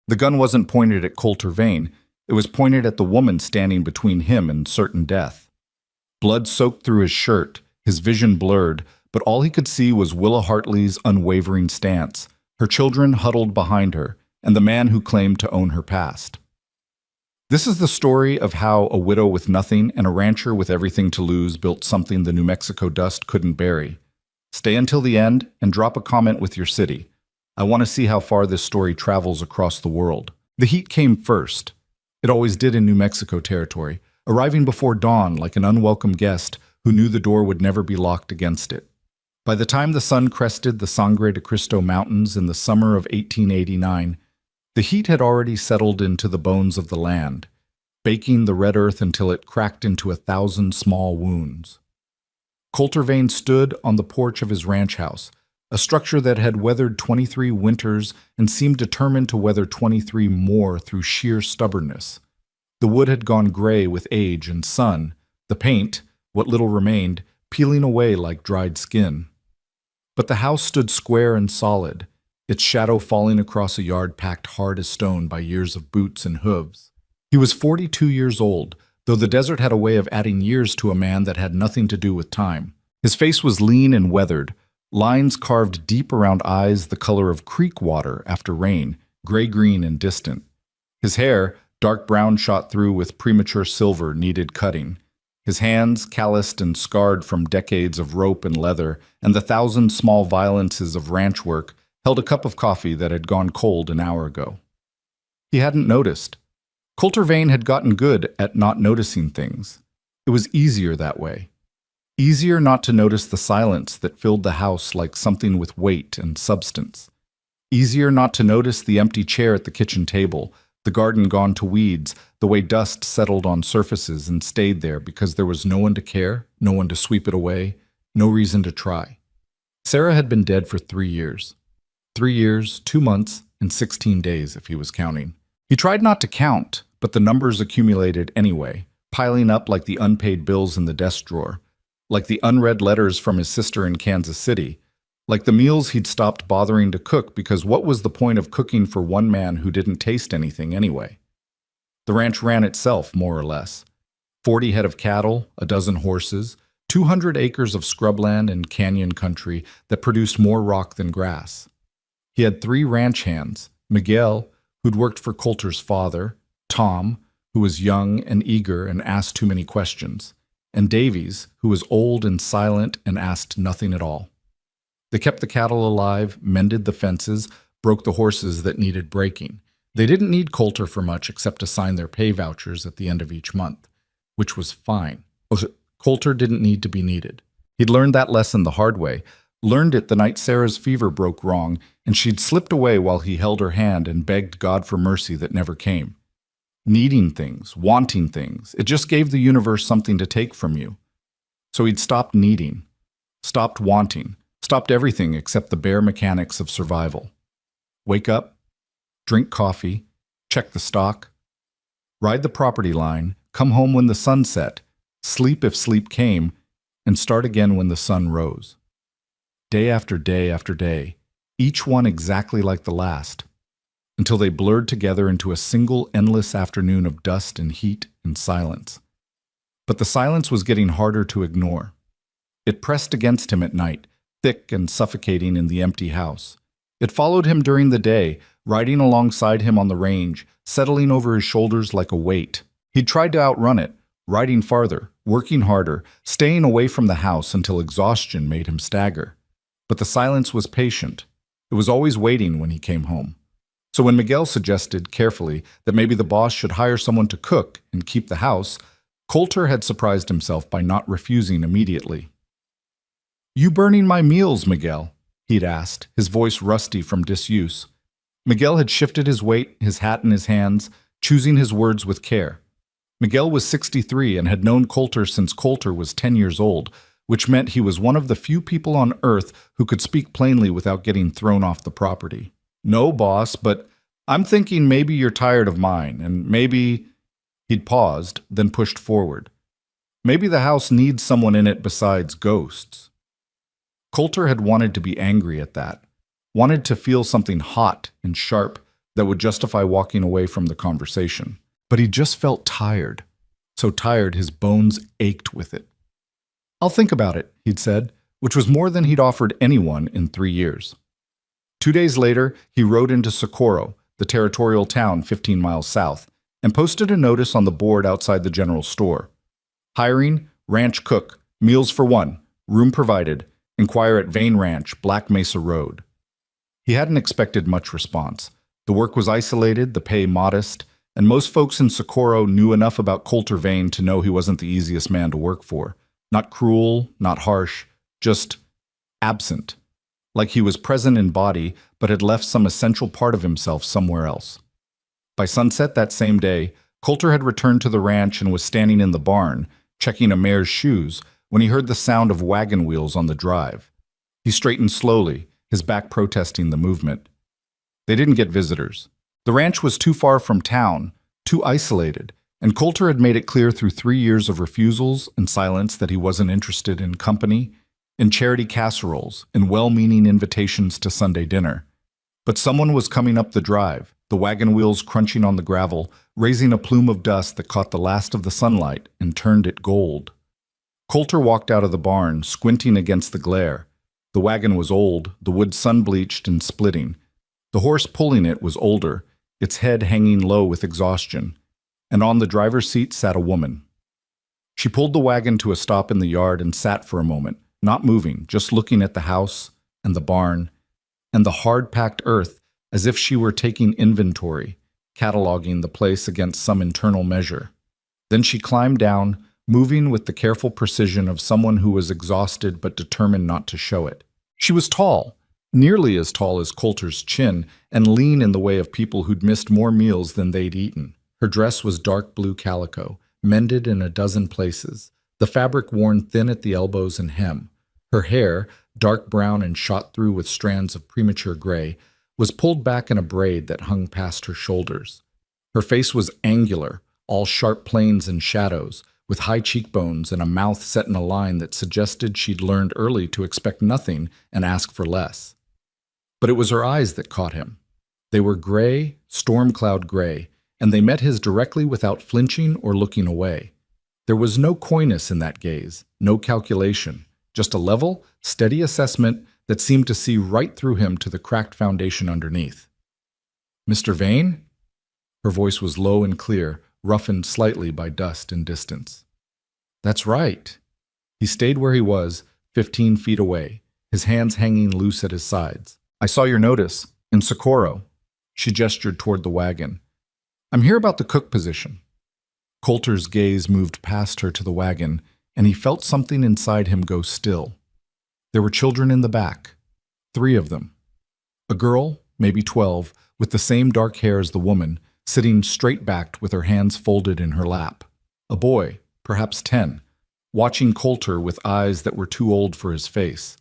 The gun wasn't pointed at Coulter Vane, it was pointed at the woman standing between him and certain death. Blood soaked through his shirt, his vision blurred, but all he could see was Willa Hartley's unwavering stance, her children huddled behind her, and the man who claimed to own her past. This is the story of how a widow with nothing and a rancher with everything to lose built something the New Mexico dust couldn't bury. Stay until the end and drop a comment with your city. I want to see how far this story travels across the world. The heat came first. It always did in New Mexico territory, arriving before dawn like an unwelcome guest who knew the door would never be locked against it. By the time the sun crested the Sangre de Cristo Mountains in the summer of 1889, the heat had already settled into the bones of the land, baking the red earth until it cracked into 1,000 small wounds. Coulter Vane stood on the porch of his ranch house, a structure that had weathered 23 winters and seemed determined to weather 23 more through sheer stubbornness. The wood had gone gray with age and sun, the paint, what little remained, peeling away like dried skin. But the house stood square and solid, its shadow falling across a yard packed hard as stone by years of boots and hooves. He was 42 years old, though the desert had a way of adding years to a man that had nothing to do with time. His face was lean and weathered, lines carved deep around eyes the color of creek water after rain, gray-green and distant. His hair, dark brown shot through with premature silver, needed cutting. His hands, calloused and scarred from decades of rope and leather and the 1,000 small violences of ranch work, held a cup of coffee that had gone cold an hour ago. He hadn't noticed. Coulter Vane had gotten good at not noticing things. It was easier that way. Easier not to notice the silence that filled the house like something with weight and substance. Easier not to notice the empty chair at the kitchen table, the garden gone to weeds, the way dust settled on surfaces and stayed there because there was no one to care, no one to sweep it away, no reason to try. Sarah had been dead for 3 years. 3 years, 2 months, and 16 days if he was counting. He tried not to count, but the numbers accumulated anyway, piling up like the unpaid bills in the desk drawer, like the unread letters from his sister in Kansas City, like the meals he'd stopped bothering to cook because what was the point of cooking for one man who didn't taste anything anyway? The ranch ran itself, more or less. 40 head of cattle, a dozen horses, 200 acres of scrubland and canyon country that produced more rock than grass. He had 3 ranch hands, Miguel, who'd worked for Coulter's father, Tom, who was young and eager and asked too many questions, and Davies, who was old and silent and asked nothing at all. They kept the cattle alive, mended the fences, broke the horses that needed breaking. They didn't need Coulter for much except to sign their pay vouchers at the end of each month, which was fine. Coulter didn't need to be needed. He'd learned that lesson the hard way, learned it the night Sarah's fever broke wrong, and she'd slipped away while he held her hand and begged God for mercy that never came. Needing things, wanting things, it just gave the universe something to take from you. So he'd stopped needing, stopped wanting, stopped everything except the bare mechanics of survival. Wake up, drink coffee, check the stock, ride the property line, come home when the sun set, sleep if sleep came, and start again when the sun rose. Day after day after day, each one exactly like the last, until they blurred together into a single endless afternoon of dust and heat and silence. But the silence was getting harder to ignore. It pressed against him at night, thick and suffocating in the empty house. It followed him during the day, riding alongside him on the range, settling over his shoulders like a weight. He'd tried to outrun it, riding farther, working harder, staying away from the house until exhaustion made him stagger. But the silence was patient. It was always waiting when he came home. So when Miguel suggested, carefully, that maybe the boss should hire someone to cook and keep the house, Coulter had surprised himself by not refusing immediately. "You burning my meals, Miguel?" he'd asked, his voice rusty from disuse. Miguel had shifted his weight, his hat in his hands, choosing his words with care. Miguel was 63 and had known Coulter since Coulter was 10 years old, which meant he was one of the few people on Earth who could speak plainly without getting thrown off the property. "No, boss, but I'm thinking maybe you're tired of mine, and maybe—" He'd paused, then pushed forward. "Maybe the house needs someone in it besides ghosts." Coulter had wanted to be angry at that, wanted to feel something hot and sharp, that would justify walking away from the conversation. But he just felt tired. So tired his bones ached with it. "I'll think about it," he'd said, which was more than he'd offered anyone in 3 years. 2 days later, he rode into Socorro, the territorial town 15 miles south, and posted a notice on the board outside the general store. "Hiring, ranch cook, meals for one, room provided. Inquire at Vane Ranch, Black Mesa Road." He hadn't expected much response. The work was isolated, the pay modest, and most folks in Socorro knew enough about Coulter Vane to know he wasn't the easiest man to work for. Not cruel, not harsh, just absent. Like he was present in body, but had left some essential part of himself somewhere else. By sunset that same day, Coulter had returned to the ranch and was standing in the barn, checking a mare's shoes, when he heard the sound of wagon wheels on the drive. He straightened slowly, his back protesting the movement. They didn't get visitors. The ranch was too far from town, too isolated, and Coulter had made it clear through 3 years of refusals and silence that he wasn't interested in company, in charity casseroles, in well-meaning invitations to Sunday dinner. But someone was coming up the drive, the wagon wheels crunching on the gravel, raising a plume of dust that caught the last of the sunlight and turned it gold. Coulter walked out of the barn, squinting against the glare. The wagon was old, the wood sun-bleached and splitting. The horse pulling it was older, its head hanging low with exhaustion, and on the driver's seat sat a woman. She pulled the wagon to a stop in the yard and sat for a moment, not moving, just looking at the house and the barn and the hard-packed earth as if she were taking inventory, cataloging the place against some internal measure. Then she climbed down, moving with the careful precision of someone who was exhausted but determined not to show it. She was tall, nearly as tall as Coulter's chin, and lean in the way of people who'd missed more meals than they'd eaten. Her dress was dark blue calico, mended in a dozen places, the fabric worn thin at the elbows and hem. Her hair, dark brown and shot through with strands of premature gray, was pulled back in a braid that hung past her shoulders. Her face was angular, all sharp planes and shadows, with high cheekbones and a mouth set in a line that suggested she'd learned early to expect nothing and ask for less. But it was her eyes that caught him. They were gray, storm cloud gray, and they met his directly without flinching or looking away. There was no coyness in that gaze, no calculation, just a level, steady assessment that seemed to see right through him to the cracked foundation underneath. "Mr. Vane?" Her voice was low and clear, roughened slightly by dust and distance. "That's right." He stayed where he was, 15 feet away, his hands hanging loose at his sides. "I saw your notice, in Socorro." She gestured toward the wagon. "I'm here about the cook position." Coulter's gaze moved past her to the wagon, and he felt something inside him go still. There were children in the back, 3 of them. A girl, maybe 12, with the same dark hair as the woman, sitting straight-backed with her hands folded in her lap. A boy, perhaps 10, watching Coulter with eyes that were too old for his face.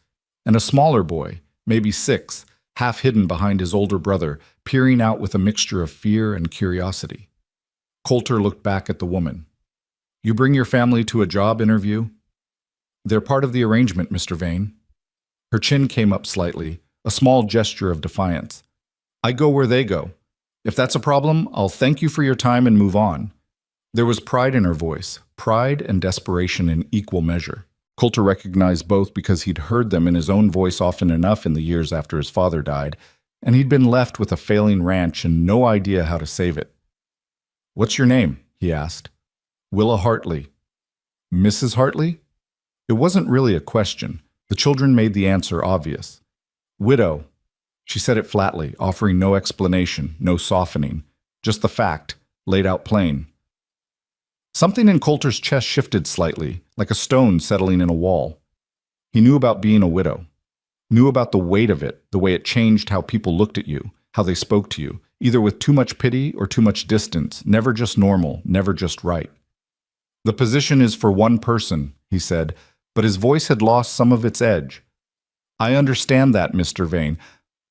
And a smaller boy, maybe 6, half hidden behind his older brother, peering out with a mixture of fear and curiosity. Coulter looked back at the woman. "You bring your family to a job interview?" "They're part of the arrangement, Mr. Vane." Her chin came up slightly, a small gesture of defiance. "I go where they go. If that's a problem, I'll thank you for your time and move on." There was pride in her voice, pride and desperation in equal measure. Coulter recognized both because he'd heard them in his own voice often enough in the years after his father died, and he'd been left with a failing ranch and no idea how to save it. "What's your name?" he asked. "Willa Hartley." "Mrs. Hartley?" It wasn't really a question. The children made the answer obvious. "Widow." She said it flatly, offering no explanation, no softening. Just the fact, laid out plain. Something in Coulter's chest shifted slightly, like a stone settling in a wall. He knew about being a widow. Knew about the weight of it, the way it changed how people looked at you, how they spoke to you, either with too much pity or too much distance, never just normal, never just right. "The position is for one person," he said, but his voice had lost some of its edge. "I understand that, Mr. Vane.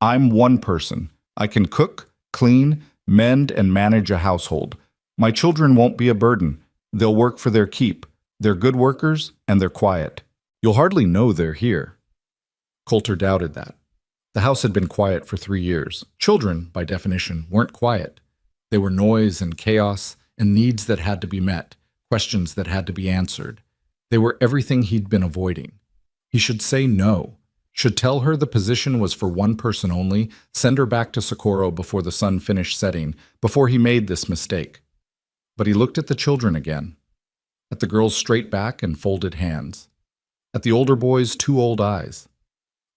I'm one person. I can cook, clean, mend, and manage a household. My children won't be a burden. They'll work for their keep. They're good workers, and they're quiet. You'll hardly know they're here." Coulter doubted that. The house had been quiet for 3 years. Children, by definition, weren't quiet. They were noise and chaos and needs that had to be met, questions that had to be answered. They were everything he'd been avoiding. He should say no, should tell her the position was for one person only, send her back to Socorro before the sun finished setting, before he made this mistake. But he looked at the children again, at the girl's straight back and folded hands, at the older boy's 2 old eyes,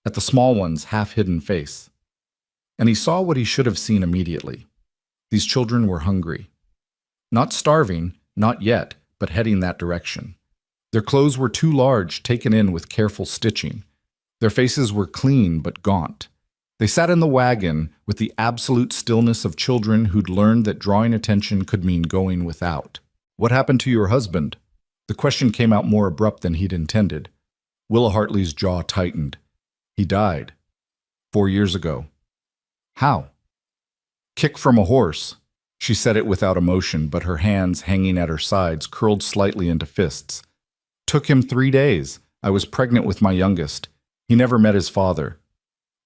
at the small one's half-hidden face. And he saw what he should have seen immediately. These children were hungry. Not starving, not yet, but heading that direction. Their clothes were too large, taken in with careful stitching. Their faces were clean but gaunt. They sat in the wagon with the absolute stillness of children who'd learned that drawing attention could mean going without. "What happened to your husband?" The question came out more abrupt than he'd intended. Willa Hartley's jaw tightened. "He died. 4 years ago." "How?" "Kick from a horse." She said it without emotion, but her hands, hanging at her sides, curled slightly into fists. "Took him 3 days. I was pregnant with my youngest. He never met his father."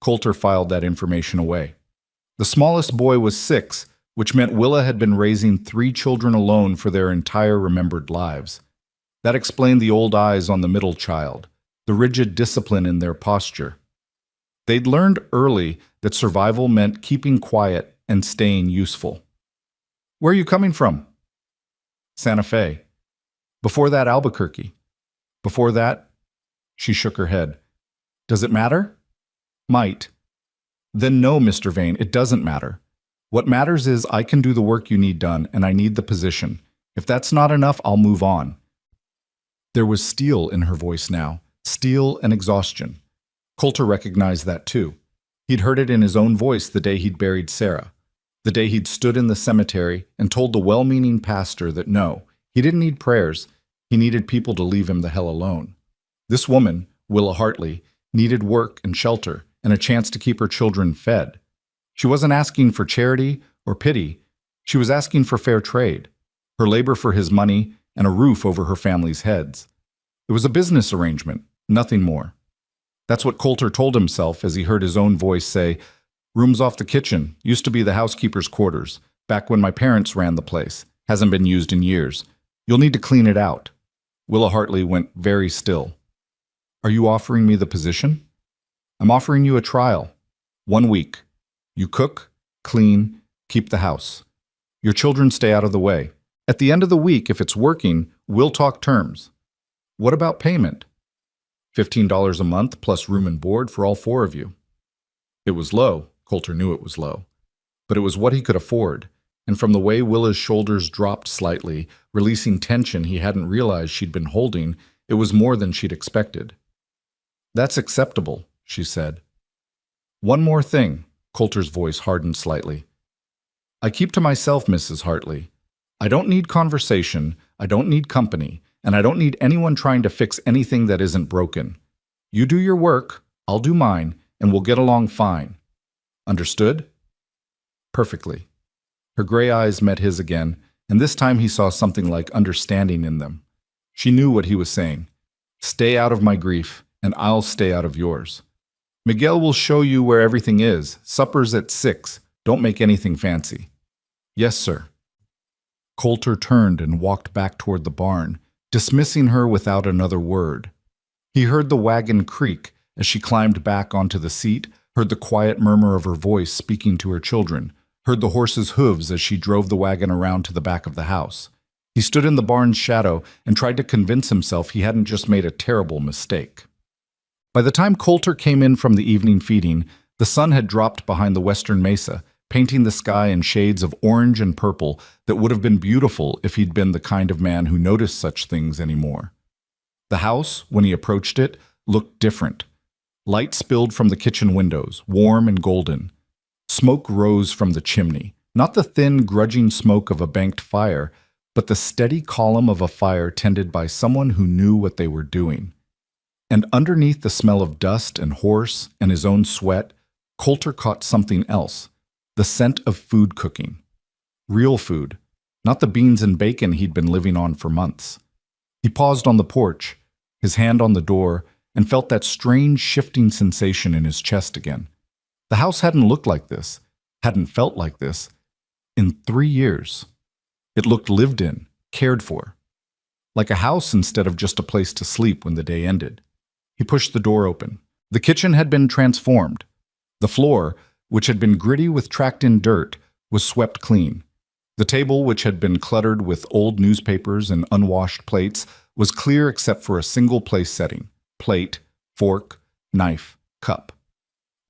Coulter filed that information away. The smallest boy was 6, which meant Willa had been raising 3 children alone for their entire remembered lives. That explained the old eyes on the middle child, the rigid discipline in their posture. They'd learned early that survival meant keeping quiet and staying useful. "Where are you coming from?" "Santa Fe." "Before that, Albuquerque." "Before that?" She shook her head. "Does it matter?" "Might." "Then no, Mr. Vane, it doesn't matter. What matters is I can do the work you need done, and I need the position. If that's not enough, I'll move on." There was steel in her voice now, steel and exhaustion. Coulter recognized that too. He'd heard it in his own voice the day he'd buried Sarah, the day he'd stood in the cemetery and told the well-meaning pastor that no, he didn't need prayers, he needed people to leave him the hell alone. This woman, Willa Hartley, needed work and shelter and a chance to keep her children fed. She wasn't asking for charity or pity, she was asking for fair trade, her labor for his money and a roof over her family's heads. It was a business arrangement, nothing more. That's what Coulter told himself as he heard his own voice say, "Room's off the kitchen, used to be the housekeeper's quarters, back when my parents ran the place, hasn't been used in years. You'll need to clean it out." Willa Hartley went very still. "Are you offering me the position?" "I'm offering you a trial. 1 week. You cook, clean, keep the house. Your children stay out of the way. At the end of the week, if it's working, we'll talk terms." "What about payment?" $15 a month plus room and board for all 4 of you. It was low. Coulter knew it was low. But it was what he could afford, and from the way Willa's shoulders dropped slightly, releasing tension he hadn't realized she'd been holding, it was more than she'd expected. "That's acceptable," she said. "One more thing," Coulter's voice hardened slightly. "I keep to myself, Mrs. Hartley. I don't need conversation, I don't need company, and I don't need anyone trying to fix anything that isn't broken. You do your work, I'll do mine, and we'll get along fine. Understood?" Perfectly. Her gray eyes met his again, and this time he saw something like understanding in them. She knew what he was saying. "Stay out of my grief, and I'll stay out of yours. Miguel will show you where everything is. Supper's at 6. Don't make anything fancy." "Yes, sir." Coulter turned and walked back toward the barn, dismissing her without another word. He heard the wagon creak as she climbed back onto the seat, heard the quiet murmur of her voice speaking to her children, heard the horse's hooves as she drove the wagon around to the back of the house. He stood in the barn's shadow and tried to convince himself he hadn't just made a terrible mistake. By the time Coulter came in from the evening feeding, the sun had dropped behind the western mesa, painting the sky in shades of orange and purple that would have been beautiful if he'd been the kind of man who noticed such things anymore. The house, when he approached it, looked different. Light spilled from the kitchen windows, warm and golden. Smoke rose from the chimney, not the thin, grudging smoke of a banked fire, but the steady column of a fire tended by someone who knew what they were doing. And underneath the smell of dust and horse and his own sweat, Coulter caught something else, the scent of food cooking. Real food, not the beans and bacon he'd been living on for months. He paused on the porch, his hand on the door, and felt that strange shifting sensation in his chest again. The house hadn't looked like this, hadn't felt like this, in 3 years. It looked lived in, cared for, like a house instead of just a place to sleep when the day ended. He pushed the door open. The kitchen had been transformed. The floor, which had been gritty with tracked-in dirt, was swept clean. The table, which had been cluttered with old newspapers and unwashed plates, was clear except for a single place setting: plate, fork, knife, cup.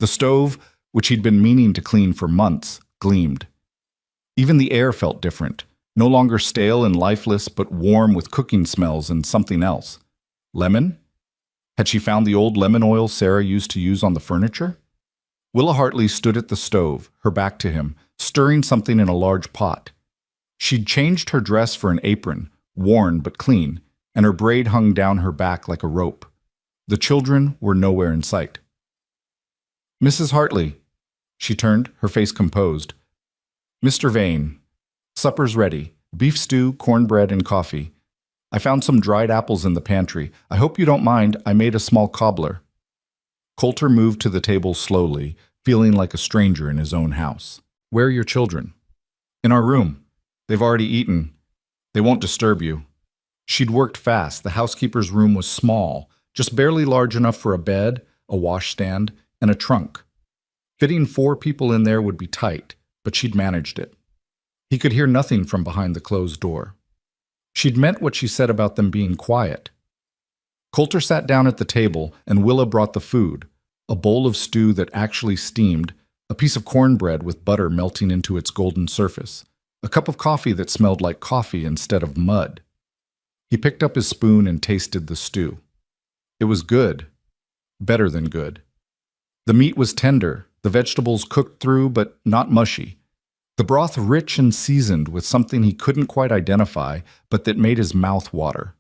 The stove, which he'd been meaning to clean for months, gleamed. Even the air felt different, no longer stale and lifeless, but warm with cooking smells and something else. Lemon? Had she found the old lemon oil Sarah used to use on the furniture? Willa Hartley stood at the stove, her back to him, stirring something in a large pot. She'd changed her dress for an apron, worn but clean, and her braid hung down her back like a rope. The children were nowhere in sight. "Mrs. Hartley." She turned, her face composed. "Mr. Vane. Supper's ready. Beef stew, cornbread, and coffee. I found some dried apples in the pantry. I hope you don't mind, I made a small cobbler." Coulter moved to the table slowly, feeling like a stranger in his own house. "Where are your children?" "In our room. They've already eaten. They won't disturb you." She'd worked fast. The housekeeper's room was small, just barely large enough for a bed, a washstand, and a trunk. Fitting 4 people in there would be tight, but she'd managed it. He could hear nothing from behind the closed door. She'd meant what she said about them being quiet. Coulter sat down at the table, and Willa brought the food: a bowl of stew that actually steamed, a piece of cornbread with butter melting into its golden surface, a cup of coffee that smelled like coffee instead of mud. He picked up his spoon and tasted the stew. It was good. Better than good. The meat was tender, the vegetables cooked through but not mushy. The broth rich and seasoned with something he couldn't quite identify, but that made his mouth water.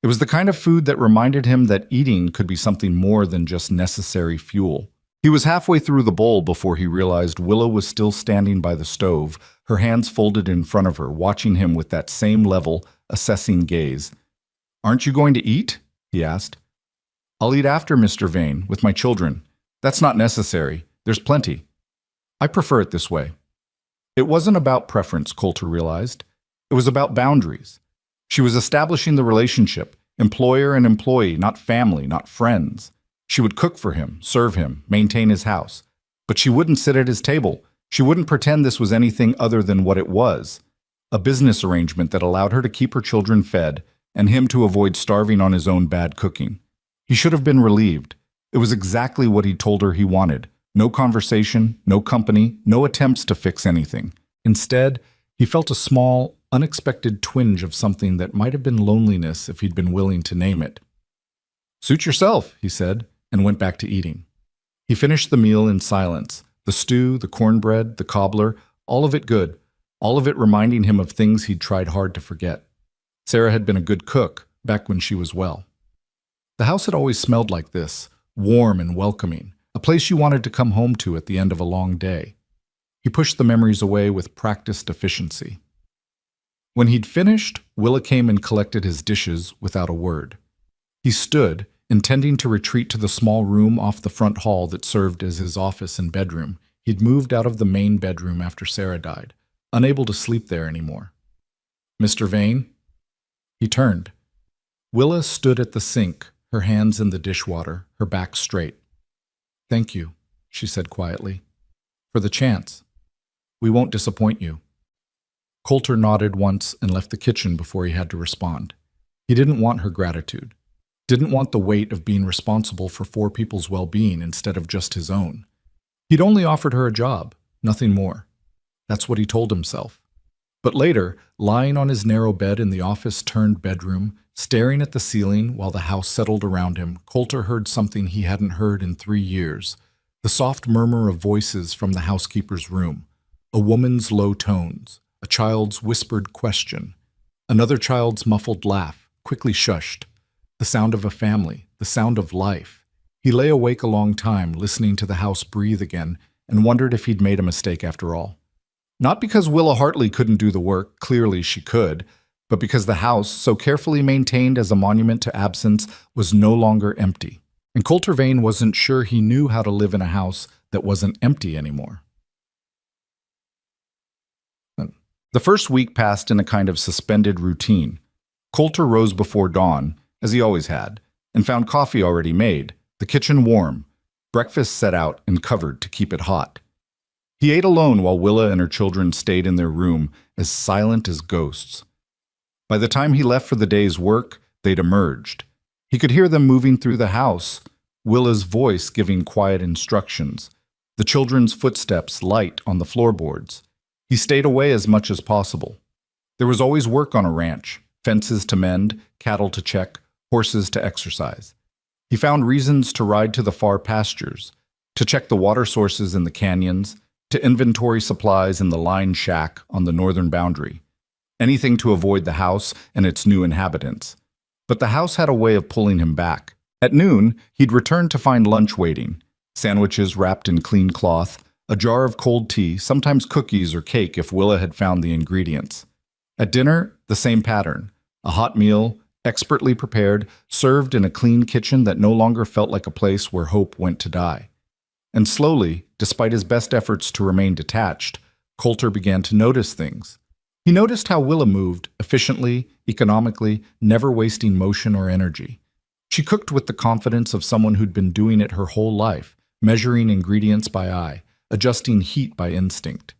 It was the kind of food that reminded him that eating could be something more than just necessary fuel. He was halfway through the bowl before he realized Willa was still standing by the stove, her hands folded in front of her, watching him with that same level, assessing gaze. "Aren't you going to eat?" he asked. "I'll eat after, Mr. Vane, with my children. That's not necessary. There's plenty. I prefer it this way." It wasn't about preference, Coulter realized. It was about boundaries. She was establishing the relationship, employer and employee, not family, not friends. She would cook for him, serve him, maintain his house. But she wouldn't sit at his table. She wouldn't pretend this was anything other than what it was: a business arrangement that allowed her to keep her children fed and him to avoid starving on his own bad cooking. He should have been relieved. It was exactly what he told her he wanted. No conversation, no company, no attempts to fix anything. Instead, he felt a small, unexpected twinge of something that might have been loneliness if he'd been willing to name it. "Suit yourself," he said, and went back to eating. He finished the meal in silence. The stew, the cornbread, the cobbler, all of it good, all of it reminding him of things he'd tried hard to forget. Sarah had been a good cook, back when she was well. The house had always smelled like this, warm and welcoming, a place you wanted to come home to at the end of a long day. He pushed the memories away with practiced efficiency. When he'd finished, Willa came and collected his dishes without a word. He stood, intending to retreat to the small room off the front hall that served as his office and bedroom. He'd moved out of the main bedroom after Sarah died, unable to sleep there anymore. "Mr. Vane?" He turned. Willa stood at the sink, her hands in the dishwater, her back straight. "Thank you," she said quietly, "for the chance. We won't disappoint you." Coulter nodded once and left the kitchen before he had to respond. He didn't want her gratitude. Didn't want the weight of being responsible for 4 people's well-being instead of just his own. He'd only offered her a job, nothing more. That's what he told himself. But later, lying on his narrow bed in the office-turned bedroom, staring at the ceiling while the house settled around him, Coulter heard something he hadn't heard in 3 years. The soft murmur of voices from the housekeeper's room. A woman's low tones. A child's whispered question. Another child's muffled laugh, quickly shushed. The sound of a family, the sound of life. He lay awake a long time, listening to the house breathe again, and wondered if he'd made a mistake after all. Not because Willa Hartley couldn't do the work, clearly she could, but because the house, so carefully maintained as a monument to absence, was no longer empty. And Coulter Vane wasn't sure he knew how to live in a house that wasn't empty anymore. The first week passed in a kind of suspended routine. Coulter rose before dawn, as he always had, and found coffee already made, the kitchen warm, breakfast set out and covered to keep it hot. He ate alone while Willa and her children stayed in their room, as silent as ghosts. By the time he left for the day's work, they'd emerged. He could hear them moving through the house, Willa's voice giving quiet instructions, the children's footsteps light on the floorboards. He stayed away as much as possible. There was always work on a ranch, fences to mend, cattle to check, horses to exercise. He found reasons to ride to the far pastures, to check the water sources in the canyons, to inventory supplies in the line shack on the northern boundary. Anything to avoid the house and its new inhabitants. But the house had a way of pulling him back. At noon, he'd return to find lunch waiting, sandwiches wrapped in clean cloth, a jar of cold tea, sometimes cookies or cake if Willa had found the ingredients. At dinner, the same pattern, a hot meal, expertly prepared, served in a clean kitchen that no longer felt like a place where hope went to die. And slowly, despite his best efforts to remain detached, Coulter began to notice things. He noticed how Willa moved, efficiently, economically, never wasting motion or energy. She cooked with the confidence of someone who'd been doing it her whole life, measuring ingredients by eye, adjusting heat by instinct.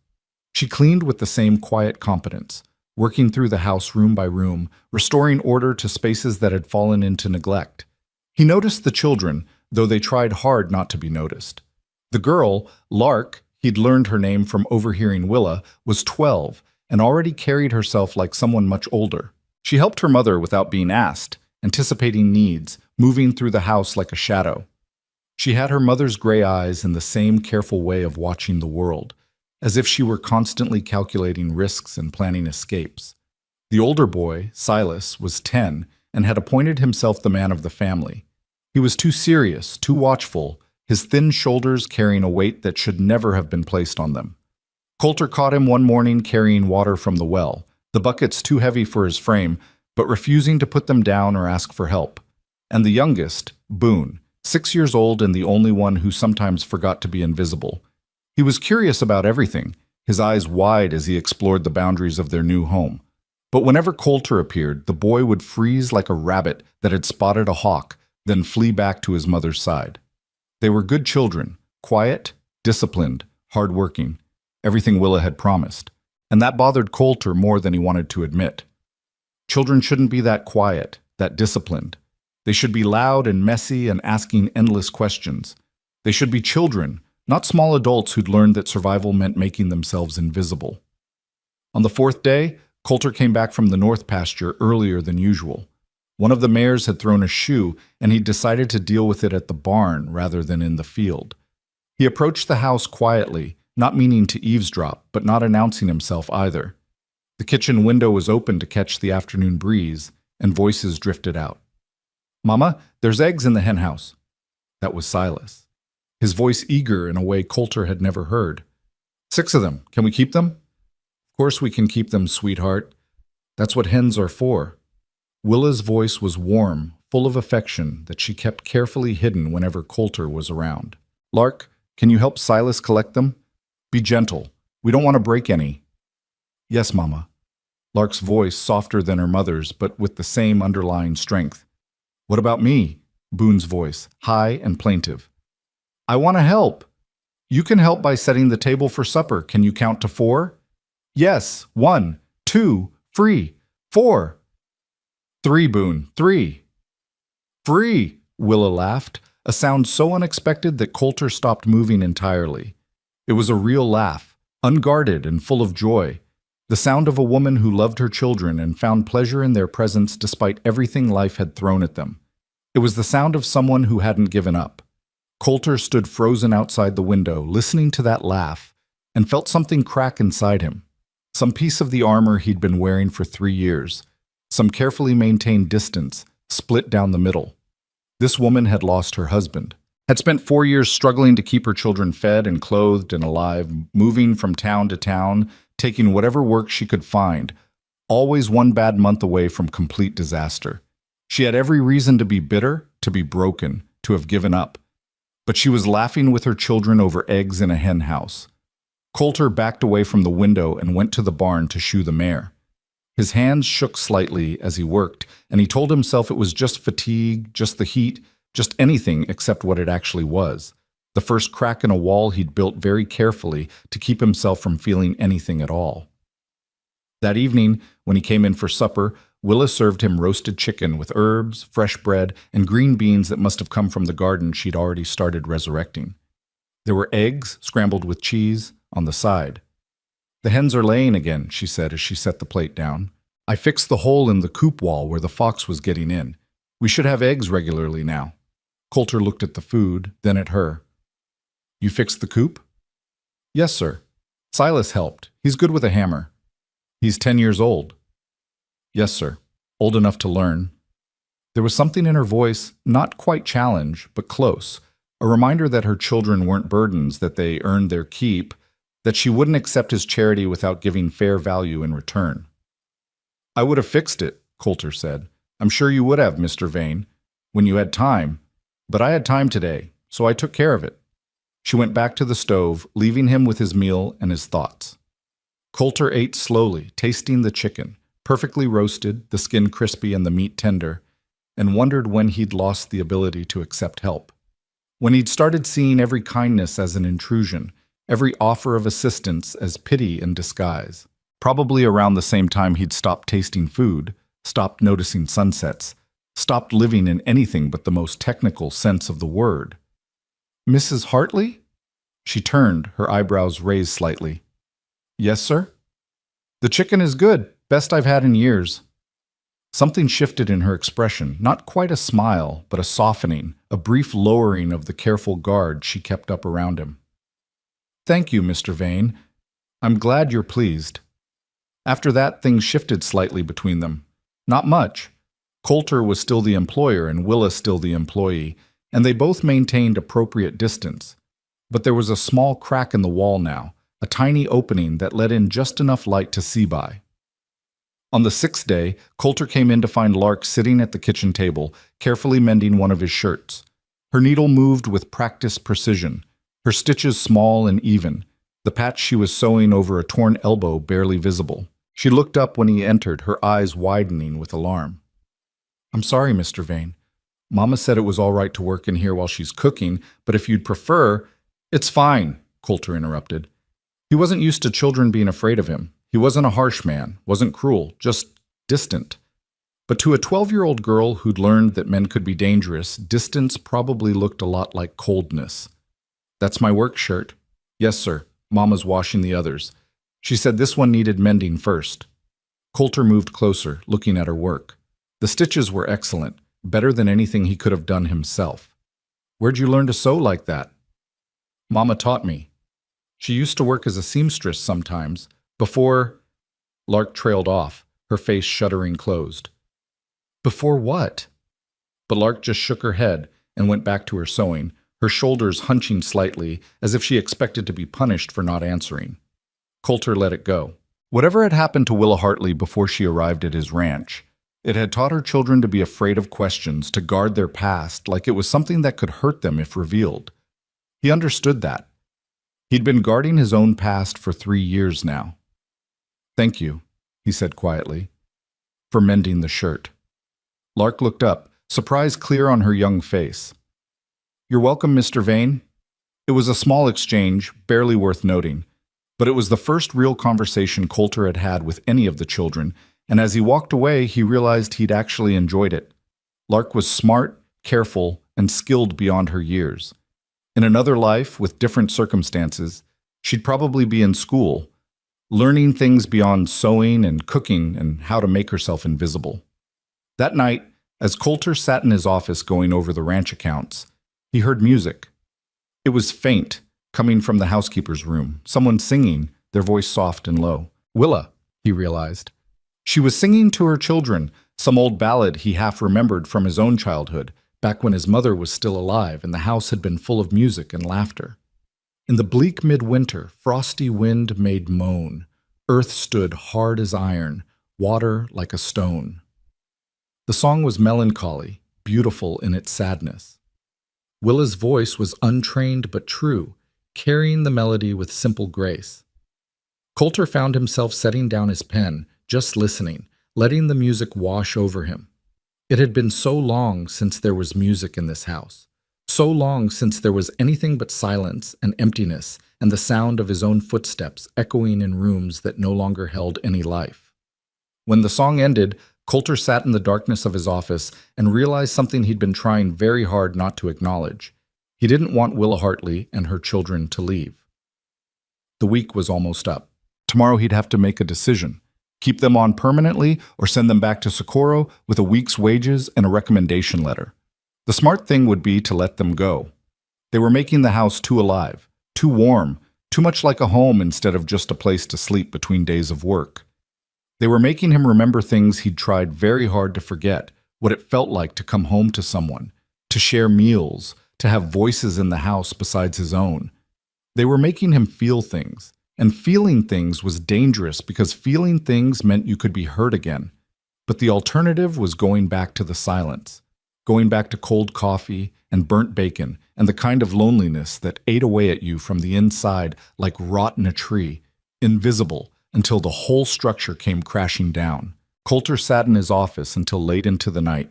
She cleaned with the same quiet competence, working through the house room by room, restoring order to spaces that had fallen into neglect. He noticed the children, though they tried hard not to be noticed. The girl, Lark, he'd learned her name from overhearing Willa, was 12 and already carried herself like someone much older. She helped her mother without being asked, anticipating needs, moving through the house like a shadow. She had her mother's gray eyes and the same careful way of watching the world, as if she were constantly calculating risks and planning escapes. The older boy, Silas, was 10 and had appointed himself the man of the family. He was too serious, too watchful, his thin shoulders carrying a weight that should never have been placed on them. Coulter caught him one morning carrying water from the well, the buckets too heavy for his frame, but refusing to put them down or ask for help. And the youngest, Boone, 6 years old and the only one who sometimes forgot to be invisible. He was curious about everything, his eyes wide as he explored the boundaries of their new home. But whenever Coulter appeared, the boy would freeze like a rabbit that had spotted a hawk, then flee back to his mother's side. They were good children, quiet, disciplined, hard-working, everything Willa had promised. And that bothered Coulter more than he wanted to admit. Children shouldn't be that quiet, that disciplined. They should be loud and messy and asking endless questions. They should be children, not small adults who'd learned that survival meant making themselves invisible. On the fourth day, Coulter came back from the north pasture earlier than usual. One of the mares had thrown a shoe, and he'd decided to deal with it at the barn rather than in the field. He approached the house quietly, not meaning to eavesdrop, but not announcing himself either. The kitchen window was open to catch the afternoon breeze, and voices drifted out. "Mama, there's eggs in the hen house." That was Silas, his voice eager in a way Coulter had never heard. "6 of them. Can we keep them?" "Of course we can keep them, sweetheart. That's what hens are for." Willa's voice was warm, full of affection that she kept carefully hidden whenever Coulter was around. "Lark, can you help Silas collect them? Be gentle. We don't want to break any." "Yes, Mama." Lark's voice softer than her mother's, but with the same underlying strength. "What about me?" Boone's voice, high and plaintive. "I want to help." "You can help by setting the table for supper. Can you count to 4? "Yes. 1, 2, 3, 4. 3, Boone, 3. "Free," Willa laughed, a sound so unexpected that Coulter stopped moving entirely. It was a real laugh, unguarded and full of joy, the sound of a woman who loved her children and found pleasure in their presence despite everything life had thrown at them. It was the sound of someone who hadn't given up. Coulter stood frozen outside the window, listening to that laugh, and felt something crack inside him. Some piece of the armor he'd been wearing for 3 years, some carefully maintained distance, split down the middle. This woman had lost her husband, had spent 4 years struggling to keep her children fed and clothed and alive, moving from town to town, taking whatever work she could find, always one bad month away from complete disaster. She had every reason to be bitter, to be broken, to have given up. but she was laughing with her children over eggs in a hen house. Coulter backed away from the window and went to the barn to shoe the mare. His hands shook slightly as he worked, and he told himself it was just fatigue, just the heat, just anything except what it actually was. The first crack in a wall he'd built very carefully to keep himself from feeling anything at all. That evening, when he came in for supper, Willa served him roasted chicken with herbs, fresh bread, and green beans that must have come from the garden she'd already started resurrecting. There were eggs, scrambled with cheese, on the side. "The hens are laying again," she said as she set the plate down. "I fixed the hole in the coop wall where the fox was getting in. We should have eggs regularly now." Coulter looked at the food, then at her. "You fixed the coop?" "Yes, sir. Silas helped. He's good with a hammer." "He's 10 years old." "Yes, sir. Old enough to learn." There was something in her voice, not quite challenge, but close, a reminder that her children weren't burdens, that they earned their keep, that she wouldn't accept his charity without giving fair value in return. "I would have fixed it," Coulter said. "I'm sure you would have, Mr. Vane, when you had time. But I had time today, so I took care of it." She went back to the stove, leaving him with his meal and his thoughts. Coulter ate slowly, tasting the chicken, perfectly roasted, the skin crispy and the meat tender, and wondered when he'd lost the ability to accept help. When he'd started seeing every kindness as an intrusion, every offer of assistance as pity in disguise. Probably around the same time he'd stopped tasting food, stopped noticing sunsets, stopped living in anything but the most technical sense of the word. "Mrs. Hartley?" She turned, her eyebrows raised slightly. "Yes, sir?" "The chicken is good, best I've had in years." Something shifted in her expression, not quite a smile, but a softening, a brief lowering of the careful guard she kept up around him. "Thank you, Mr. Vane. I'm glad you're pleased." After that, things shifted slightly between them. Not much. Coulter was still the employer and Willa still the employee, and they both maintained appropriate distance. But there was a small crack in the wall now, a tiny opening that let in just enough light to see by. On the 6th day, Coulter came in to find Lark sitting at the kitchen table, carefully mending one of his shirts. Her needle moved with practiced precision, her stitches small and even, the patch she was sewing over a torn elbow barely visible. She looked up when he entered, her eyes widening with alarm. "I'm sorry, Mr. Vane. Mama said it was all right to work in here while she's cooking, but if you'd prefer—" "It's fine," Coulter interrupted. He wasn't used to children being afraid of him. He wasn't a harsh man, wasn't cruel, just distant. But to a 12-year-old girl who'd learned that men could be dangerous, distance probably looked a lot like coldness. "That's my work shirt." "Yes, sir. Mama's washing the others. She said this one needed mending first." Coulter moved closer, looking at her work. The stitches were excellent, better than anything he could have done himself. "Where'd you learn to sew like that?" "Mama taught me. She used to work as a seamstress sometimes. Before—" Lark trailed off, her face shuddering closed. "Before what?" But Lark just shook her head and went back to her sewing, her shoulders hunching slightly, as if she expected to be punished for not answering. Coulter let it go. Whatever had happened to Willa Hartley before she arrived at his ranch, it had taught her children to be afraid of questions, to guard their past like it was something that could hurt them if revealed. He understood that. He'd been guarding his own past for 3 years now. "Thank you," he said quietly, "for mending the shirt." Lark looked up, surprise clear on her young face. "You're welcome, Mr. Vane." It was a small exchange, barely worth noting, but it was the first real conversation Coulter had had with any of the children, and as he walked away, he realized he'd actually enjoyed it. Lark was smart, careful, and skilled beyond her years. In another life, with different circumstances, she'd probably be in school, learning things beyond sewing and cooking and how to make herself invisible. That night, as Coulter sat in his office going over the ranch accounts, he heard music. It was faint, coming from the housekeeper's room, someone singing, their voice soft and low. Willa, he realized. She was singing to her children, some old ballad he half remembered from his own childhood, back when his mother was still alive and the house had been full of music and laughter. In the bleak midwinter, frosty wind made moan. Earth stood hard as iron, water like a stone. The song was melancholy, beautiful in its sadness. Willa's voice was untrained but true, carrying the melody with simple grace. Coulter found himself setting down his pen, just listening, letting the music wash over him. It had been so long since there was music in this house, so long since there was anything but silence and emptiness and the sound of his own footsteps echoing in rooms that no longer held any life. When the song ended, Coulter sat in the darkness of his office and realized something he'd been trying very hard not to acknowledge. He didn't want Willa Hartley and her children to leave. The week was almost up. Tomorrow he'd have to make a decision. Keep them on permanently or send them back to Socorro with a week's wages and a recommendation letter. The smart thing would be to let them go. They were making the house too alive, too warm, too much like a home instead of just a place to sleep between days of work. They were making him remember things he'd tried very hard to forget, what it felt like to come home to someone, to share meals, to have voices in the house besides his own. They were making him feel things, and feeling things was dangerous because feeling things meant you could be hurt again. But the alternative was going back to the silence, going back to cold coffee and burnt bacon and the kind of loneliness that ate away at you from the inside like rot in a tree, invisible, until the whole structure came crashing down. Coulter sat in his office until late into the night,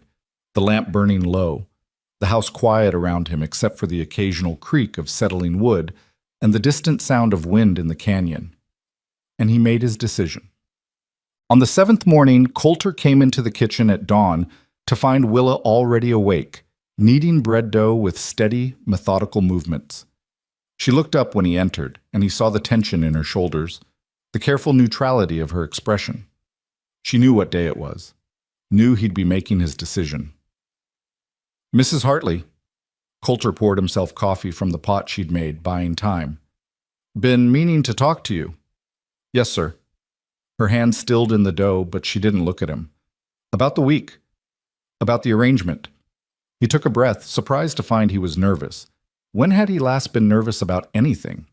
the lamp burning low, the house quiet around him except for the occasional creak of settling wood and the distant sound of wind in the canyon. And he made his decision. On the 7th morning, Coulter came into the kitchen at dawn to find Willa already awake, kneading bread dough with steady, methodical movements. She looked up when he entered, and he saw the tension in her shoulders, the careful neutrality of her expression. She knew what day it was, knew he'd be making his decision. "Mrs. Hartley." Coulter poured himself coffee from the pot she'd made, buying time. "Been meaning to talk to you." "Yes, sir." Her hand stilled in the dough, but she didn't look at him. "About the week. About the arrangement." He took a breath, surprised to find he was nervous. When had he last been nervous about anything?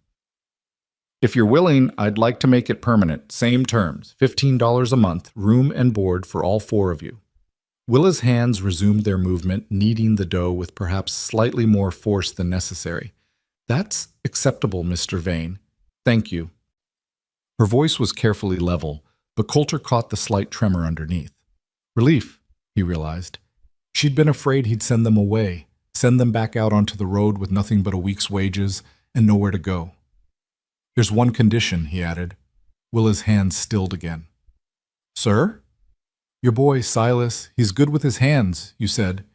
"If you're willing, I'd like to make it permanent. Same terms, $15 a month, room and board for all 4 of you." Willa's hands resumed their movement, kneading the dough with perhaps slightly more force than necessary. "That's acceptable, Mr. Vane. Thank you." Her voice was carefully level, but Coulter caught the slight tremor underneath. Relief, he realized. She'd been afraid he'd send them away, send them back out onto the road with nothing but a week's wages and nowhere to go. "There's one condition," he added. Willa's hands stilled again. "Sir?" "Your boy, Silas, he's good with his hands, you said.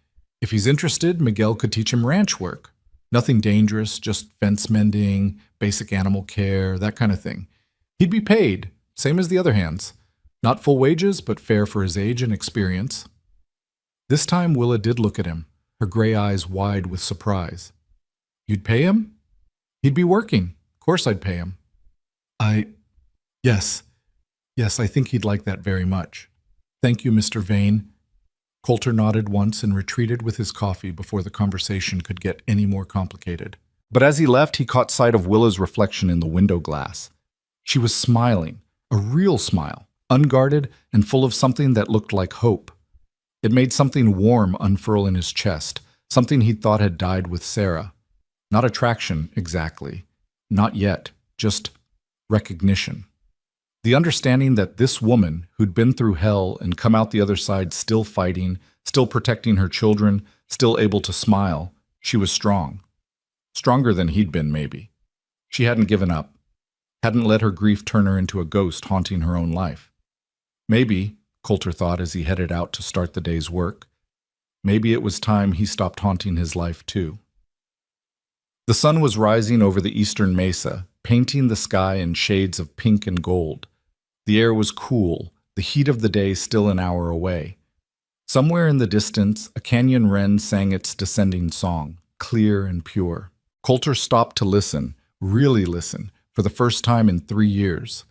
If he's interested, Miguel could teach him ranch work. Nothing dangerous, just fence mending, basic animal care, that kind of thing. He'd be paid, same as the other hands. Not full wages, but fair for his age and experience." This time Willa did look at him, her gray eyes wide with surprise. "You'd pay him?" "He'd be working. Of course I'd pay him." Yes, I think he'd like that very much. Thank you, Mr. Vane." Coulter nodded once and retreated with his coffee before the conversation could get any more complicated. But as he left, he caught sight of Willa's reflection in the window glass. She was smiling, a real smile, unguarded and full of something that looked like hope. It made something warm unfurl in his chest, something he'd thought had died with Sarah. Not attraction, exactly. Not yet, just recognition. The understanding that this woman, who'd been through hell and come out the other side still fighting, still protecting her children, still able to smile, she was strong. Stronger than he'd been, maybe. She hadn't given up. Hadn't let her grief turn her into a ghost haunting her own life. Maybe, Coulter thought as he headed out to start the day's work, maybe it was time he stopped haunting his life too. The sun was rising over the eastern mesa, painting the sky in shades of pink and gold. The air was cool, the heat of the day still an hour away. Somewhere in the distance, a canyon wren sang its descending song, clear and pure. Coulter stopped to listen, really listen, for the first time in 3 years.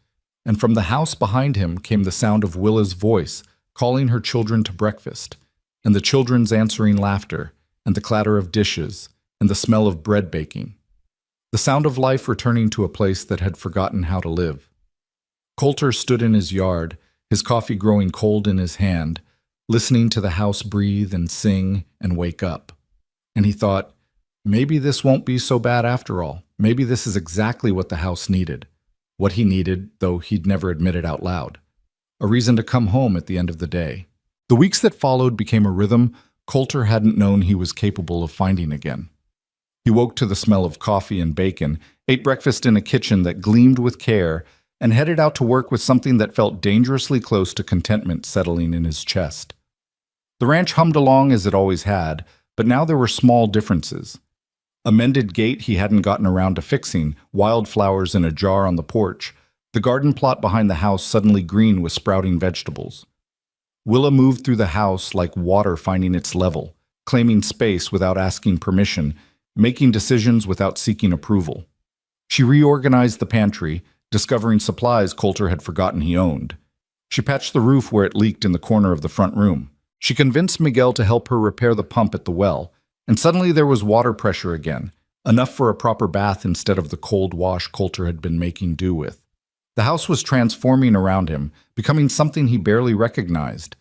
And from the house behind him came the sound of Willa's voice, calling her children to breakfast, and the children's answering laughter, and the clatter of dishes, and the smell of bread baking. The sound of life returning to a place that had forgotten how to live. Coulter stood in his yard, his coffee growing cold in his hand, listening to the house breathe and sing and wake up. And he thought, Maybe this won't be so bad after all. Maybe this is exactly what the house needed. What he needed, though he'd never admit it out loud. A reason to come home at the end of the day. The weeks that followed became a rhythm Coulter hadn't known he was capable of finding again. He woke to the smell of coffee and bacon, ate breakfast in a kitchen that gleamed with care, and headed out to work with something that felt dangerously close to contentment settling in his chest. The ranch hummed along as it always had, but now there were small differences. A mended gate he hadn't gotten around to fixing, wildflowers in a jar on the porch, the garden plot behind the house suddenly green with sprouting vegetables. Willa moved through the house like water finding its level, claiming space without asking permission, making decisions without seeking approval. She reorganized the pantry, discovering supplies Coulter had forgotten he owned. She patched the roof where it leaked in the corner of the front room. She convinced Miguel to help her repair the pump at the well, and suddenly there was water pressure again, enough for a proper bath instead of the cold wash Coulter had been making do with. The house was transforming around him, becoming something he barely recognized.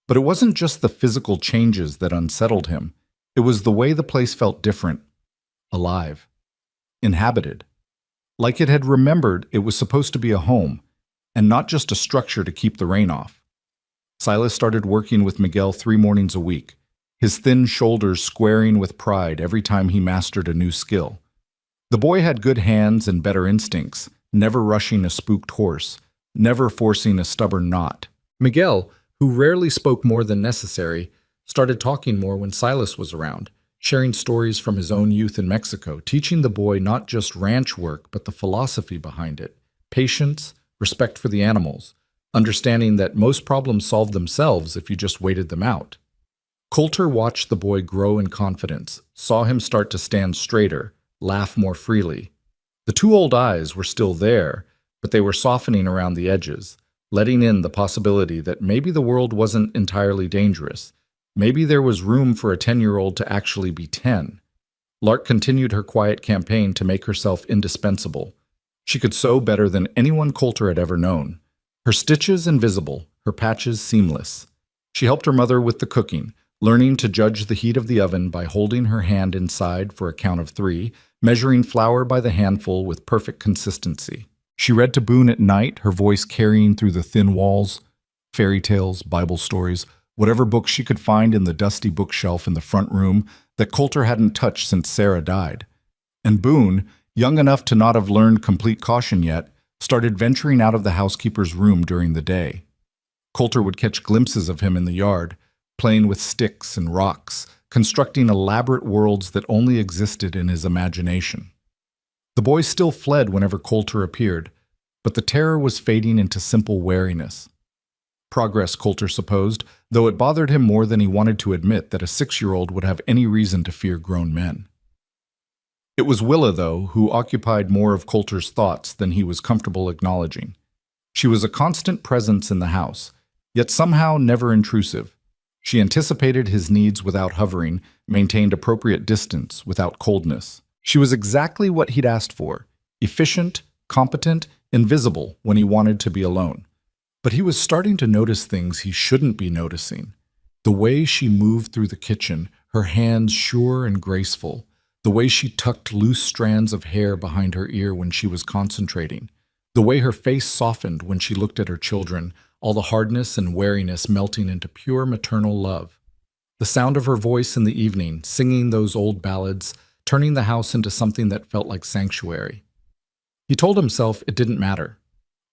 But it wasn't just the physical changes that unsettled him. It was the way the place felt different, alive, inhabited. Like it had remembered it was supposed to be a home, and not just a structure to keep the rain off. Silas started working with Miguel 3 mornings a week, his thin shoulders squaring with pride every time he mastered a new skill. The boy had good hands and better instincts, never rushing a spooked horse, never forcing a stubborn knot. Miguel, who rarely spoke more than necessary, started talking more when Silas was around, sharing stories from his own youth in Mexico, teaching the boy not just ranch work but the philosophy behind it, patience, respect for the animals, understanding that most problems solve themselves if you just waited them out. Coulter watched the boy grow in confidence, saw him start to stand straighter, laugh more freely. The 2 old eyes were still there, but they were softening around the edges, letting in the possibility that maybe the world wasn't entirely dangerous. Maybe there was room for a 10-year-old to actually be 10. Lark continued her quiet campaign to make herself indispensable. She could sew better than anyone Coulter had ever known. Her stitches invisible, her patches seamless. She helped her mother with the cooking, learning to judge the heat of the oven by holding her hand inside for a count of 3, measuring flour by the handful with perfect consistency. She read to Boone at night, her voice carrying through the thin walls, fairy tales, Bible stories, whatever books she could find in the dusty bookshelf in the front room that Coulter hadn't touched since Sarah died. And Boone, young enough to not have learned complete caution yet, started venturing out of the housekeeper's room during the day. Coulter would catch glimpses of him in the yard, playing with sticks and rocks, constructing elaborate worlds that only existed in his imagination. The boy still fled whenever Coulter appeared, but the terror was fading into simple wariness. Progress, Coulter supposed, though it bothered him more than he wanted to admit that a 6-year-old would have any reason to fear grown men. It was Willa, though, who occupied more of Coulter's thoughts than he was comfortable acknowledging. She was a constant presence in the house, yet somehow never intrusive. She anticipated his needs without hovering, maintained appropriate distance without coldness. She was exactly what he'd asked for, efficient, competent, invisible when he wanted to be alone. But he was starting to notice things he shouldn't be noticing. The way she moved through the kitchen, her hands sure and graceful. The way she tucked loose strands of hair behind her ear when she was concentrating. The way her face softened when she looked at her children, all the hardness and wariness melting into pure maternal love. The sound of her voice in the evening, singing those old ballads, turning the house into something that felt like sanctuary. He told himself it didn't matter.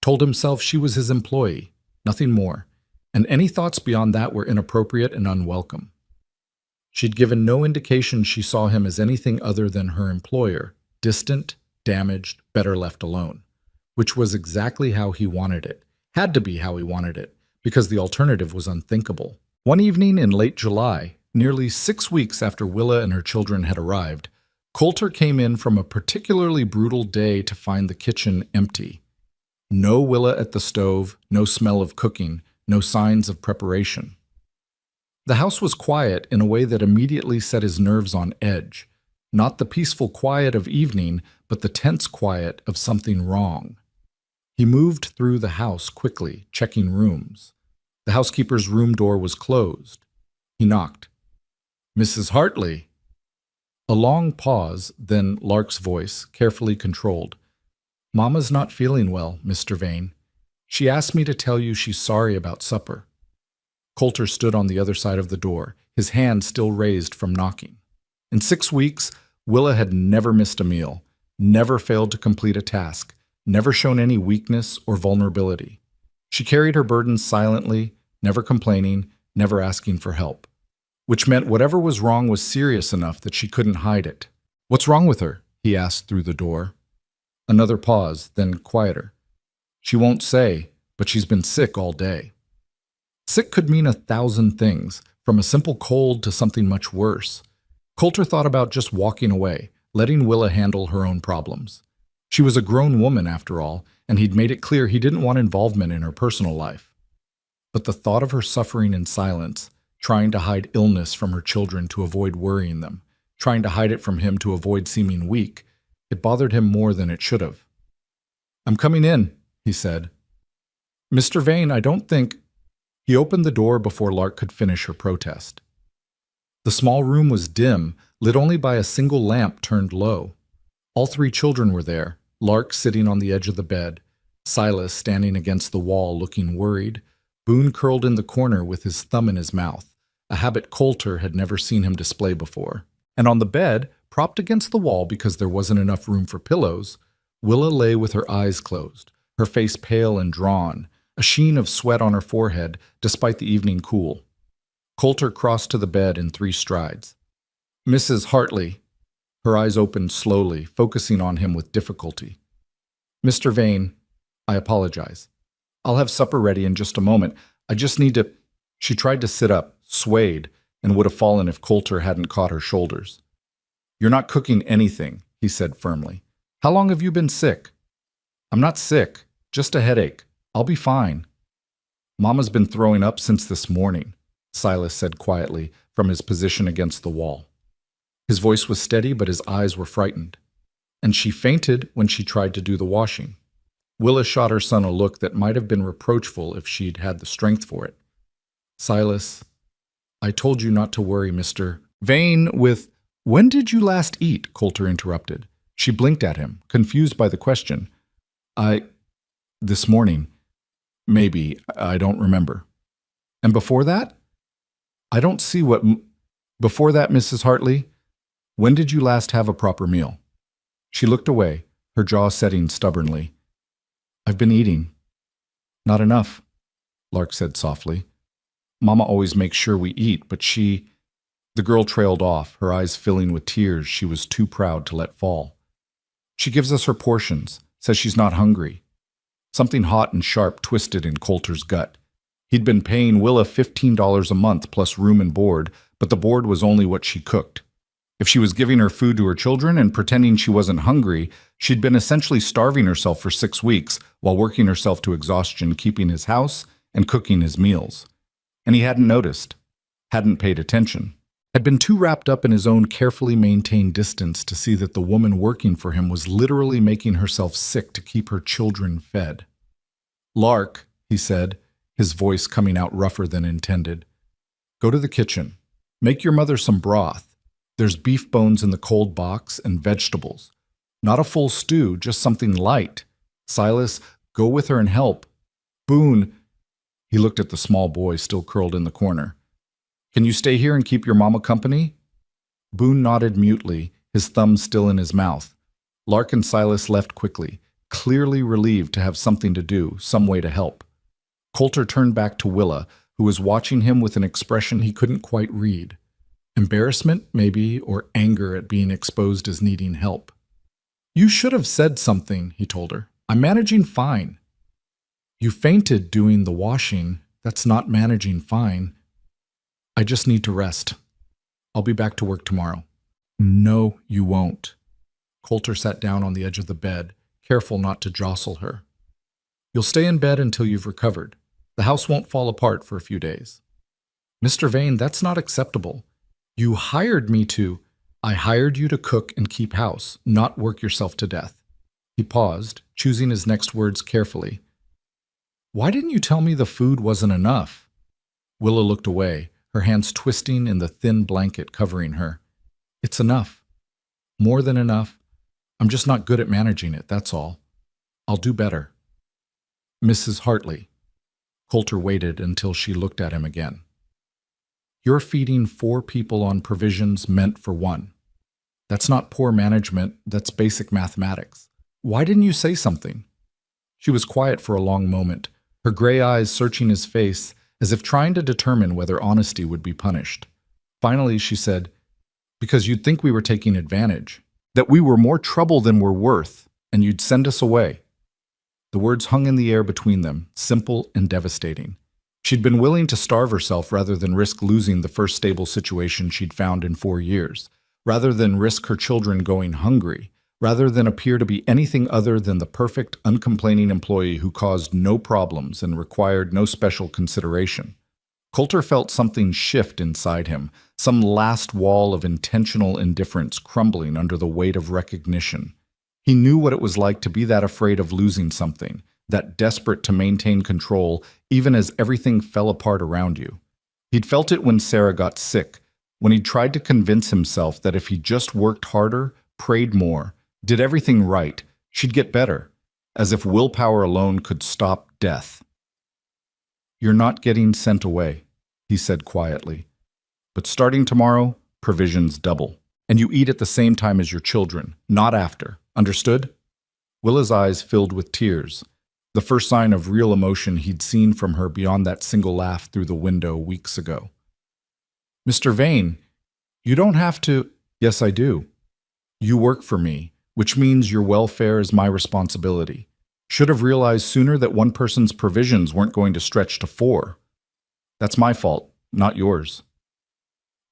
Told himself she was his employee, nothing more, and any thoughts beyond that were inappropriate and unwelcome. She'd given no indication she saw him as anything other than her employer, distant, damaged, better left alone, which was exactly how he wanted it, had to be how he wanted it, because the alternative was unthinkable. One evening in late July, nearly 6 weeks after Willa and her children had arrived, Coulter came in from a particularly brutal day to find the kitchen empty. No Willa at the stove, no smell of cooking, no signs of preparation. The house was quiet in a way that immediately set his nerves on edge. Not the peaceful quiet of evening, but the tense quiet of something wrong. He moved through the house quickly, checking rooms. The housekeeper's room door was closed. He knocked. "Mrs. Hartley." A long pause, then Lark's voice, carefully controlled. Mama's not feeling well, Mr. Vane. She asked me to tell you she's sorry about supper. Coulter stood on the other side of the door, his hand still raised from knocking. In 6 weeks, Willa had never missed a meal, never failed to complete a task, never shown any weakness or vulnerability. She carried her burdens silently, never complaining, never asking for help. Which meant whatever was wrong was serious enough that she couldn't hide it. What's wrong with her? He asked through the door. Another pause, then quieter. She won't say, but she's been sick all day. Sick could mean 1,000 things, from a simple cold to something much worse. Coulter thought about just walking away, letting Willa handle her own problems. She was a grown woman, after all, and he'd made it clear he didn't want involvement in her personal life. But the thought of her suffering in silence, trying to hide illness from her children to avoid worrying them, trying to hide it from him to avoid seeming weak, it bothered him more than it should have. I'm coming in, he said. Mr. Vane, I don't think... He opened the door before Lark could finish her protest. The small room was dim, lit only by a single lamp turned low. All 3 children were there, Lark sitting on the edge of the bed, Silas standing against the wall looking worried, Boone curled in the corner with his thumb in his mouth, a habit Coulter had never seen him display before. And on the bed, propped against the wall because there wasn't enough room for pillows, Willa lay with her eyes closed, her face pale and drawn, a sheen of sweat on her forehead despite the evening cool. Coulter crossed to the bed in 3 strides. Mrs. Hartley. Her eyes opened slowly, focusing on him with difficulty. Mr. Vane, I apologize. I'll have supper ready in just a moment. I just need to... She tried to sit up, swayed, and would have fallen if Coulter hadn't caught her shoulders. You're not cooking anything, he said firmly. How long have you been sick? I'm not sick, just a headache. I'll be fine. Mama's been throwing up since this morning, Silas said quietly from his position against the wall. His voice was steady, but his eyes were frightened. And she fainted when she tried to do the washing. Willa shot her son a look that might have been reproachful if she'd had the strength for it. Silas, I told you not to worry, Mr. Vane with... When did you last eat? Coulter interrupted. She blinked at him, confused by the question. This morning. Maybe. I don't remember. And before that? I don't see what... Before that, Mrs. Hartley? When did you last have a proper meal? She looked away, her jaw setting stubbornly. I've been eating. Not enough, Lark said softly. Mama always makes sure we eat, but she... The girl trailed off, her eyes filling with tears she was too proud to let fall. She gives us her portions, says she's not hungry. Something hot and sharp twisted in Coulter's gut. He'd been paying Willa $15 a month plus room and board, but the board was only what she cooked. If she was giving her food to her children and pretending she wasn't hungry, she'd been essentially starving herself for 6 weeks while working herself to exhaustion keeping his house and cooking his meals. And he hadn't noticed, hadn't paid attention, had been too wrapped up in his own carefully maintained distance to see that the woman working for him was literally making herself sick to keep her children fed. Lark, he said, his voice coming out rougher than intended. Go to the kitchen. Make your mother some broth. There's beef bones in the cold box and vegetables. Not a full stew, just something light. Silas, go with her and help. Boone, he looked at the small boy still curled in the corner. Can you stay here and keep your mama company? Boone nodded mutely, his thumb still in his mouth. Lark and Silas left quickly, clearly relieved to have something to do, some way to help. Coulter turned back to Willa, who was watching him with an expression he couldn't quite read. Embarrassment, maybe, or anger at being exposed as needing help. You should have said something, he told her. I'm managing fine. You fainted doing the washing. That's not managing fine. I just need to rest. I'll be back to work tomorrow. No, you won't. Coulter sat down on the edge of the bed, careful not to jostle her. You'll stay in bed until you've recovered. The house won't fall apart for a few days. Mr. Vane, that's not acceptable. You hired me to... I hired you to cook and keep house, not work yourself to death. He paused, choosing his next words carefully. Why didn't you tell me the food wasn't enough? Willa looked away, her hands twisting in the thin blanket covering her. It's enough. More than enough. I'm just not good at managing it, that's all. I'll do better. Mrs. Hartley. Coulter waited until she looked at him again. You're feeding 4 people on provisions meant for 1. That's not poor management, that's basic mathematics. Why didn't you say something? She was quiet for a long moment, her gray eyes searching his face as if trying to determine whether honesty would be punished. Finally, she said, because you'd think we were taking advantage, that we were more trouble than we're worth, and you'd send us away. The words hung in the air between them, simple and devastating. She'd been willing to starve herself rather than risk losing the first stable situation she'd found in 4 years, rather than risk her children going hungry, rather than appear to be anything other than the perfect, uncomplaining employee who caused no problems and required no special consideration. Coulter felt something shift inside him, some last wall of intentional indifference crumbling under the weight of recognition. He knew what it was like to be that afraid of losing something, that desperate to maintain control even as everything fell apart around you. He'd felt it when Sarah got sick, when he tried to convince himself that if he just worked harder, prayed more, did everything right, she'd get better, as if willpower alone could stop death. You're not getting sent away, he said quietly. But starting tomorrow, provisions double. And you eat at the same time as your children, not after. Understood? Willa's eyes filled with tears, the first sign of real emotion he'd seen from her beyond that single laugh through the window weeks ago. Mr. Vane, you don't have to. Yes, I do. You work for me, which means your welfare is my responsibility. Should have realized sooner that one person's provisions weren't going to stretch to 4. That's my fault, not yours.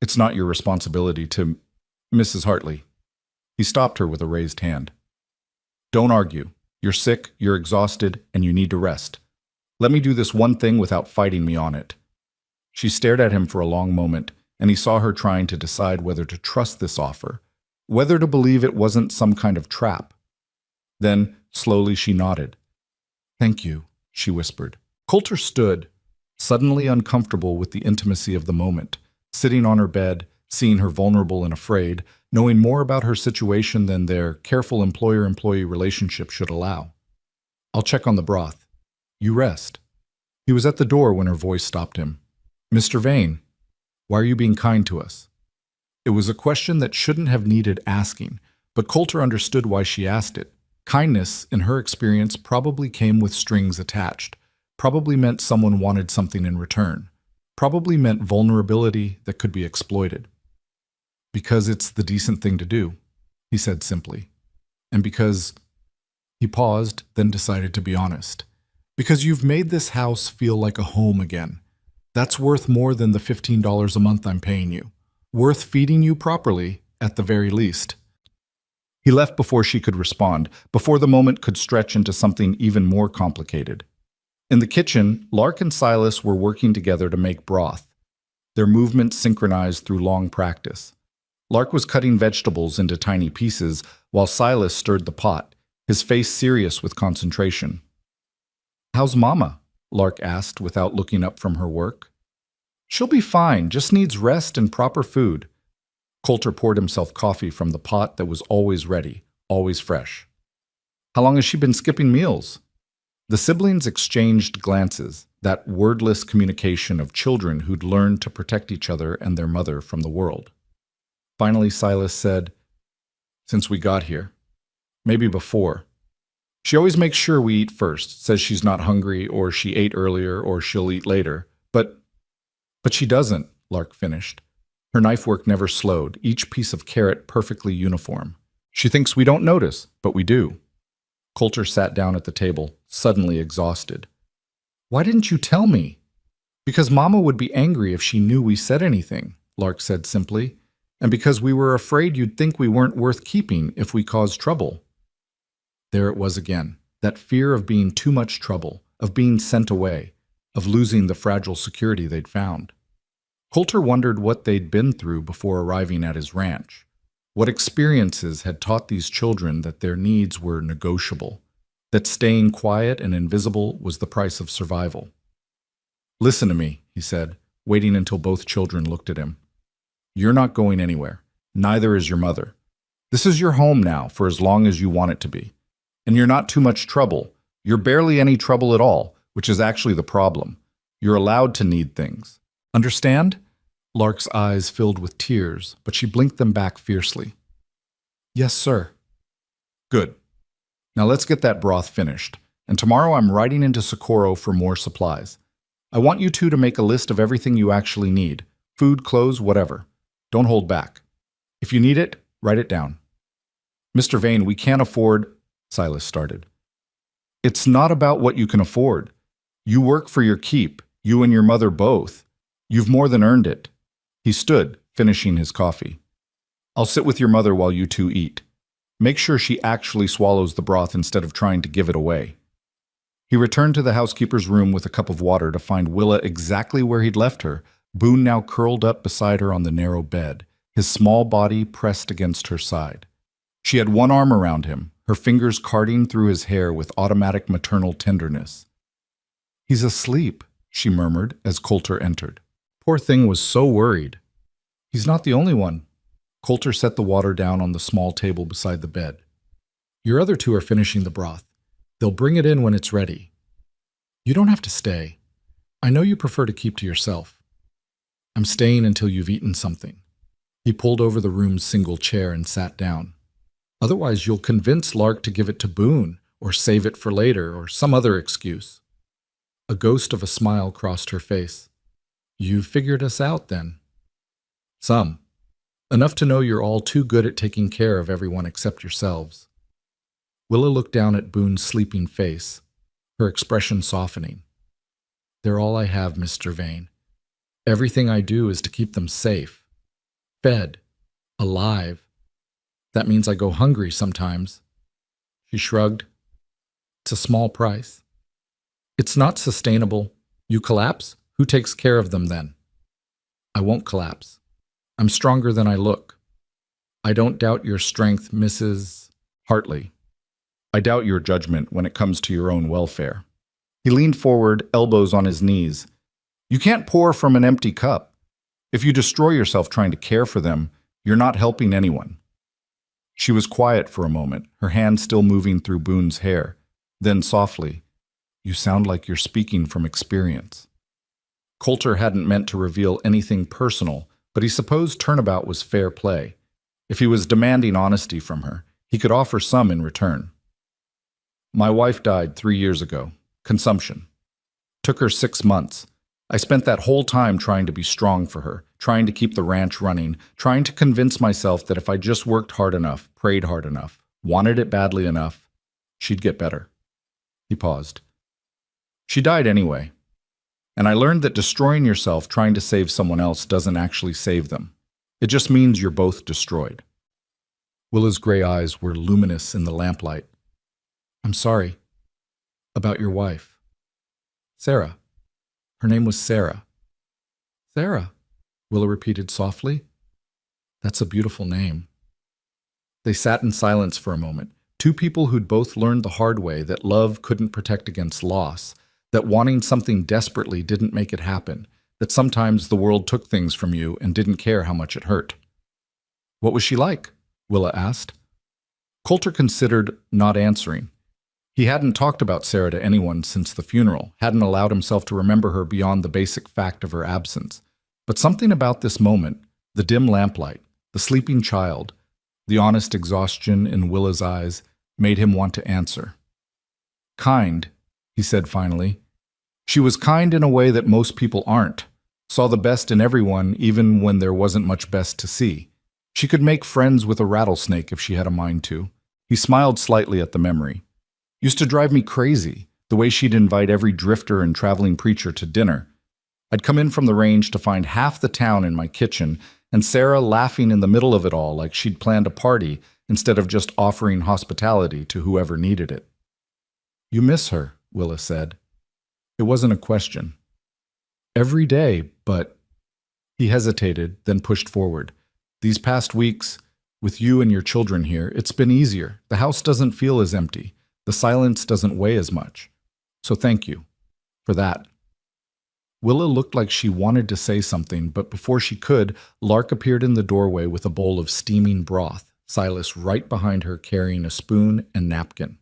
It's not your responsibility to... Mrs. Hartley. He stopped her with a raised hand. Don't argue. You're sick, you're exhausted, and you need to rest. Let me do this one thing without fighting me on it. She stared at him for a long moment, and he saw her trying to decide whether to trust this offer, whether to believe it wasn't some kind of trap. Then, slowly, she nodded. Thank you, she whispered. Coulter stood, suddenly uncomfortable with the intimacy of the moment, sitting on her bed, seeing her vulnerable and afraid, knowing more about her situation than their careful employer-employee relationship should allow. I'll check on the broth. You rest. He was at the door when her voice stopped him. Mr. Vane, why are you being kind to us? It was a question that shouldn't have needed asking, but Coulter understood why she asked it. Kindness, in her experience, probably came with strings attached, probably meant someone wanted something in return, probably meant vulnerability that could be exploited. Because it's the decent thing to do, he said simply. And because... He paused, then decided to be honest. Because you've made this house feel like a home again. That's worth more than the $15 a month I'm paying you. Worth feeding you properly, at the very least. He left before she could respond, before the moment could stretch into something even more complicated. In the kitchen, Lark and Silas were working together to make broth, their movements synchronized through long practice. Lark was cutting vegetables into tiny pieces, while Silas stirred the pot, his face serious with concentration. How's Mama? Lark asked without looking up from her work. She'll be fine, just needs rest and proper food. Coulter poured himself coffee from the pot that was always ready, always fresh. How long has she been skipping meals? The siblings exchanged glances, that wordless communication of children who'd learned to protect each other and their mother from the world. Finally, Silas said, Since we got here. Maybe before. She always makes sure we eat first, says she's not hungry, or she ate earlier, or she'll eat later. But she doesn't, Lark finished. Her knife work never slowed, each piece of carrot perfectly uniform. She thinks we don't notice, but we do. Coulter sat down at the table, suddenly exhausted. Why didn't you tell me? Because Mama would be angry if she knew we said anything, Lark said simply. And because we were afraid you'd think we weren't worth keeping if we caused trouble. There it was again, that fear of being too much trouble, of being sent away, of losing the fragile security they'd found. Coulter wondered what they'd been through before arriving at his ranch. What experiences had taught these children that their needs were negotiable, that staying quiet and invisible was the price of survival. Listen to me, he said, waiting until both children looked at him. You're not going anywhere. Neither is your mother. This is your home now for as long as you want it to be. And you're not too much trouble. You're barely any trouble at all, which is actually the problem. You're allowed to need things. Understand?" Lark's eyes filled with tears, but she blinked them back fiercely. "Yes, sir." "Good. Now let's get that broth finished. And tomorrow I'm riding into Socorro for more supplies. I want you two to make a list of everything you actually need. Food, clothes, whatever. Don't hold back. If you need it, write it down." "Mr. Vane, we can't afford," Silas started. "It's not about what you can afford. You work for your keep, you and your mother both. You've more than earned it." He stood, finishing his coffee. "I'll sit with your mother while you two eat. Make sure she actually swallows the broth instead of trying to give it away." He returned to the housekeeper's room with a cup of water to find Willa exactly where he'd left her, Boone now curled up beside her on the narrow bed, his small body pressed against her side. She had one arm around him, her fingers carting through his hair with automatic maternal tenderness. "He's asleep," she murmured as Coulter entered. Poor thing was so worried. "He's not the only one." Coulter set the water down on the small table beside the bed. "Your other two are finishing the broth. They'll bring it in when it's ready. You don't have to stay. I know you prefer to keep to yourself. I'm staying until you've eaten something." He pulled over the room's single chair and sat down. "Otherwise, you'll convince Lark to give it to Boone, or save it for later, or some other excuse." A ghost of a smile crossed her face. "You figured us out, then?" "Some. Enough to know you're all too good at taking care of everyone except yourselves." Willa looked down at Boone's sleeping face, her expression softening. "They're all I have, Mr. Vane. Everything I do is to keep them safe, fed, alive. That means I go hungry sometimes." She shrugged. "It's a small price." "It's not sustainable. You collapse? Who takes care of them then?" "I won't collapse. I'm stronger than I look." "I don't doubt your strength, Mrs. Hartley. I doubt your judgment when it comes to your own welfare." He leaned forward, elbows on his knees. "You can't pour from an empty cup. If you destroy yourself trying to care for them, you're not helping anyone." She was quiet for a moment, her hand still moving through Boone's hair. Then softly, "You sound like you're speaking from experience." Coulter hadn't meant to reveal anything personal, but he supposed turnabout was fair play. If he was demanding honesty from her, he could offer some in return. "My wife died 3 years ago. Consumption. Took her 6 months. I spent that whole time trying to be strong for her, trying to keep the ranch running, trying to convince myself that if I just worked hard enough, prayed hard enough, wanted it badly enough, she'd get better." He paused. "She died anyway. And I learned that destroying yourself trying to save someone else doesn't actually save them. It just means you're both destroyed." Willa's gray eyes were luminous in the lamplight. "I'm sorry. About your wife." "Sarah. Her name was Sarah." "Sarah," Willa repeated softly. "That's a beautiful name." They sat in silence for a moment, two people who'd both learned the hard way that love couldn't protect against loss, that wanting something desperately didn't make it happen, that sometimes the world took things from you and didn't care how much it hurt. "What was she like?" Willa asked. Coulter considered not answering. He hadn't talked about Sarah to anyone since the funeral, hadn't allowed himself to remember her beyond the basic fact of her absence. But something about this moment, the dim lamplight, the sleeping child, the honest exhaustion in Willa's eyes, made him want to answer. "Kind," he said finally. "She was kind in a way that most people aren't. Saw the best in everyone even when there wasn't much best to see. She could make friends with a rattlesnake if she had a mind to." He smiled slightly at the memory. "Used to drive me crazy, the way she'd invite every drifter and traveling preacher to dinner. I'd come in from the range to find half the town in my kitchen, and Sarah laughing in the middle of it all like she'd planned a party instead of just offering hospitality to whoever needed it." "You miss her," Willa said. It wasn't a question. "Every day, but—" He hesitated, then pushed forward. "These past weeks, with you and your children here, it's been easier. The house doesn't feel as empty. The silence doesn't weigh as much. So thank you for that." Willa looked like she wanted to say something, but before she could, Lark appeared in the doorway with a bowl of steaming broth, Silas right behind her carrying a spoon and napkin.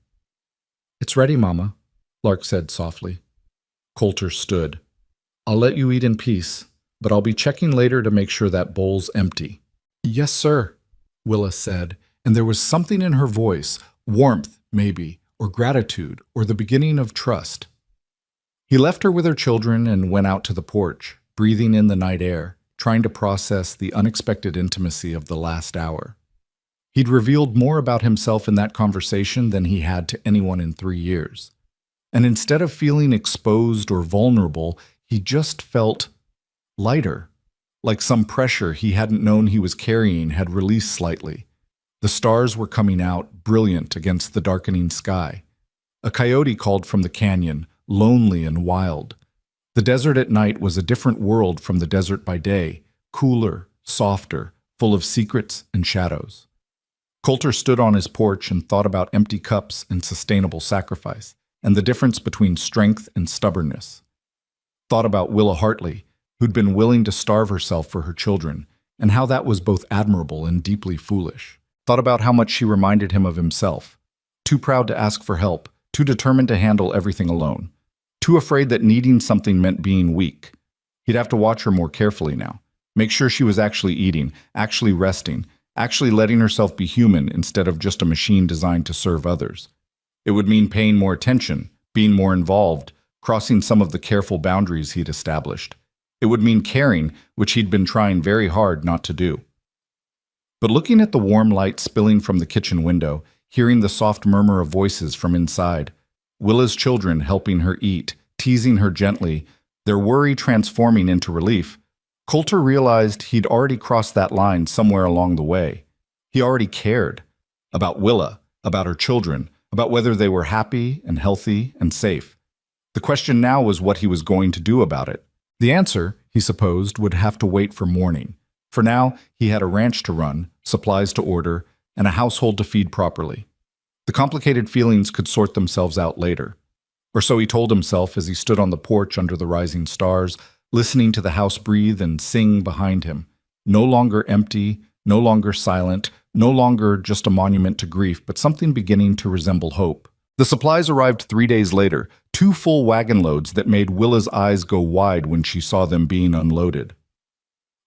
"It's ready, Mama," Lark said softly. Coulter stood. "I'll let you eat in peace, but I'll be checking later to make sure that bowl's empty." "Yes, sir," Willa said, and there was something in her voice, warmth, maybe, or gratitude, or the beginning of trust. He left her with her children and went out to the porch, breathing in the night air, trying to process the unexpected intimacy of the last hour. He'd revealed more about himself in that conversation than he had to anyone in 3 years. And instead of feeling exposed or vulnerable, he just felt lighter, like some pressure he hadn't known he was carrying had released slightly. The stars were coming out, brilliant against the darkening sky. A coyote called from the canyon, lonely and wild. The desert at night was a different world from the desert by day, cooler, softer, full of secrets and shadows. Coulter stood on his porch and thought about empty cups and sustainable sacrifice, and the difference between strength and stubbornness. Thought about Willa Hartley, who'd been willing to starve herself for her children, and how that was both admirable and deeply foolish. Thought about how much she reminded him of himself. Too proud to ask for help, too determined to handle everything alone. Too afraid that needing something meant being weak. He'd have to watch her more carefully now. Make sure she was actually eating, actually resting, actually letting herself be human instead of just a machine designed to serve others. It would mean paying more attention, being more involved, crossing some of the careful boundaries he'd established. It would mean caring, which he'd been trying very hard not to do. But looking at the warm light spilling from the kitchen window, hearing the soft murmur of voices from inside, Willa's children helping her eat, teasing her gently, their worry transforming into relief, Coulter realized he'd already crossed that line somewhere along the way. He already cared about Willa, about her children, about whether they were happy and healthy and safe. The question now was what he was going to do about it. The answer, he supposed, would have to wait for morning. For now, he had a ranch to run, supplies to order, and a household to feed properly. The complicated feelings could sort themselves out later. Or so he told himself as he stood on the porch under the rising stars, listening to the house breathe and sing behind him. No longer empty, no longer silent, no longer just a monument to grief, but something beginning to resemble hope. The supplies arrived 3 days later, 2 full wagon loads that made Willa's eyes go wide when she saw them being unloaded.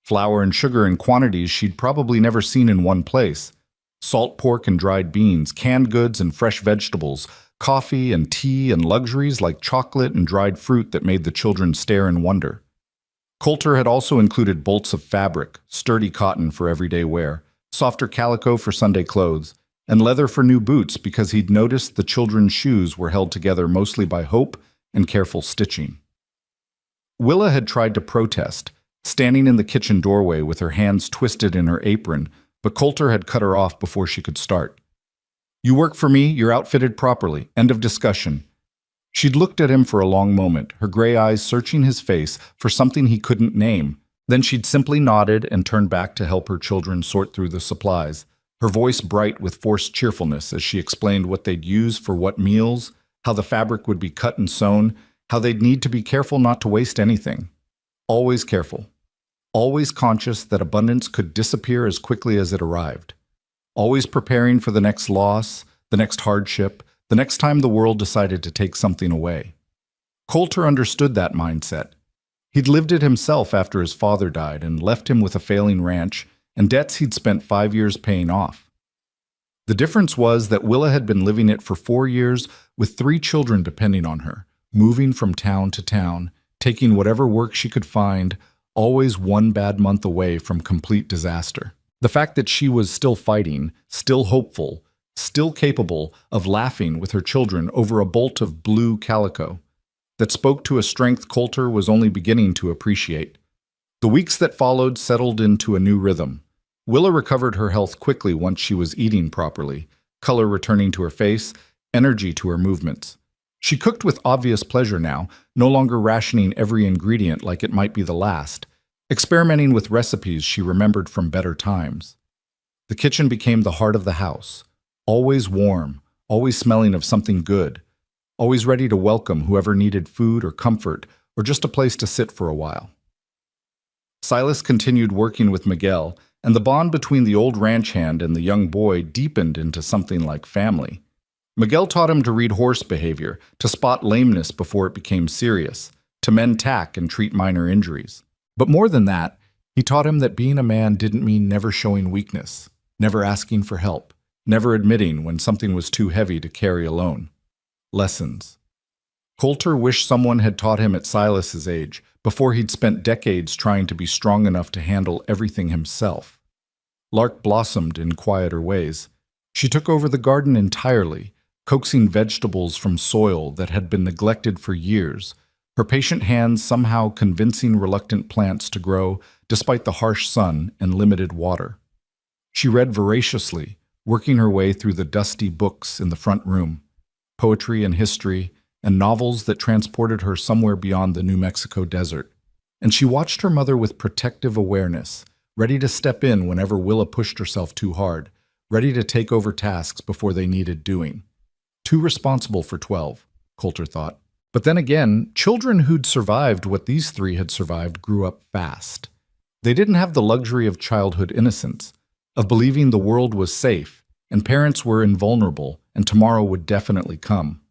Flour and sugar in quantities she'd probably never seen in one place. Salt pork and dried beans, canned goods and fresh vegetables, coffee and tea and luxuries like chocolate and dried fruit that made the children stare in wonder. Coulter had also included bolts of fabric, sturdy cotton for everyday wear, softer calico for Sunday clothes, and leather for new boots because he'd noticed the children's shoes were held together mostly by hope and careful stitching. Willa had tried to protest, standing in the kitchen doorway with her hands twisted in her apron, but Coulter had cut her off before she could start. "You work for me, you're outfitted properly. End of discussion." She'd looked at him for a long moment, her gray eyes searching his face for something he couldn't name. Then she'd simply nodded and turned back to help her children sort through the supplies, her voice bright with forced cheerfulness as she explained what they'd use for what meals, how the fabric would be cut and sewn, how they'd need to be careful not to waste anything. Always careful. Always conscious that abundance could disappear as quickly as it arrived. Always preparing for the next loss, the next hardship, the next time the world decided to take something away. Coulter understood that mindset. He'd lived it himself after his father died and left him with a failing ranch and debts he'd spent 5 years paying off. The difference was that Willa had been living it for 4 years with 3 children depending on her, moving from town to town, taking whatever work she could find, always 1 bad month away from complete disaster. The fact that she was still fighting, still hopeful, still capable of laughing with her children over a bolt of blue calico, that spoke to a strength Coulter was only beginning to appreciate. The weeks that followed settled into a new rhythm. Willa recovered her health quickly once she was eating properly, color returning to her face, energy to her movements. She cooked with obvious pleasure now, no longer rationing every ingredient like it might be the last, experimenting with recipes she remembered from better times. The kitchen became the heart of the house, always warm, always smelling of something good, always ready to welcome whoever needed food or comfort or just a place to sit for a while. Silas continued working with Miguel, and the bond between the old ranch hand and the young boy deepened into something like family. Miguel taught him to read horse behavior, to spot lameness before it became serious, to mend tack and treat minor injuries. But more than that, he taught him that being a man didn't mean never showing weakness, never asking for help, never admitting when something was too heavy to carry alone. Lessons. Coulter wished someone had taught him at Silas's age, before he'd spent decades trying to be strong enough to handle everything himself. Lark blossomed in quieter ways. She took over the garden entirely, coaxing vegetables from soil that had been neglected for years, her patient hands somehow convincing reluctant plants to grow despite the harsh sun and limited water. She read voraciously, working her way through the dusty books in the front room, poetry and history, and novels that transported her somewhere beyond the New Mexico desert. And she watched her mother with protective awareness, ready to step in whenever Willa pushed herself too hard, ready to take over tasks before they needed doing. Too responsible for 12, Coulter thought. But then again, children who'd survived what these three had survived grew up fast. They didn't have the luxury of childhood innocence, of believing the world was safe, and parents were invulnerable, and tomorrow would definitely come.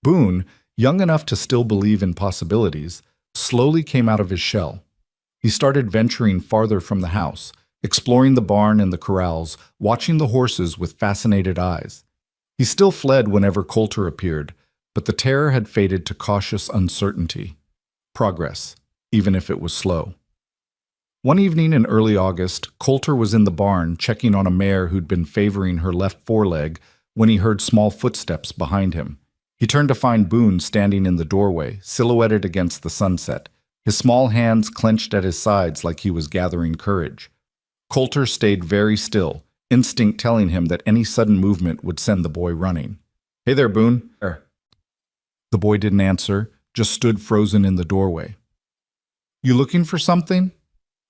Boone, young enough to still believe in possibilities, slowly came out of his shell. He started venturing farther from the house, exploring the barn and the corrals, watching the horses with fascinated eyes. He still fled whenever Coulter appeared, but the terror had faded to cautious uncertainty. Progress, even if it was slow. One evening in early August, Coulter was in the barn checking on a mare who'd been favoring her left foreleg when he heard small footsteps behind him. He turned to find Boone standing in the doorway, silhouetted against the sunset, his small hands clenched at his sides like he was gathering courage. Coulter stayed very still, instinct telling him that any sudden movement would send the boy running. "Hey there, Boone." The boy didn't answer, just stood frozen in the doorway. "You looking for something?"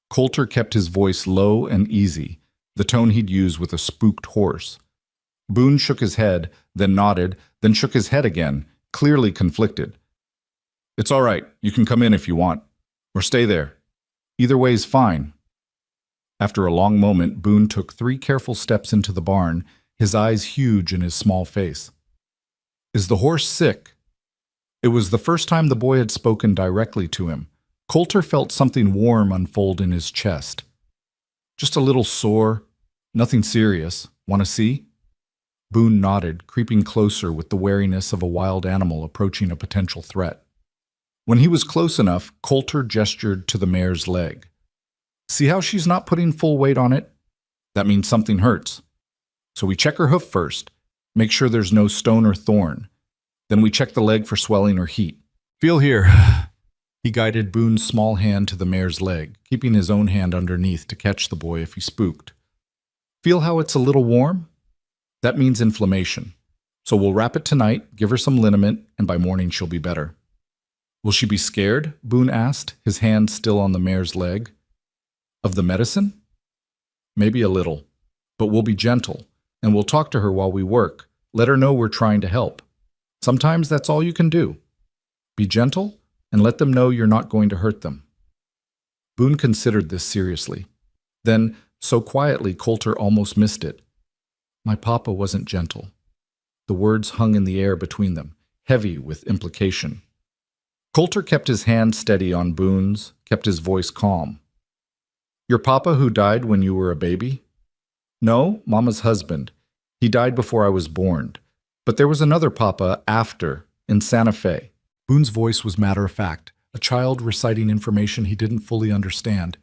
Coulter kept his voice low and easy, the tone he'd use with a spooked horse. Boone shook his head, then nodded, then shook his head again, clearly conflicted. "It's all right. You can come in if you want. Or stay there. Either way's fine." After a long moment, Boone took 3 careful steps into the barn, his eyes huge in his small face. "Is the horse sick?" It was the first time the boy had spoken directly to him. Coulter felt something warm unfold in his chest. "Just a little sore. Nothing serious. Want to see?" Boone nodded, creeping closer with the wariness of a wild animal approaching a potential threat. When he was close enough, Coulter gestured to the mare's leg. "See how she's not putting full weight on it? That means something hurts. So we check her hoof first, make sure there's no stone or thorn. Then we check the leg for swelling or heat. Feel here." He guided Boone's small hand to the mare's leg, keeping his own hand underneath to catch the boy if he spooked. "Feel how it's a little warm? That means inflammation. So we'll wrap it tonight, give her some liniment, and by morning she'll be better." "Will she be scared?" Boone asked, his hand still on the mare's leg. "Of the medicine?" "Maybe a little. But we'll be gentle, and we'll talk to her while we work. Let her know we're trying to help. Sometimes that's all you can do. Be gentle, and let them know you're not going to hurt them." Boone considered this seriously. Then, so quietly Coulter almost missed it. "My papa wasn't gentle." The words hung in the air between them, heavy with implication. Coulter kept his hand steady on Boone's, kept his voice calm. "Your papa who died when you were a baby?" "No, Mama's husband. He died before I was born. But there was another papa after, in Santa Fe." Boone's voice was matter-of-fact, a child reciting information he didn't fully understand.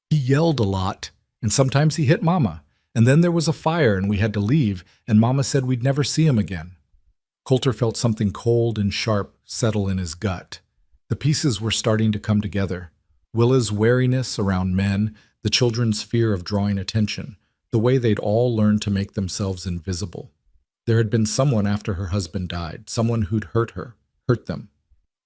"He yelled a lot, and sometimes he hit Mama. And then there was a fire and we had to leave, and Mama said we'd never see him again." Coulter felt something cold and sharp settle in his gut. The pieces were starting to come together. Willa's wariness around men, the children's fear of drawing attention, the way they'd all learned to make themselves invisible. There had been someone after her husband died, someone who'd hurt her, hurt them.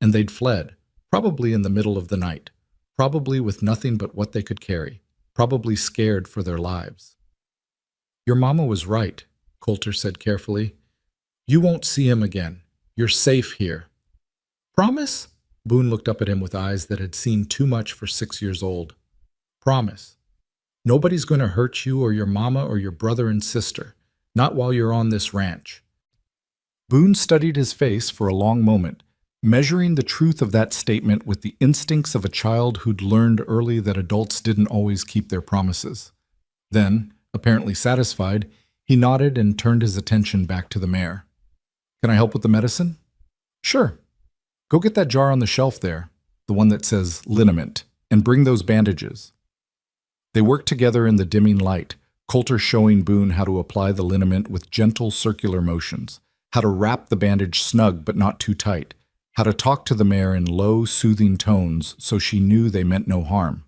And they'd fled, probably in the middle of the night, probably with nothing but what they could carry, probably scared for their lives. "Your mama was right," Coulter said carefully. "You won't see him again. You're safe here." "Promise?" Boone looked up at him with eyes that had seen too much for 6 years old. Promise. Nobody's going to hurt you or your mama or your brother and sister. Not while you're on this ranch. Boone studied his face for a long moment, measuring the truth of that statement with the instincts of a child who'd learned early that adults didn't always keep their promises. Then, apparently satisfied, he nodded and turned his attention back to the mare. Can I help with the medicine? Sure. Go get that jar on the shelf there, the one that says liniment, and bring those bandages. They worked together in the dimming light, Coulter showing Boone how to apply the liniment with gentle circular motions, how to wrap the bandage snug but not too tight, how to talk to the mare in low, soothing tones so she knew they meant no harm.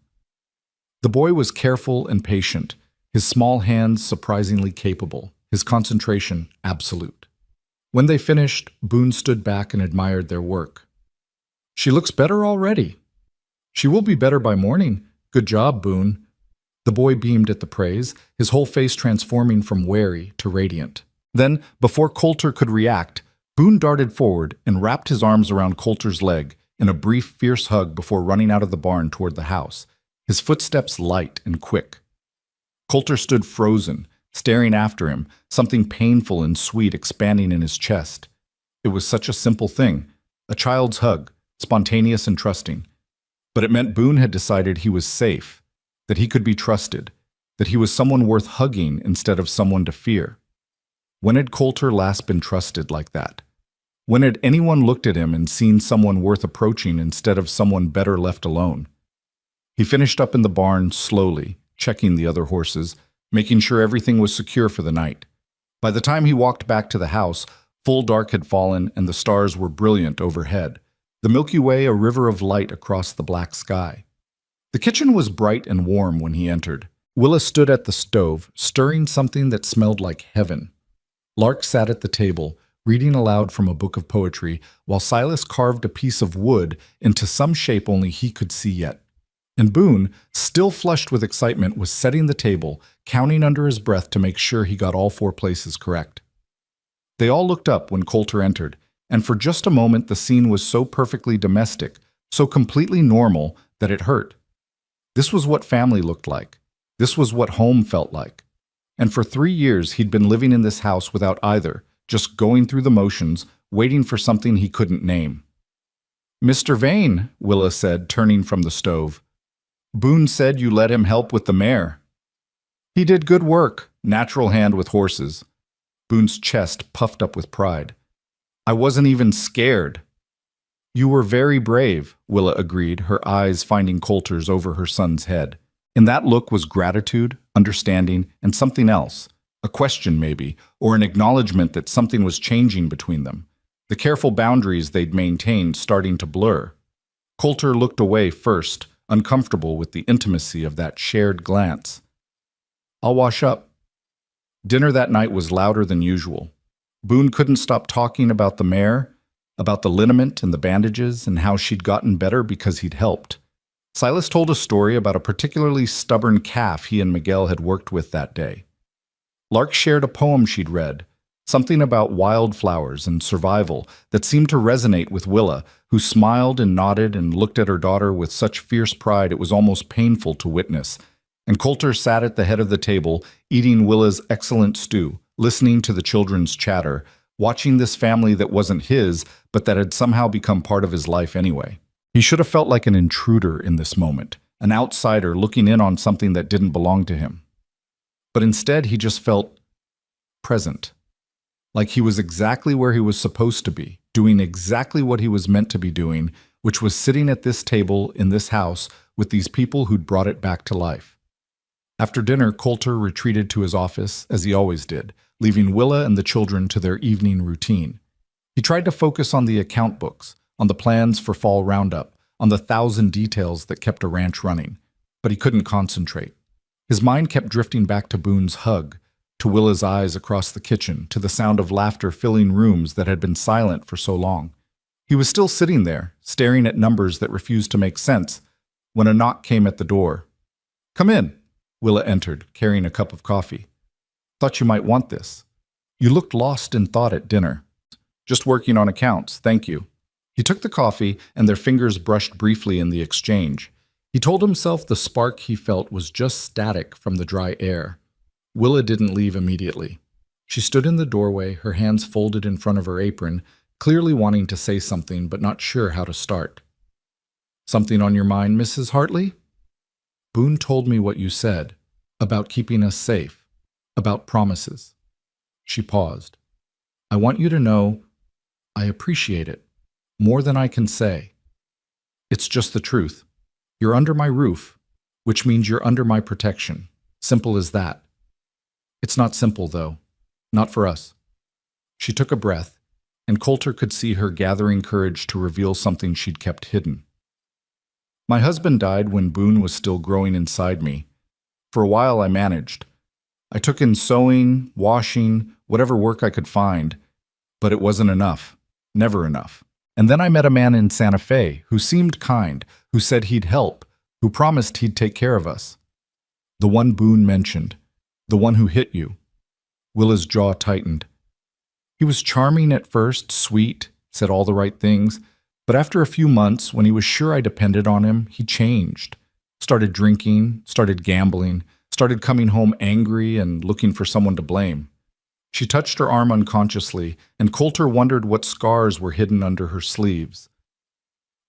The boy was careful and patient, his small hands surprisingly capable, his concentration absolute. When they finished, Boone stood back and admired their work. She looks better already. She will be better by morning. Good job, Boone. The boy beamed at the praise, his whole face transforming from wary to radiant. Then, before Coulter could react, Boone darted forward and wrapped his arms around Coulter's leg in a brief, fierce hug before running out of the barn toward the house, his footsteps light and quick. Coulter stood frozen, staring after him, something painful and sweet expanding in his chest. It was such a simple thing, a child's hug, spontaneous and trusting. But it meant Boone had decided he was safe, that he could be trusted, that he was someone worth hugging instead of someone to fear. When had Coulter last been trusted like that? When had anyone looked at him and seen someone worth approaching instead of someone better left alone? He finished up in the barn slowly, checking the other horses, making sure everything was secure for the night. By the time he walked back to the house, full dark had fallen and the stars were brilliant overhead, the Milky Way a river of light across the black sky. The kitchen was bright and warm when he entered. Willa stood at the stove, stirring something that smelled like heaven. Lark sat at the table, reading aloud from a book of poetry, while Silas carved a piece of wood into some shape only he could see yet. And Boone, still flushed with excitement, was setting the table, counting under his breath to make sure he got all 4 places correct. They all looked up when Coulter entered, and for just a moment the scene was so perfectly domestic, so completely normal, that it hurt. This was what family looked like. This was what home felt like. And for 3 years he'd been living in this house without either, just going through the motions, waiting for something he couldn't name. Mr. Vane, Willa said, turning from the stove. Boone said you let him help with the mare. He did good work, natural hand with horses. Boone's chest puffed up with pride. I wasn't even scared. You were very brave, Willa agreed, her eyes finding Coulter's over her son's head. In that look was gratitude, understanding, and something else, a question maybe, or an acknowledgement that something was changing between them, the careful boundaries they'd maintained starting to blur. Coulter looked away first, uncomfortable with the intimacy of that shared glance. I'll wash up. Dinner that night was louder than usual. Boone couldn't stop talking about the mare, about the liniment and the bandages, and how she'd gotten better because he'd helped. Silas told a story about a particularly stubborn calf he and Miguel had worked with that day. Lark shared a poem she'd read, something about wildflowers and survival that seemed to resonate with Willa, who smiled and nodded and looked at her daughter with such fierce pride it was almost painful to witness. And Coulter sat at the head of the table, eating Willa's excellent stew, listening to the children's chatter, watching this family that wasn't his, but that had somehow become part of his life anyway. He should have felt like an intruder in this moment, an outsider looking in on something that didn't belong to him. But instead, he just felt present, like he was exactly where he was supposed to be, doing exactly what he was meant to be doing, which was sitting at this table in this house with these people who'd brought it back to life. After dinner, Coulter retreated to his office, as he always did, leaving Willa and the children to their evening routine. He tried to focus on the account books, on the plans for fall roundup, on the 1,000 details that kept a ranch running, but he couldn't concentrate. His mind kept drifting back to Boone's hug, to Willa's eyes across the kitchen, to the sound of laughter filling rooms that had been silent for so long. He was still sitting there, staring at numbers that refused to make sense, when a knock came at the door. "Come in," Willa entered, carrying a cup of coffee. "Thought you might want this. You looked lost in thought at dinner." "Just working on accounts, thank you." He took the coffee, and their fingers brushed briefly in the exchange. He told himself the spark he felt was just static from the dry air. Willa didn't leave immediately. She stood in the doorway, her hands folded in front of her apron, clearly wanting to say something but not sure how to start. "Something on your mind, Mrs. Hartley?" "Boone told me what you said, about keeping us safe, about promises." She paused. "I want you to know I appreciate it, more than I can say. It's just the truth. You're under my roof, which means you're under my protection. Simple as that. It's not simple, though. Not for us." She took a breath, and Coulter could see her gathering courage to reveal something she'd kept hidden. "My husband died when Boone was still growing inside me. For a while I managed. I took in sewing, washing, whatever work I could find, but it wasn't enough. Never enough. And then I met a man in Santa Fe who seemed kind, who said he'd help, who promised he'd take care of us. The one Boone mentioned, the one who hit you." Willa's jaw tightened. "He was charming at first, sweet, said all the right things, but after a few months, when he was sure I depended on him, he changed. Started drinking, started gambling, started coming home angry and looking for someone to blame." She touched her arm unconsciously, and Coulter wondered what scars were hidden under her sleeves.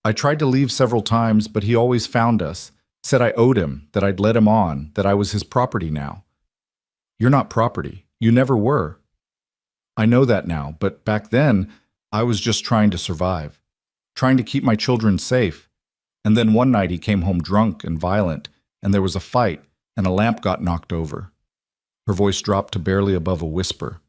"I tried to leave several times, but he always found us, said I owed him, that I'd let him on, that I was his property now." "You're not property. You never were." "I know that now, but back then, I was just trying to survive, trying to keep my children safe. And then one night he came home drunk and violent, and there was a fight, and a lamp got knocked over." Her voice dropped to barely above a whisper.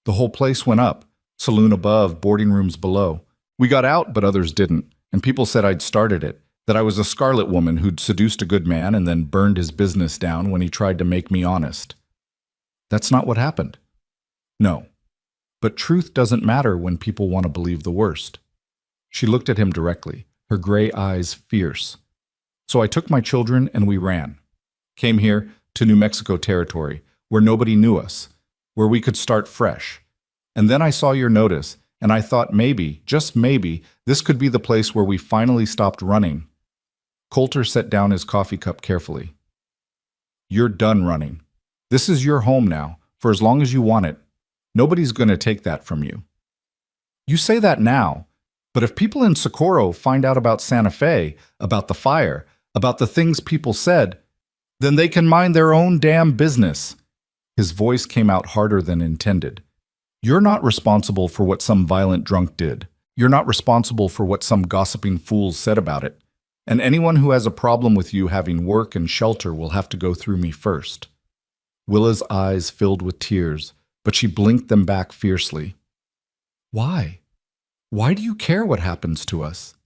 "The whole place went up, saloon above, boarding rooms below. We got out, but others didn't, and people said I'd started it, that I was a scarlet woman who'd seduced a good man and then burned his business down when he tried to make me honest." "That's not what happened." "No. But truth doesn't matter when people want to believe the worst." She looked at him directly, her gray eyes fierce. "So I took my children and we ran. Came here to New Mexico territory, where nobody knew us, where we could start fresh. And then I saw your notice, and I thought maybe, just maybe, this could be the place where we finally stopped running." Coulter set down his coffee cup carefully. "You're done running. This is your home now, for as long as you want it. Nobody's going to take that from you." "You say that now, but if people in Socorro find out about Santa Fe, about the fire, about the things people said, then they can mind their own damn business." His voice came out harder than intended. "You're not responsible for what some violent drunk did. You're not responsible for what some gossiping fools said about it. And anyone who has a problem with you having work and shelter will have to go through me first." Willa's eyes filled with tears, but she blinked them back fiercely. "Why? Why do you care what happens to us?"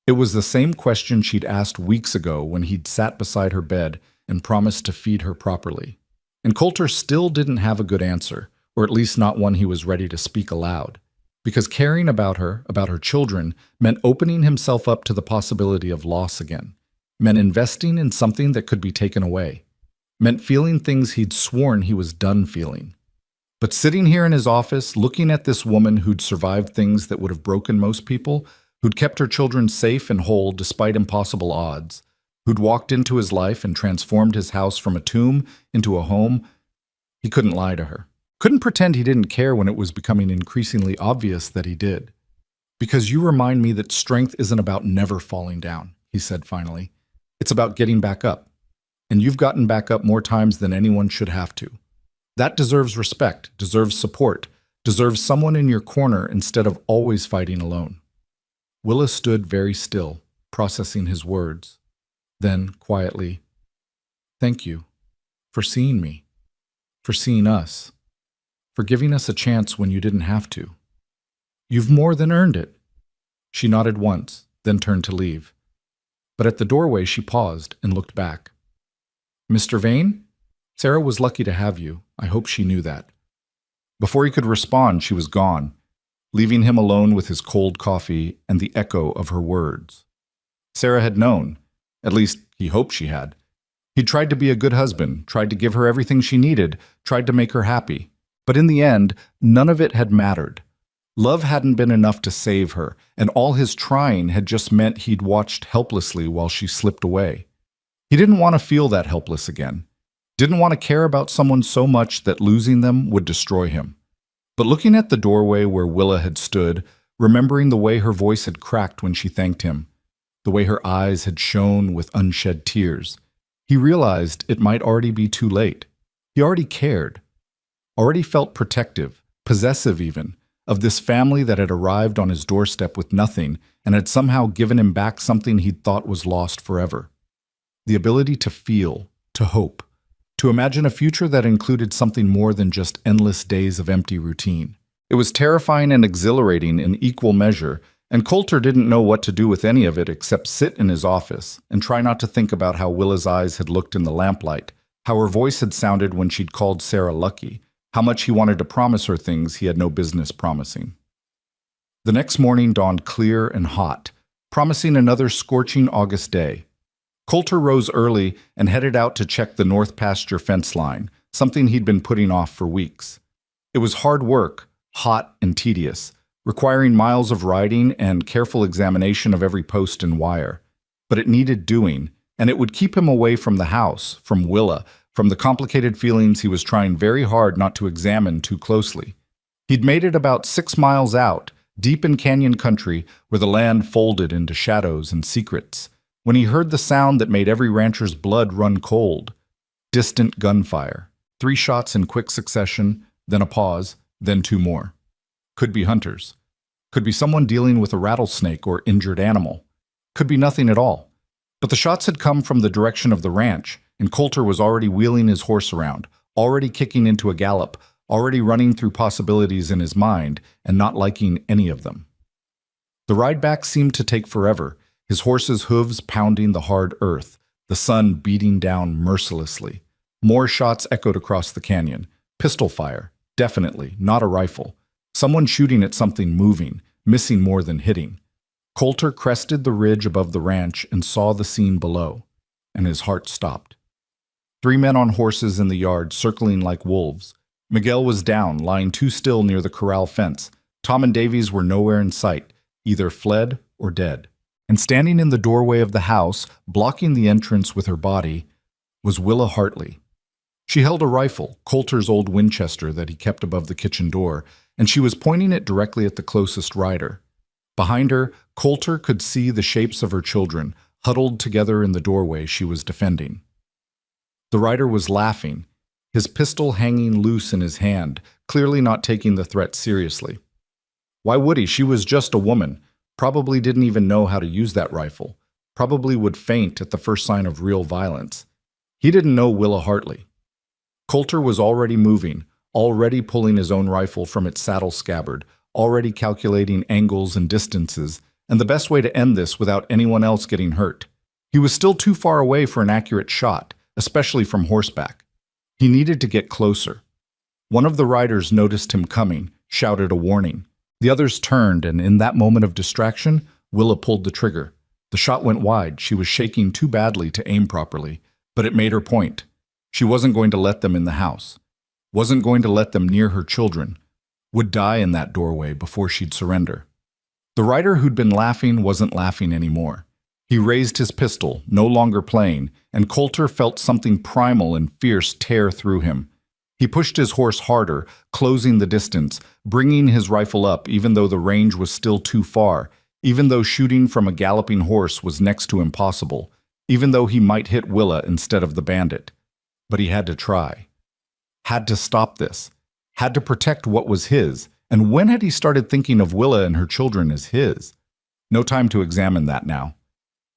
It was the same question she'd asked weeks ago when he'd sat beside her bed and promised to feed her properly. And Coulter still didn't have a good answer, or at least not one he was ready to speak aloud. Because caring about her children, meant opening himself up to the possibility of loss again, meant investing in something that could be taken away, meant feeling things he'd sworn he was done feeling. But sitting here in his office, looking at this woman who'd survived things that would have broken most people, who'd kept her children safe and whole despite impossible odds, who'd walked into his life and transformed his house from a tomb into a home, he couldn't lie to her. Couldn't pretend he didn't care when it was becoming increasingly obvious that he did. "Because you remind me that strength isn't about never falling down," he said finally. "It's about getting back up. And you've gotten back up more times than anyone should have to. That deserves respect, deserves support, deserves someone in your corner instead of always fighting alone." Willa stood very still, processing his words. Then, quietly, "Thank you for seeing me, for seeing us, for giving us a chance when you didn't have to. You've more than earned it." She nodded once, then turned to leave. But at the doorway she paused and looked back. "Mr. Vane? Sarah was lucky to have you. I hope she knew that." Before he could respond, she was gone, leaving him alone with his cold coffee and the echo of her words. Sarah had known. At least, he hoped she had. He'd tried to be a good husband, tried to give her everything she needed, tried to make her happy. But in the end, none of it had mattered. Love hadn't been enough to save her, and all his trying had just meant he'd watched helplessly while she slipped away. He didn't want to feel that helpless again. Didn't want to care about someone so much that losing them would destroy him. But looking at the doorway where Willa had stood, remembering the way her voice had cracked when she thanked him, the way her eyes had shone with unshed tears, he realized it might already be too late. He already cared, already felt protective, possessive even, of this family that had arrived on his doorstep with nothing and had somehow given him back something he'd thought was lost forever. The ability to feel, to hope, to imagine a future that included something more than just endless days of empty routine. It was terrifying and exhilarating in equal measure, and Coulter didn't know what to do with any of it except sit in his office and try not to think about how Willa's eyes had looked in the lamplight, how her voice had sounded when she'd called Sarah lucky, how much he wanted to promise her things he had no business promising. The next morning dawned clear and hot, promising another scorching August day. Coulter rose early and headed out to check the north pasture fence line, something he'd been putting off for weeks. It was hard work, hot and tedious, requiring miles of riding and careful examination of every post and wire. But it needed doing, and it would keep him away from the house, from Willa, from the complicated feelings he was trying very hard not to examine too closely. He'd made it about 6 miles out, deep in canyon country, where the land folded into shadows and secrets, when he heard the sound that made every rancher's blood run cold. Distant gunfire. 3 shots in quick succession, then a pause, then 2 more. Could be hunters. Could be someone dealing with a rattlesnake or injured animal. Could be nothing at all. But the shots had come from the direction of the ranch, and Coulter was already wheeling his horse around, already kicking into a gallop, already running through possibilities in his mind, and not liking any of them. The ride back seemed to take forever, his horse's hooves pounding the hard earth, the sun beating down mercilessly. More shots echoed across the canyon. Pistol fire, definitely, not a rifle. Someone shooting at something moving, missing more than hitting. Coulter crested the ridge above the ranch and saw the scene below, and his heart stopped. 3 men on horses in the yard, circling like wolves. Miguel was down, lying too still near the corral fence. Tom and Davies were nowhere in sight, either fled or dead. And standing in the doorway of the house, blocking the entrance with her body, was Willa Hartley. She held a rifle, Coulter's old Winchester that he kept above the kitchen door, and she was pointing it directly at the closest rider. Behind her, Coulter could see the shapes of her children, huddled together in the doorway she was defending. The rider was laughing, his pistol hanging loose in his hand, clearly not taking the threat seriously. Why would he? She was just a woman, probably didn't even know how to use that rifle, probably would faint at the first sign of real violence. He didn't know Willa Hartley. Coulter was already moving, already pulling his own rifle from its saddle scabbard, already calculating angles and distances, and the best way to end this without anyone else getting hurt. He was still too far away for an accurate shot, especially from horseback. He needed to get closer. One of the riders noticed him coming, shouted a warning. The others turned, and in that moment of distraction, Willa pulled the trigger. The shot went wide. She was shaking too badly to aim properly, but it made her point. She wasn't going to let them in the house. Wasn't going to let them near her children. Would die in that doorway before she'd surrender. The rider who'd been laughing wasn't laughing anymore. He raised his pistol, no longer playing, and Coulter felt something primal and fierce tear through him. He pushed his horse harder, closing the distance, bringing his rifle up even though the range was still too far, even though shooting from a galloping horse was next to impossible, even though he might hit Willa instead of the bandit. But he had to try. Had to stop this. Had to protect what was his. And when had he started thinking of Willa and her children as his? No time to examine that now.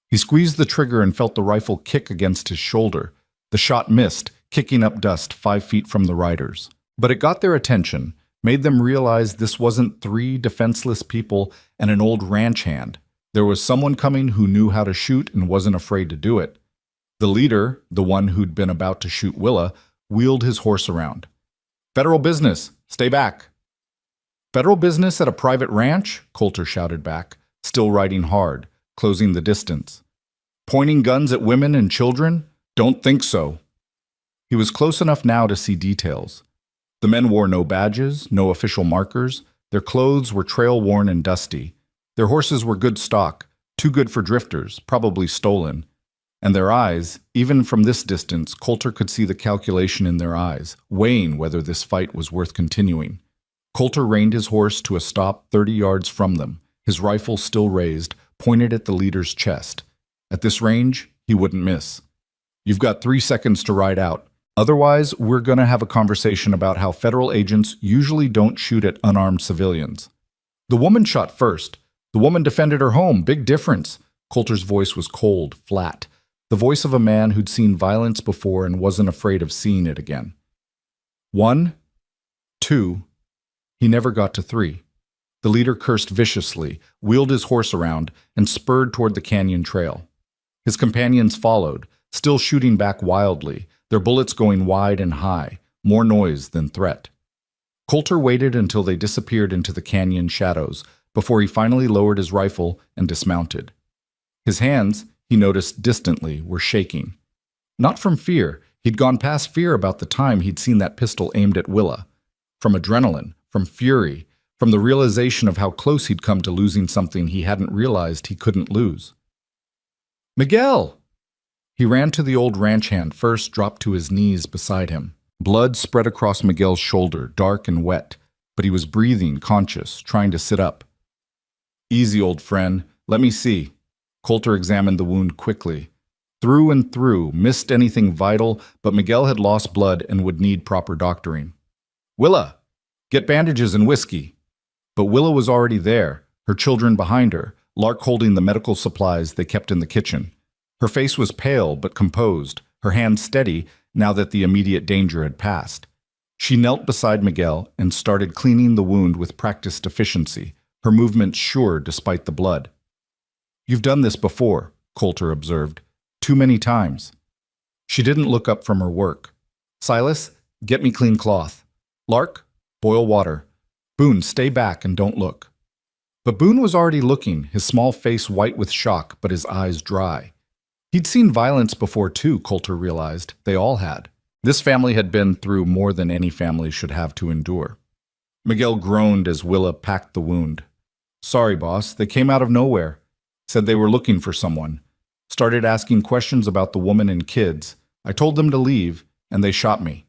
He squeezed the trigger and felt the rifle kick against his shoulder. The shot missed, kicking up dust 5 feet from the riders. But it got their attention, made them realize this wasn't 3 defenseless people and an old ranch hand. There was someone coming who knew how to shoot and wasn't afraid to do it. The leader, the one who'd been about to shoot Willa, wheeled his horse around. "Federal business! Stay back!" "Federal business at a private ranch?" Coulter shouted back, still riding hard, closing the distance. "Pointing guns at women and children? Don't think so." He was close enough now to see details. The men wore no badges, no official markers, Their clothes were trail-worn and dusty. Their horses were good stock, too good for drifters, probably stolen. And their eyes, even from this distance, Coulter could see the calculation in their eyes, weighing whether this fight was worth continuing. Coulter reined his horse to a stop 30 yards from them, his rifle still raised, pointed at the leader's chest. At this range, he wouldn't miss. "You've got 3 seconds to ride out. Otherwise, we're going to have a conversation about how federal agents usually don't shoot at unarmed civilians." "The woman shot first. The woman defended her home. Big difference." Coulter's voice was cold, flat, the voice of a man who'd seen violence before and wasn't afraid of seeing it again. 1, 2. He never got to 3. The leader cursed viciously, wheeled his horse around, and spurred toward the canyon trail. His companions followed, still shooting back wildly, their bullets going wide and high, more noise than threat. Coulter waited until they disappeared into the canyon shadows before he finally lowered his rifle and dismounted. His hands, he noticed distantly, were shaking. Not from fear. He'd gone past fear about the time he'd seen that pistol aimed at Willa. From adrenaline, from fury, from the realization of how close he'd come to losing something he hadn't realized he couldn't lose. "Miguel!" He ran to the old ranch hand first, dropped to his knees beside him. Blood spread across Miguel's shoulder, dark and wet, but he was breathing, conscious, trying to sit up. "Easy, old friend. Let me see." Coulter examined the wound quickly. Through and through, missed anything vital, but Miguel had lost blood and would need proper doctoring. "Willa, get bandages and whiskey." But Willa was already there, her children behind her, Lark holding the medical supplies they kept in the kitchen. Her face was pale but composed, her hands steady now that the immediate danger had passed. She knelt beside Miguel and started cleaning the wound with practiced efficiency, her movements sure despite the blood. "You've done this before," Coulter observed. "Too many times." She didn't look up from her work. "Silas, get me clean cloth. Lark, boil water. Boone, stay back and don't look." But Boone was already looking, his small face white with shock, but his eyes dry. He'd seen violence before too, Coulter realized. They all had. This family had been through more than any family should have to endure. Miguel groaned as Willa packed the wound. "Sorry, boss, they came out of nowhere. Said they were looking for someone. Started asking questions about the woman and kids. I told them to leave, and they shot me."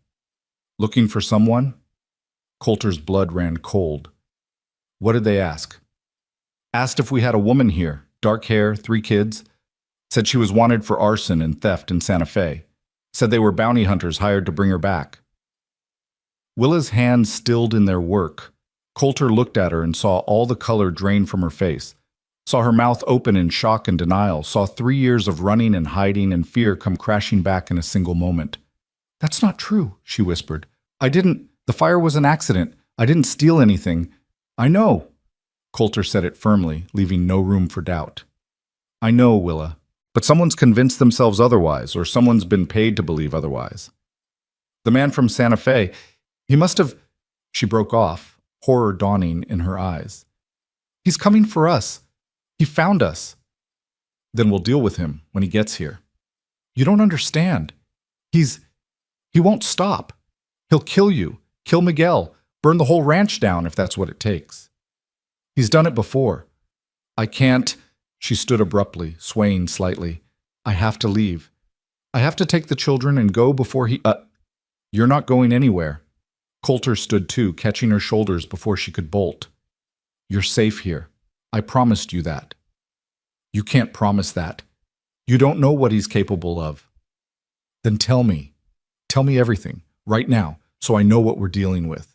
"Looking for someone?" Coulter's blood ran cold. "What did they ask?" "Asked if we had a woman here, dark hair, 3 kids. Said she was wanted for arson and theft in Santa Fe. Said they were bounty hunters hired to bring her back." Willa's hands stilled in their work. Coulter looked at her and saw all the color drain from her face. Saw her mouth open in shock and denial. Saw 3 years of running and hiding and fear come crashing back in a single moment. "That's not true," she whispered. The fire was an accident. I didn't steal anything." "I know." Coulter said it firmly, leaving no room for doubt. "I know, Willa. But someone's convinced themselves otherwise, or someone's been paid to believe otherwise. The man from Santa Fe, he must have..." She broke off, horror dawning in her eyes. "He's coming for us. He found us." "Then we'll deal with him when he gets here." "You don't understand. He won't stop. He'll kill you, kill Miguel, burn the whole ranch down if that's what it takes. He's done it before." "I can't..." She stood abruptly, swaying slightly. "I have to leave. I have to take the children and go before he..." "You're not going anywhere." Coulter stood too, catching her shoulders before she could bolt. "You're safe here. I promised you that." "You can't promise that. You don't know what he's capable of." "Then tell me. Tell me everything, right now, so I know what we're dealing with."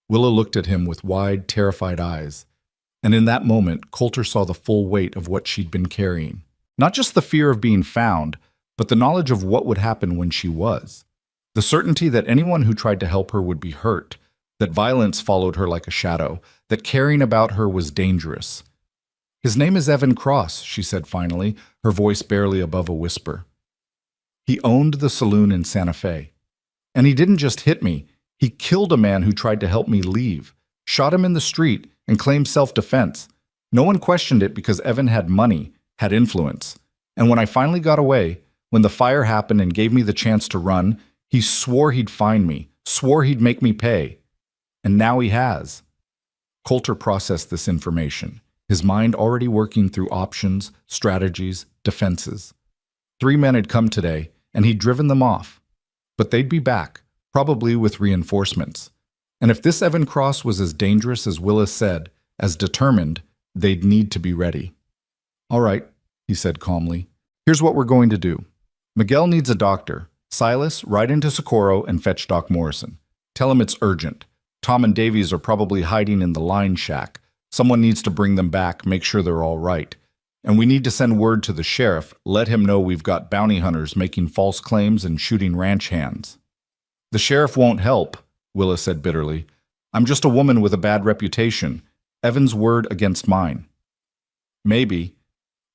Willa looked at him with wide, terrified eyes. And in that moment, Coulter saw the full weight of what she'd been carrying. Not just the fear of being found, but the knowledge of what would happen when she was. The certainty that anyone who tried to help her would be hurt, that violence followed her like a shadow, that caring about her was dangerous. "His name is Evan Cross," she said finally, her voice barely above a whisper. "He owned the saloon in Santa Fe. And he didn't just hit me, he killed a man who tried to help me leave, shot him in the street, and claimed self-defense. No one questioned it because Evan had money, had influence. And when I finally got away, when the fire happened and gave me the chance to run, he swore he'd find me, swore he'd make me pay. And now he has." Coulter processed this information, his mind already working through options, strategies, defenses. 3 men had come today, and he'd driven them off. But they'd be back, probably with reinforcements. And if this Evan Cross was as dangerous as Willis said, as determined, they'd need to be ready. "All right," he said calmly. "Here's what we're going to do. Miguel needs a doctor. Silas, ride into Socorro and fetch Doc Morrison. Tell him it's urgent. Tom and Davies are probably hiding in the line shack. Someone needs to bring them back, make sure they're all right. And we need to send word to the sheriff, let him know we've got bounty hunters making false claims and shooting ranch hands." "The sheriff won't help," Willis said bitterly. "I'm just a woman with a bad reputation. Evan's word against mine." "Maybe.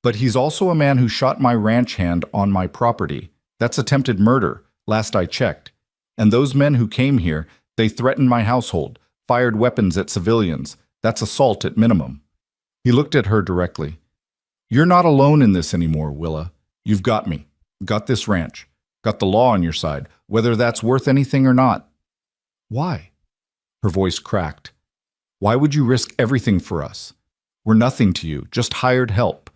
But he's also a man who shot my ranch hand on my property. That's attempted murder, last I checked. And those men who came here, they threatened my household, fired weapons at civilians. That's assault at minimum." He looked at her directly. "You're not alone in this anymore, Willa. You've got me. Got this ranch. Got the law on your side, whether that's worth anything or not." "Why?" Her voice cracked. "Why would you risk everything for us? We're nothing to you, just hired help."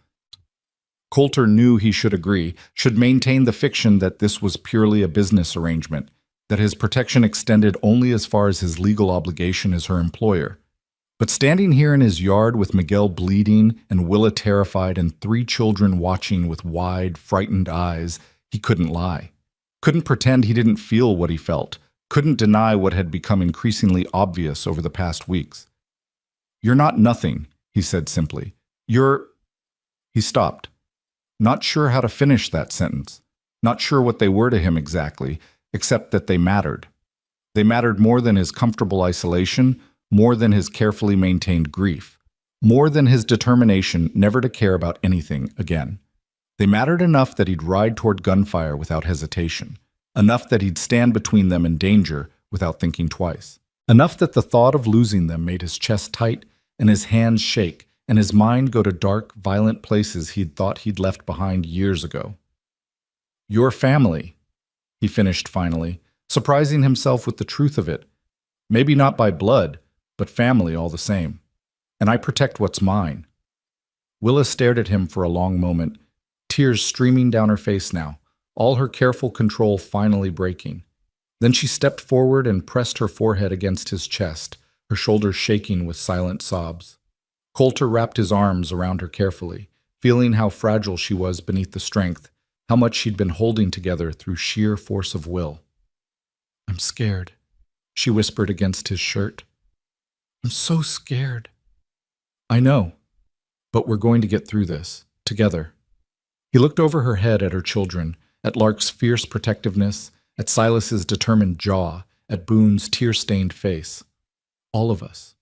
Coulter knew he should agree, should maintain the fiction that this was purely a business arrangement, that his protection extended only as far as his legal obligation as her employer. But standing here in his yard with Miguel bleeding and Willa terrified and 3 children watching with wide, frightened eyes, he couldn't lie. Couldn't pretend he didn't feel what he felt. Couldn't deny what had become increasingly obvious over the past weeks. "You're not nothing," he said simply. "You're—" He stopped. Not sure how to finish that sentence. Not sure what they were to him exactly, except that they mattered. They mattered more than his comfortable isolation, more than his carefully maintained grief, more than his determination never to care about anything again. They mattered enough that he'd ride toward gunfire without hesitation, enough that he'd stand between them and danger without thinking twice, enough that the thought of losing them made his chest tight and his hands shake and his mind go to dark, violent places he'd thought he'd left behind years ago. "Your family," he finished finally, surprising himself with the truth of it. "Maybe not by blood, but family all the same. And I protect what's mine." Willa stared at him for a long moment, tears streaming down her face now, all her careful control finally breaking. Then she stepped forward and pressed her forehead against his chest, her shoulders shaking with silent sobs. Coulter wrapped his arms around her carefully, feeling how fragile she was beneath the strength, how much she'd been holding together through sheer force of will. "I'm scared," she whispered against his shirt. "I'm so scared." "I know, but we're going to get through this, together." He looked over her head at her children, at Lark's fierce protectiveness, at Silas's determined jaw, at Boone's tear-stained face. "All of us.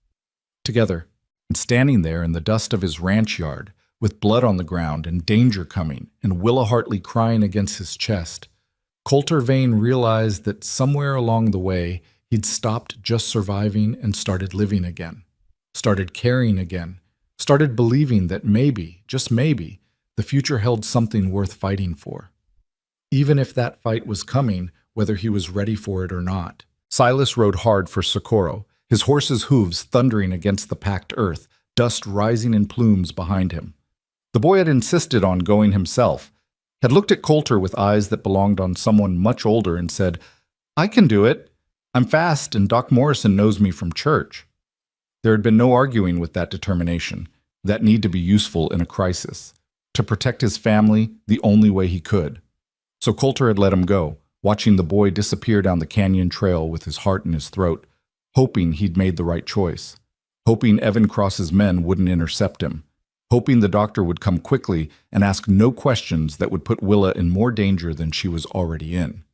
Together." And standing there in the dust of his ranch yard, with blood on the ground and danger coming, and Willa Hartley crying against his chest, Coulter Vane realized that somewhere along the way he'd stopped just surviving and started living again, started caring again, started believing that maybe, just maybe, the future held something worth fighting for. Even if that fight was coming, whether he was ready for it or not. Silas rode hard for Socorro, his horse's hooves thundering against the packed earth, dust rising in plumes behind him. The boy had insisted on going himself, had looked at Coulter with eyes that belonged on someone much older and said, "I can do it. I'm fast and Doc Morrison knows me from church." There had been no arguing with that determination, that need to be useful in a crisis, to protect his family the only way he could. So Coulter had let him go, watching the boy disappear down the canyon trail with his heart in his throat, hoping he'd made the right choice, hoping Evan Cross's men wouldn't intercept him, hoping the doctor would come quickly and ask no questions that would put Willa in more danger than she was already in.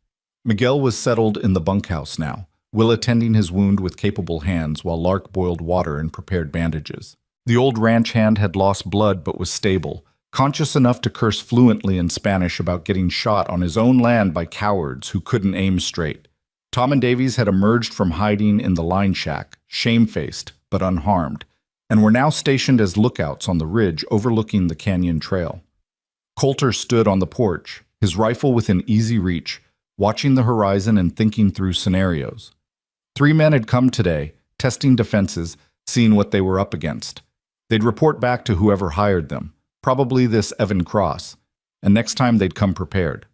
Miguel was settled in the bunkhouse now, Willa tending his wound with capable hands while Lark boiled water and prepared bandages. The old ranch hand had lost blood but was stable, conscious enough to curse fluently in Spanish about getting shot on his own land by cowards who couldn't aim straight. Tom and Davies had emerged from hiding in the line shack, shamefaced but unharmed, and were now stationed as lookouts on the ridge overlooking the canyon trail. Coulter stood on the porch, his rifle within easy reach, watching the horizon and thinking through scenarios. 3 men had come today, testing defenses, seen what they were up against. They'd report back to whoever hired them, probably this Evan Cross, and next time they'd come prepared.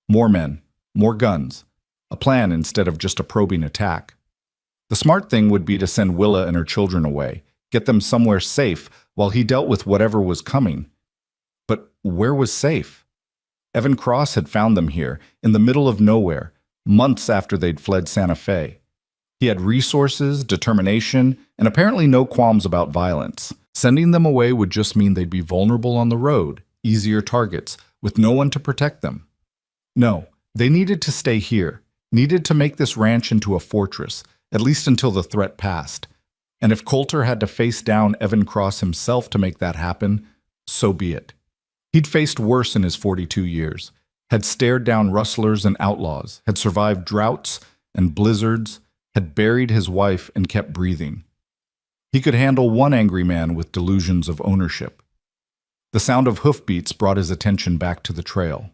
More men, more guns, a plan instead of just a probing attack. The smart thing would be to send Willa and her children away, get them somewhere safe while he dealt with whatever was coming. But where was safe? Evan Cross had found them here, in the middle of nowhere, months after they'd fled Santa Fe. He had resources, determination, and apparently no qualms about violence. Sending them away would just mean they'd be vulnerable on the road, easier targets, with no one to protect them. No, they needed to stay here, needed to make this ranch into a fortress, at least until the threat passed. And if Coulter had to face down Evan Cross himself to make that happen, so be it. He'd faced worse in his 42 years, had stared down rustlers and outlaws, had survived droughts and blizzards, had buried his wife and kept breathing. He could handle one angry man with delusions of ownership. The sound of hoofbeats brought his attention back to the trail.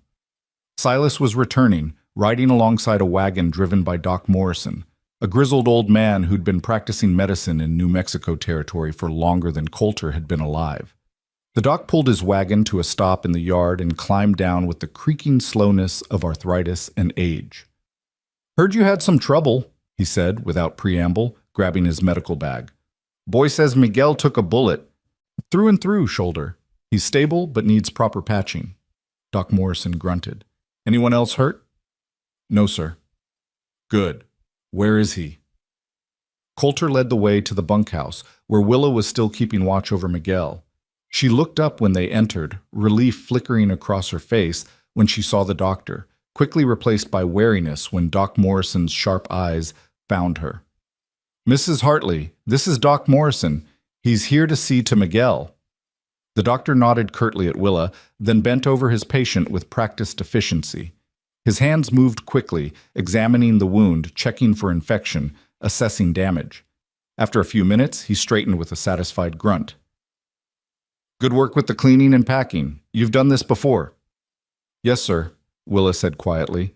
Silas was returning, riding alongside a wagon driven by Doc Morrison, a grizzled old man who'd been practicing medicine in New Mexico territory for longer than Coulter had been alive. The doc pulled his wagon to a stop in the yard and climbed down with the creaking slowness of arthritis and age. "Heard you had some trouble," he said without preamble, grabbing his medical bag. "Boy says Miguel took a bullet." "Through and through, shoulder. He's stable but needs proper patching." Doc Morrison grunted. "Anyone else hurt?" "No, sir." "Good. Where is he?" Coulter led the way to the bunkhouse, where Willa was still keeping watch over Miguel. She looked up when they entered, relief flickering across her face when she saw the doctor, quickly replaced by wariness when Doc Morrison's sharp eyes found her. "Mrs. Hartley, this is Doc Morrison. He's here to see to Miguel." The doctor nodded curtly at Willa, then bent over his patient with practiced efficiency. His hands moved quickly, examining the wound, checking for infection, assessing damage. After a few minutes, he straightened with a satisfied grunt. "Good work with the cleaning and packing. You've done this before." "Yes, sir," Willa said quietly.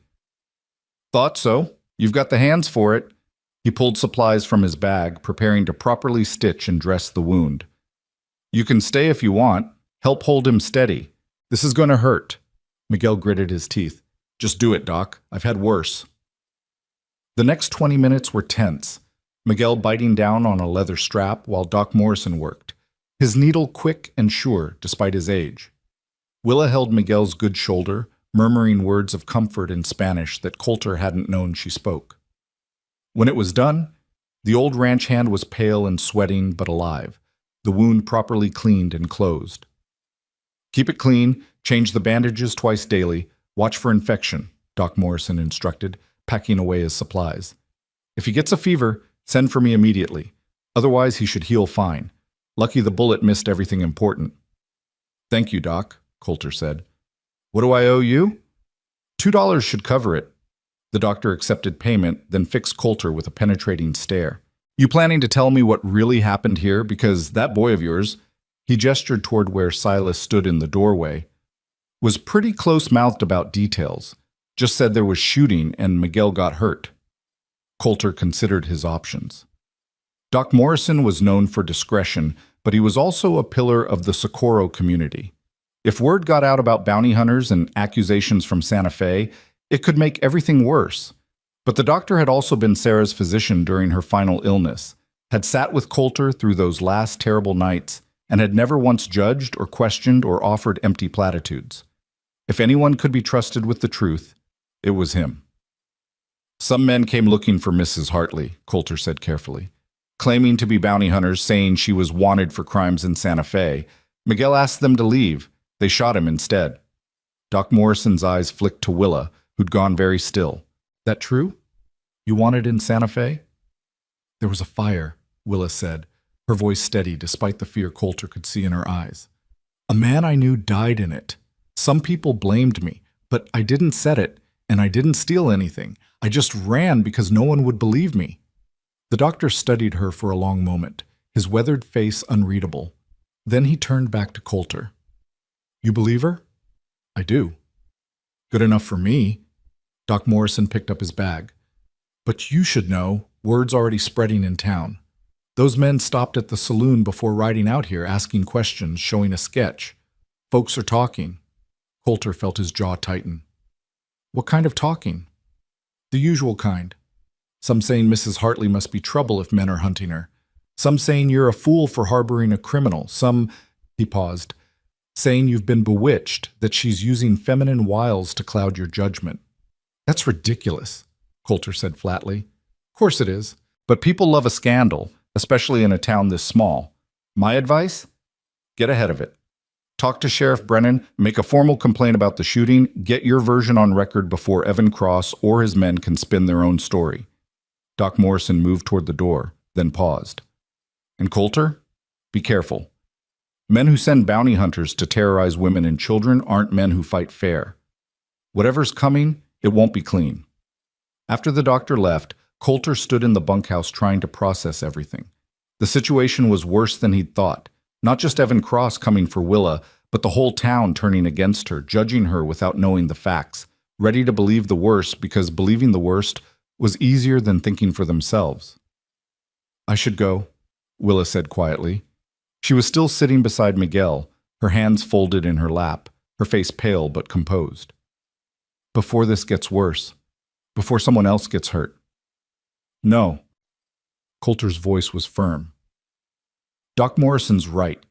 "Thought so. You've got the hands for it." He pulled supplies from his bag, preparing to properly stitch and dress the wound. "You can stay if you want. Help hold him steady. This is going to hurt." Miguel gritted his teeth. "Just do it, Doc. I've had worse." The next 20 minutes were tense, Miguel biting down on a leather strap while Doc Morrison worked, his needle quick and sure despite his age. Willa held Miguel's good shoulder, murmuring words of comfort in Spanish that Coulter hadn't known she spoke. When it was done, the old ranch hand was pale and sweating but alive, the wound properly cleaned and closed. "Keep it clean, change the bandages twice daily, watch for infection," Doc Morrison instructed, packing away his supplies. "If he gets a fever, send for me immediately. Otherwise, he should heal fine. Lucky the bullet missed everything important." "Thank you, Doc," Coulter said. "What do I owe you?" $2 should cover it." The doctor accepted payment, then fixed Coulter with a penetrating stare. "You planning to tell me what really happened here? Because that boy of yours," he gestured toward where Silas stood in the doorway, "was pretty close-mouthed about details. Just said there was shooting and Miguel got hurt." Coulter considered his options. Doc Morrison was known for discretion, but he was also a pillar of the Socorro community. If word got out about bounty hunters and accusations from Santa Fe, it could make everything worse. But the doctor had also been Sarah's physician during her final illness, had sat with Coulter through those last terrible nights, and had never once judged or questioned or offered empty platitudes. If anyone could be trusted with the truth, it was him. "Some men came looking for Mrs. Hartley," Coulter said carefully, claiming to be bounty hunters, saying she was wanted for crimes in Santa Fe. Miguel asked them to leave. They shot him instead. Doc Morrison's eyes flicked to Willa, who'd gone very still. "That true? You wanted in Santa Fe?" "There was a fire," Willa said, her voice steady despite the fear Coulter could see in her eyes. "A man I knew died in it. Some people blamed me, but I didn't set it, and I didn't steal anything. I just ran because no one would believe me." The doctor studied her for a long moment, his weathered face unreadable. Then he turned back to Coulter. "You believe her?" "I do." "Good enough for me." Doc Morrison picked up his bag. "But you should know, word's already spreading in town. Those men stopped at the saloon before riding out here, asking questions, showing a sketch. Folks are talking. Coulter felt his jaw tighten. What kind of talking? The usual kind. Some saying Mrs. Hartley must be trouble if men are hunting her. Some saying you're a fool for harboring a criminal. Some, he paused, saying you've been bewitched, that she's using feminine wiles to cloud your judgment. That's ridiculous, Coulter said flatly. Of course it is. But people love a scandal, especially in a town this small. My advice? Get ahead of it. Talk to Sheriff Brennan, make a formal complaint about the shooting, get your version on record before Evan Cross or his men can spin their own story. Doc Morrison moved toward the door, then paused. And Coulter? Be careful. Men who send bounty hunters to terrorize women and children aren't men who fight fair. Whatever's coming, it won't be clean. After the doctor left, Coulter stood in the bunkhouse trying to process everything. The situation was worse than he'd thought. Not just Evan Cross coming for Willa, but the whole town turning against her, judging her without knowing the facts, ready to believe the worst because believing the worst was easier than thinking for themselves. I should go, Willa said quietly. She was still sitting beside Miguel, her hands folded in her lap, her face pale but composed. Before this gets worse, before someone else gets hurt. No. Coulter's voice was firm. Doc Morrison's right.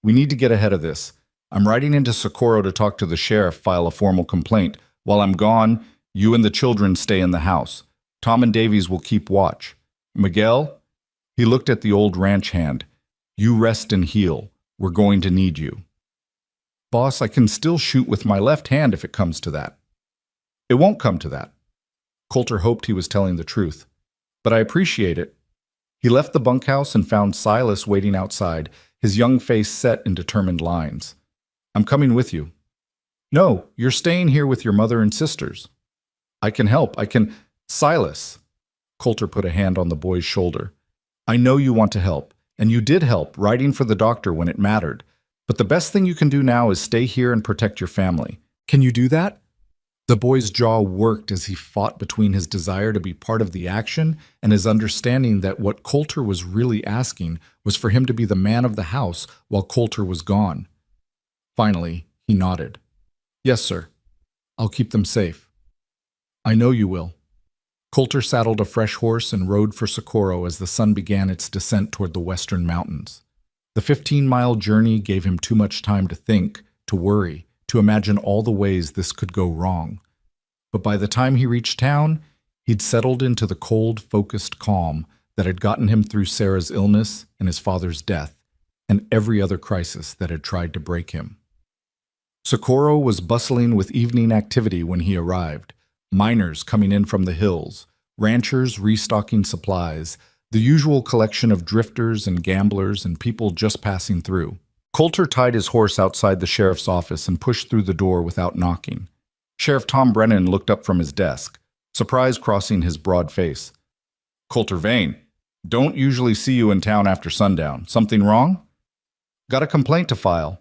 We need to get ahead of this. I'm riding into Socorro to talk to the sheriff, file a formal complaint. While I'm gone, you and the children stay in the house. Tom and Davies will keep watch. Miguel? He looked at the old ranch hand. You rest and heal. We're going to need you. Boss, I can still shoot with my left hand if it comes to that. It won't come to that. Coulter hoped he was telling the truth. But I appreciate it. He left the bunkhouse and found Silas waiting outside, his young face set in determined lines. I'm coming with you. No, you're staying here with your mother and sisters. I can help. Silas. Coulter put a hand on the boy's shoulder. I know you want to help, and you did help, writing for the doctor when it mattered. But the best thing you can do now is stay here and protect your family. Can you do that? The boy's jaw worked as he fought between his desire to be part of the action and his understanding that what Coulter was really asking was for him to be the man of the house while Coulter was gone. Finally, he nodded. Yes, sir. I'll keep them safe. I know you will. Coulter saddled a fresh horse and rode for Socorro as the sun began its descent toward the western mountains. The 15-mile journey gave him too much time to think, to worry, to imagine all the ways this could go wrong. But by the time he reached town, he'd settled into the cold, focused calm that had gotten him through Sarah's illness and his father's death, and every other crisis that had tried to break him. Socorro was bustling with evening activity when he arrived. Miners coming in from the hills, ranchers restocking supplies, the usual collection of drifters and gamblers and people just passing through. Coulter tied his horse outside the sheriff's office and pushed through the door without knocking. Sheriff Tom Brennan looked up from his desk, surprise crossing his broad face. Coulter Vane, don't usually see you in town after sundown. Something wrong? Got a complaint to file.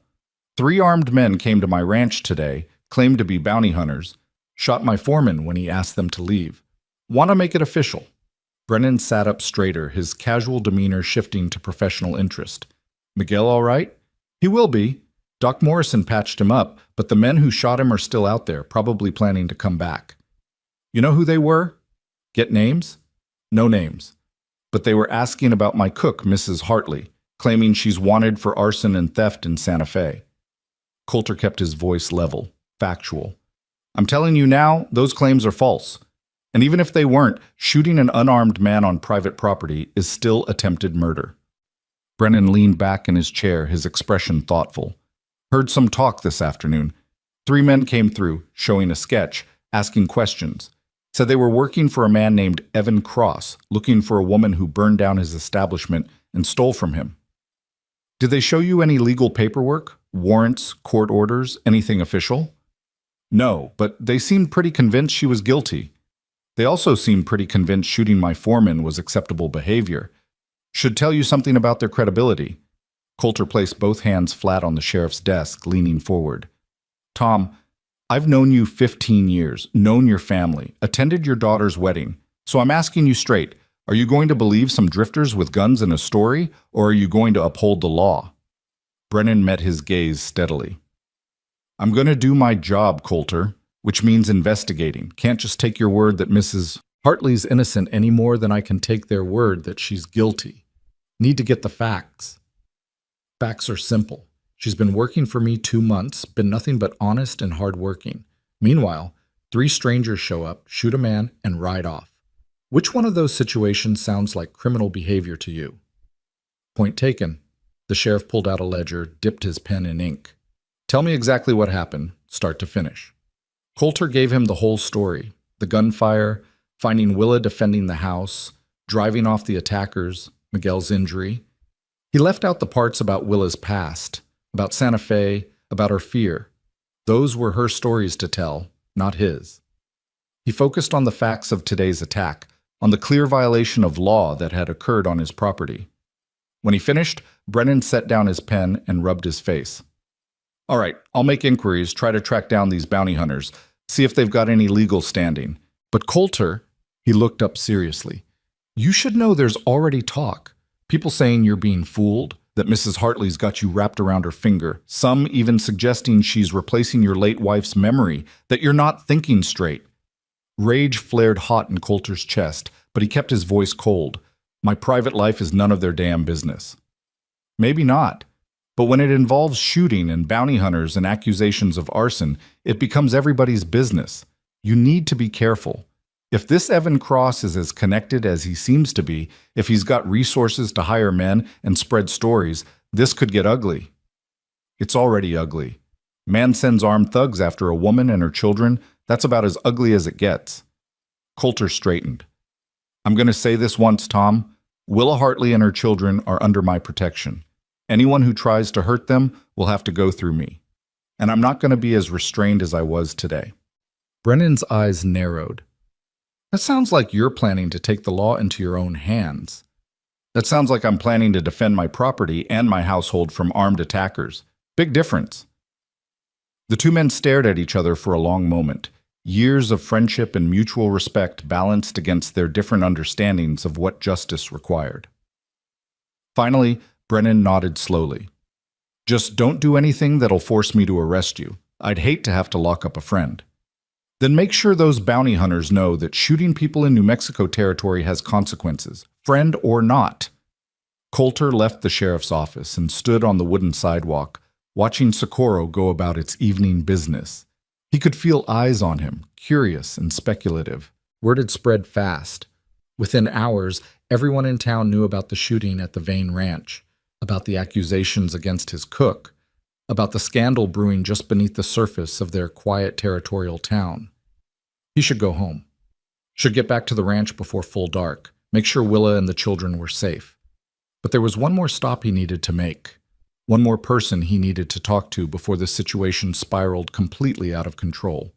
3 armed men came to my ranch today, claimed to be bounty hunters, shot my foreman when he asked them to leave. Want to make it official. Brennan sat up straighter, his casual demeanor shifting to professional interest. Miguel all right? He will be. Doc Morrison patched him up, but the men who shot him are still out there, probably planning to come back. You know who they were? Get names? No names. But they were asking about my cook, Mrs. Hartley, claiming she's wanted for arson and theft in Santa Fe. Coulter kept his voice level, factual. I'm telling you now, those claims are false. And even if they weren't, shooting an unarmed man on private property is still attempted murder. Brennan leaned back in his chair, his expression thoughtful. Heard some talk this afternoon. 3 men came through, showing a sketch, asking questions. Said they were working for a man named Evan Cross, looking for a woman who burned down his establishment and stole from him. Did they show you any legal paperwork? Warrants, court orders, anything official? No, but they seemed pretty convinced she was guilty. They also seemed pretty convinced shooting my foreman was acceptable behavior. Should tell you something about their credibility. Coulter placed both hands flat on the sheriff's desk, leaning forward. Tom, I've known you 15 years, known your family, attended your daughter's wedding. So I'm asking you straight, Are you going to believe some drifters with guns and a story, or are you going to uphold the law? Brennan met his gaze steadily. I'm going to do my job, Coulter, which means investigating. Can't just take your word that Mrs. Hartley's innocent any more than I can take their word that she's guilty. Need to get the facts. Facts are simple. She's been working for me 2 months, been nothing but honest and hardworking. Meanwhile, 3 strangers show up, shoot a man, and ride off. Which one of those situations sounds like criminal behavior to you? Point taken. The sheriff pulled out a ledger, dipped his pen in ink. Tell me exactly what happened, start to finish. Coulter gave him the whole story. The gunfire, finding Willa defending the house, driving off the attackers, Miguel's injury. He left out the parts about Willa's past, about Santa Fe, about her fear. Those were her stories to tell, not his. He focused on the facts of today's attack, on the clear violation of law that had occurred on his property. When he finished, Brennan set down his pen and rubbed his face. All right, I'll make inquiries, try to track down these bounty hunters, see if they've got any legal standing. But Coulter, he looked up seriously. You should know there's already talk. People saying you're being fooled, that Mrs. Hartley's got you wrapped around her finger, some even suggesting she's replacing your late wife's memory, that you're not thinking straight. Rage flared hot in Coulter's chest, but he kept his voice cold. My private life is none of their damn business. Maybe not. But when it involves shooting and bounty hunters and accusations of arson, it becomes everybody's business. You need to be careful. If this Evan Cross is as connected as he seems to be, if he's got resources to hire men and spread stories, this could get ugly. It's already ugly. Man sends armed thugs after a woman and her children. That's about as ugly as it gets. Coulter straightened. I'm going to say this once, Tom. Willa Hartley and her children are under my protection. Anyone who tries to hurt them will have to go through me. And I'm not going to be as restrained as I was today. Brennan's eyes narrowed. That sounds like you're planning to take the law into your own hands. That sounds like I'm planning to defend my property and my household from armed attackers. Big difference. The 2 men stared at each other for a long moment. Years of friendship and mutual respect balanced against their different understandings of what justice required. Finally, Brennan nodded slowly. Just don't do anything that'll force me to arrest you. I'd hate to have to lock up a friend. Then make sure those bounty hunters know that shooting people in New Mexico territory has consequences, friend or not. Coulter left the sheriff's office and stood on the wooden sidewalk, watching Socorro go about its evening business. He could feel eyes on him, curious and speculative. Word had spread fast. Within hours, everyone in town knew about the shooting at the Vane Ranch, about the accusations against his cook, about the scandal brewing just beneath the surface of their quiet territorial town. He should go home. Should get back to the ranch before full dark, make sure Willa and the children were safe. But there was one more stop he needed to make. One more person he needed to talk to before the situation spiraled completely out of control.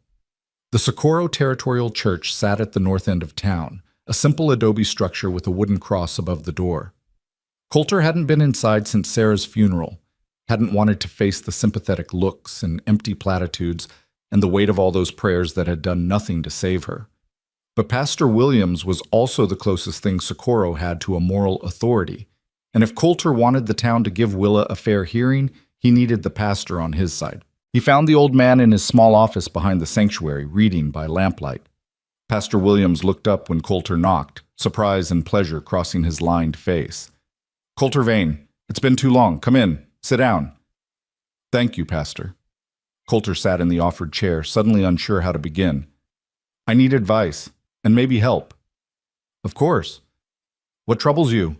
The Socorro Territorial Church sat at the north end of town, a simple adobe structure with a wooden cross above the door. Coulter hadn't been inside since Sarah's funeral, hadn't wanted to face the sympathetic looks and empty platitudes and the weight of all those prayers that had done nothing to save her. But Pastor Williams was also the closest thing Socorro had to a moral authority, and if Coulter wanted the town to give Willa a fair hearing, he needed the pastor on his side. He found the old man in his small office behind the sanctuary, reading by lamplight. Pastor Williams looked up when Coulter knocked, surprise and pleasure crossing his lined face. Coulter Vane, it's been too long. Come in. Sit down. Thank you, Pastor. Coulter sat in the offered chair, suddenly unsure how to begin. I need advice, and maybe help. Of course. What troubles you?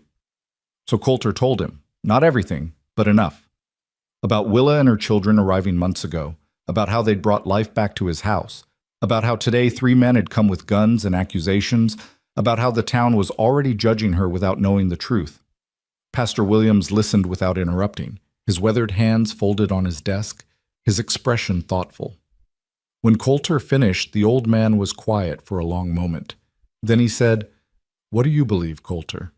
So Coulter told him, not everything, but enough. About Willa and her children arriving months ago, about how they'd brought life back to his house, about how today 3 men had come with guns and accusations, about how the town was already judging her without knowing the truth. Pastor Williams listened without interrupting, his weathered hands folded on his desk, his expression thoughtful. When Coulter finished, the old man was quiet for a long moment. Then he said, What do you believe, Coulter,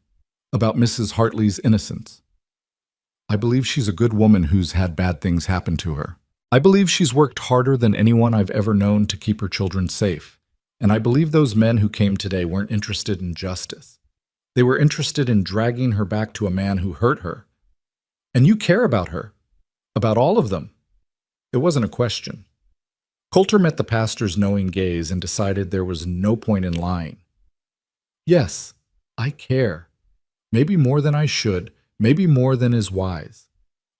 about Mrs. Hartley's innocence? I believe she's a good woman who's had bad things happen to her. I believe she's worked harder than anyone I've ever known to keep her children safe. And I believe those men who came today weren't interested in justice. They were interested in dragging her back to a man who hurt her. And you care about her. About all of them. It wasn't a question. Coulter met the pastor's knowing gaze and decided there was no point in lying. Yes, I care. Maybe more than I should, maybe more than is wise.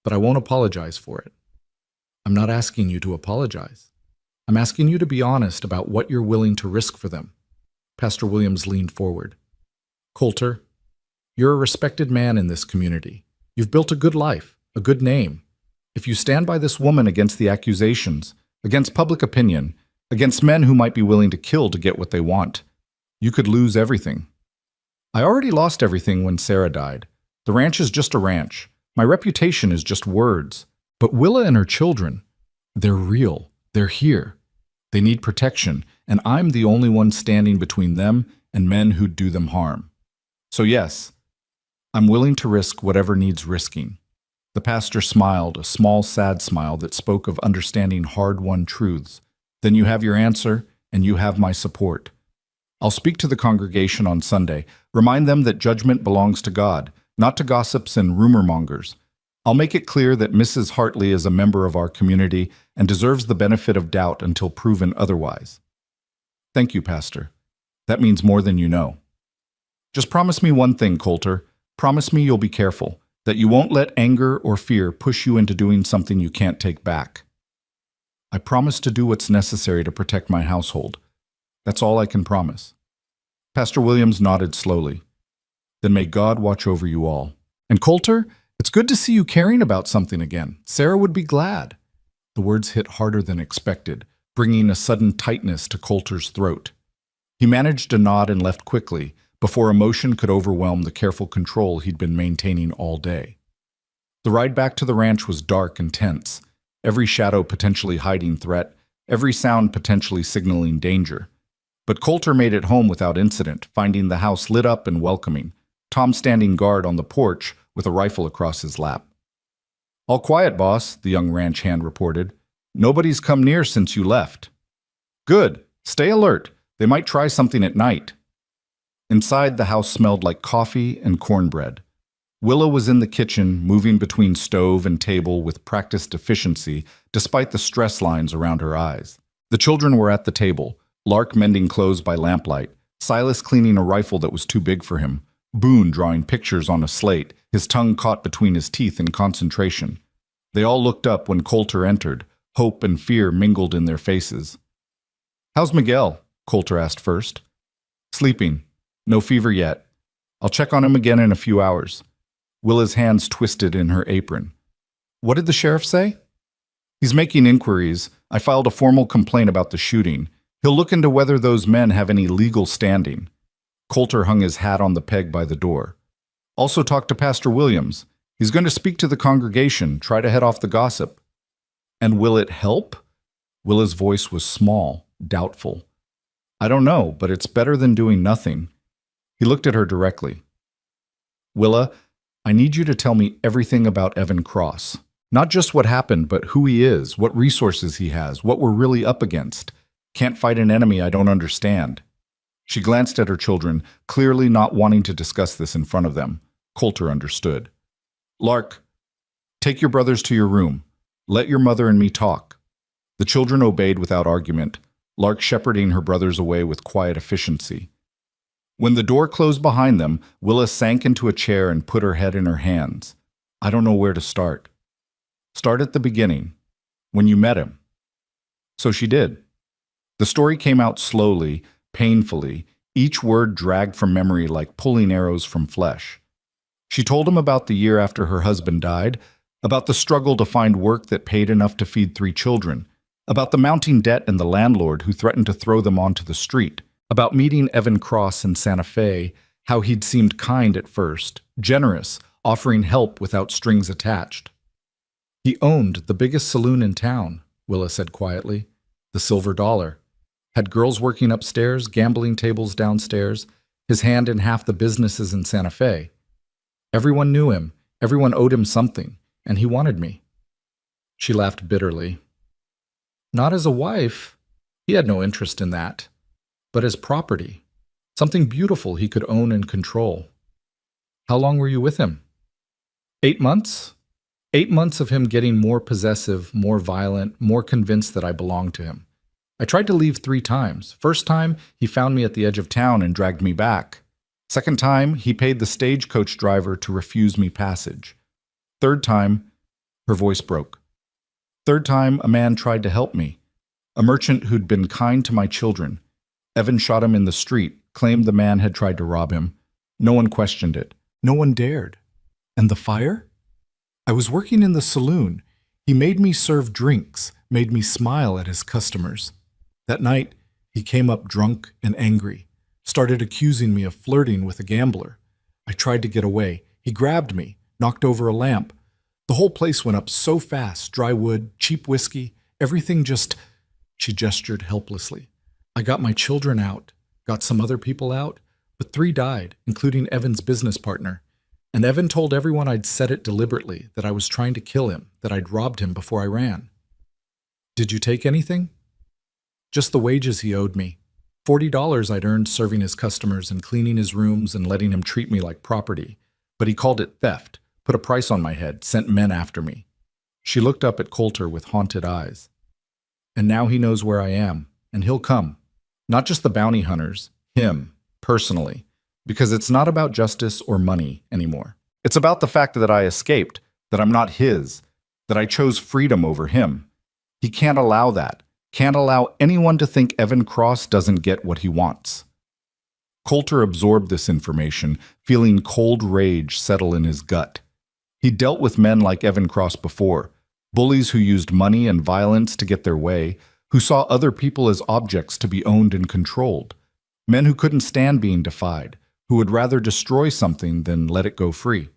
But I won't apologize for it. I'm not asking you to apologize. I'm asking you to be honest about what you're willing to risk for them. Pastor Williams leaned forward. Coulter, you're a respected man in this community. You've built a good life, a good name. If you stand by this woman against the accusations, against public opinion, against men who might be willing to kill to get what they want, you could lose everything. I already lost everything when Sarah died. The ranch is just a ranch. My reputation is just words. But Willa and her children, they're real. They're here. They need protection, and I'm the only one standing between them and men who'd do them harm. So yes, I'm willing to risk whatever needs risking. The pastor smiled, a small, sad smile that spoke of understanding hard-won truths. Then you have your answer, and you have my support. I'll speak to the congregation on Sunday. Remind them that judgment belongs to God, not to gossips and rumor mongers. I'll make it clear that Mrs. Hartley is a member of our community and deserves the benefit of doubt until proven otherwise. Thank you, Pastor. That means more than you know. Just promise me one thing, Coulter. Promise me you'll be careful, that you won't let anger or fear push you into doing something you can't take back. I promise to do what's necessary to protect my household. That's all I can promise. Pastor Williams nodded slowly. Then may God watch over you all. And Coulter, it's good to see you caring about something again. Sarah would be glad. The words hit harder than expected, bringing a sudden tightness to Coulter's throat. He managed to nod and left quickly, before emotion could overwhelm the careful control he'd been maintaining all day. The ride back to the ranch was dark and tense, every shadow potentially hiding threat, every sound potentially signaling danger. But Coulter made it home without incident, finding the house lit up and welcoming, Tom standing guard on the porch with a rifle across his lap. All quiet, boss, the young ranch hand reported. Nobody's come near since you left. Good. Stay alert. They might try something at night. Inside, the house smelled like coffee and cornbread. Willa was in the kitchen, moving between stove and table with practiced efficiency, despite the stress lines around her eyes. The children were at the table, Lark mending clothes by lamplight, Silas cleaning a rifle that was too big for him, Boone drawing pictures on a slate, his tongue caught between his teeth in concentration. They all looked up when Coulter entered, hope and fear mingled in their faces. "How's Miguel?" Coulter asked first. "Sleeping. No fever yet. I'll check on him again in a few hours." Willa's hands twisted in her apron. "What did the sheriff say?" "He's making inquiries. I filed a formal complaint about the shooting. He'll look into whether those men have any legal standing." Coulter hung his hat on the peg by the door. "Also talk to Pastor Williams. He's going to speak to the congregation, try to head off the gossip." "And will it help?" Willa's voice was small, doubtful. "I don't know, but it's better than doing nothing." He looked at her directly. "Willa, I need you to tell me everything about Evan Cross. Not just what happened, but who he is, what resources he has, what we're really up against. Can't fight an enemy I don't understand." She glanced at her children, clearly not wanting to discuss this in front of them. Coulter understood. "Lark, take your brothers to your room. Let your mother and me talk." The children obeyed without argument, Lark shepherding her brothers away with quiet efficiency. When the door closed behind them, Willa sank into a chair and put her head in her hands. "I don't know where to start." "Start at the beginning, when you met him." So she did. The story came out slowly, painfully, each word dragged from memory like pulling arrows from flesh. She told him about the year after her husband died, about the struggle to find work that paid enough to feed 3 children, about the mounting debt and the landlord who threatened to throw them onto the street, about meeting Evan Cross in Santa Fe, how he'd seemed kind at first, generous, offering help without strings attached. "He owned the biggest saloon in town," Willa said quietly, "the Silver Dollar. Had girls working upstairs, gambling tables downstairs, his hand in half the businesses in Santa Fe. Everyone knew him, everyone owed him something, and he wanted me." She laughed bitterly. "Not as a wife. He had no interest in that. But as property. Something beautiful he could own and control. How long were you with him? 8 months? 8 months of him getting more possessive, more violent, more convinced that I belonged to him. I tried to leave 3 times. First time, he found me at the edge of town and dragged me back. Second time, he paid the stagecoach driver to refuse me passage. Third time, her voice broke. Third time, a man tried to help me. A merchant who'd been kind to my children. Evan shot him in the street, claimed the man had tried to rob him. No one questioned it. No one dared. And the fire? I was working in the saloon. He made me serve drinks, made me smile at his customers. That night, he came up drunk and angry, started accusing me of flirting with a gambler. I tried to get away. He grabbed me, knocked over a lamp. The whole place went up so fast, dry wood, cheap whiskey, everything just... She gestured helplessly. I got my children out, got some other people out, but 3 died, including Evan's business partner. And Evan told everyone I'd said it deliberately, that I was trying to kill him, that I'd robbed him before I ran. Did you take anything? Just the wages he owed me. $40 I'd earned serving his customers and cleaning his rooms and letting him treat me like property. But he called it theft, put a price on my head, sent men after me. She looked up at Coulter with haunted eyes. And now he knows where I am, and he'll come. Not just the bounty hunters, him, personally. Because it's not about justice or money anymore. It's about the fact that I escaped, that I'm not his, that I chose freedom over him. He can't allow that. Can't allow anyone to think Evan Cross doesn't get what he wants. Coulter absorbed this information, feeling cold rage settle in his gut. He dealt with men like Evan Cross before, bullies who used money and violence to get their way, who saw other people as objects to be owned and controlled, men who couldn't stand being defied, who would rather destroy something than let it go free.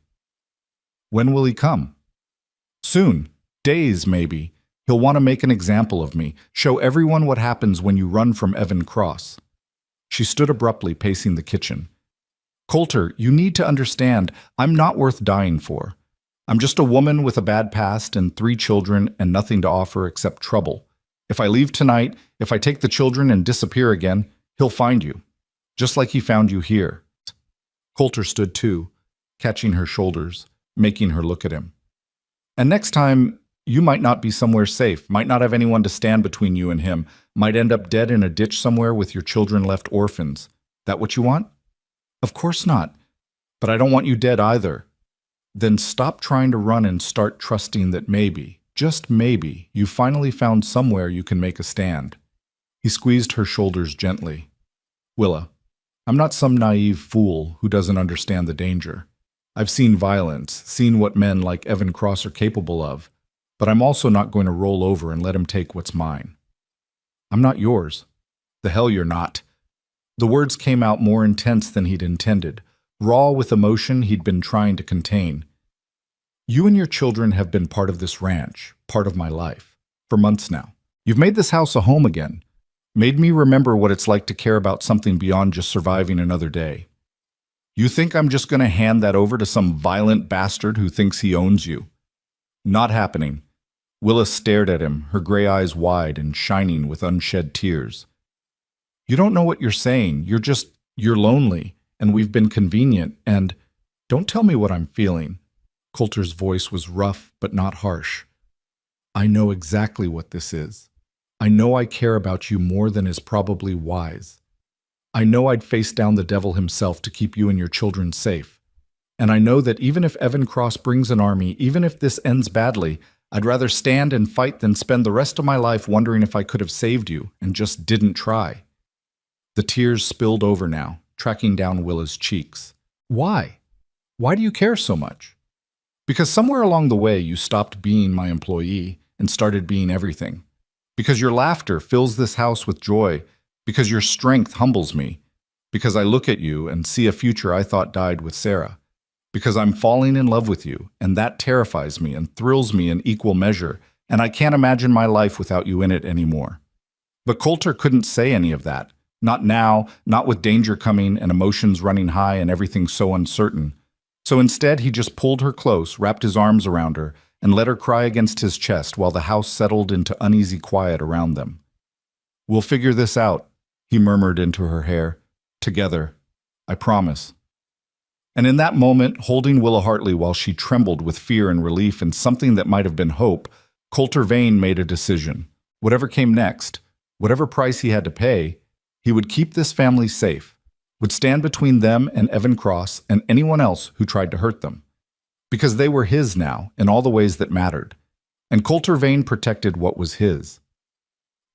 When will he come? Soon. Days, maybe. He'll want to make an example of me, show everyone what happens when you run from Evan Cross. She stood abruptly, pacing the kitchen. Coulter, you need to understand, I'm not worth dying for. I'm just a woman with a bad past and 3 children and nothing to offer except trouble. If I leave tonight, if I take the children and disappear again, he'll find you. Just like he found you here. Coulter stood too, catching her shoulders, making her look at him. And next time, you might not be somewhere safe, might not have anyone to stand between you and him, might end up dead in a ditch somewhere with your children left orphans. That what you want? Of course not. But I don't want you dead either. Then stop trying to run and start trusting that maybe, just maybe, you finally found somewhere you can make a stand. He squeezed her shoulders gently. Willa, I'm not some naive fool who doesn't understand the danger. I've seen violence, seen what men like Evan Cross are capable of, but I'm also not going to roll over and let him take what's mine. I'm not yours. The hell you're not. The words came out more intense than he'd intended, raw with emotion he'd been trying to contain. You and your children have been part of this ranch, part of my life, for months now. You've made this house a home again, made me remember what it's like to care about something beyond just surviving another day. You think I'm just going to hand that over to some violent bastard who thinks he owns you? Not happening. Willa stared at him, her gray eyes wide and shining with unshed tears. You don't know what you're saying. You're lonely, and we've been convenient, and don't tell me what I'm feeling. Coulter's voice was rough but not harsh. I know exactly what this is. I know I care about you more than is probably wise. I know I'd face down the devil himself to keep you and your children safe. And I know that even if Evan Cross brings an army, even if this ends badly, I'd rather stand and fight than spend the rest of my life wondering if I could have saved you and just didn't try. The tears spilled over now, tracking down Willa's cheeks. Why? Why do you care so much? Because somewhere along the way you stopped being my employee and started being everything. Because your laughter fills this house with joy. Because your strength humbles me. Because I look at you and see a future I thought died with Sarah. Because I'm falling in love with you, and that terrifies me and thrills me in equal measure, and I can't imagine my life without you in it anymore. But Coulter couldn't say any of that. Not now, not with danger coming and emotions running high and everything so uncertain. So instead, he just pulled her close, wrapped his arms around her, and let her cry against his chest while the house settled into uneasy quiet around them. We'll figure this out, he murmured into her hair. Together. I promise. And in that moment, holding Willa Hartley while she trembled with fear and relief and something that might have been hope, Coulter Vane made a decision. Whatever came next, whatever price he had to pay, he would keep this family safe, would stand between them and Evan Cross and anyone else who tried to hurt them. Because they were his now, in all the ways that mattered. And Coulter Vane protected what was his.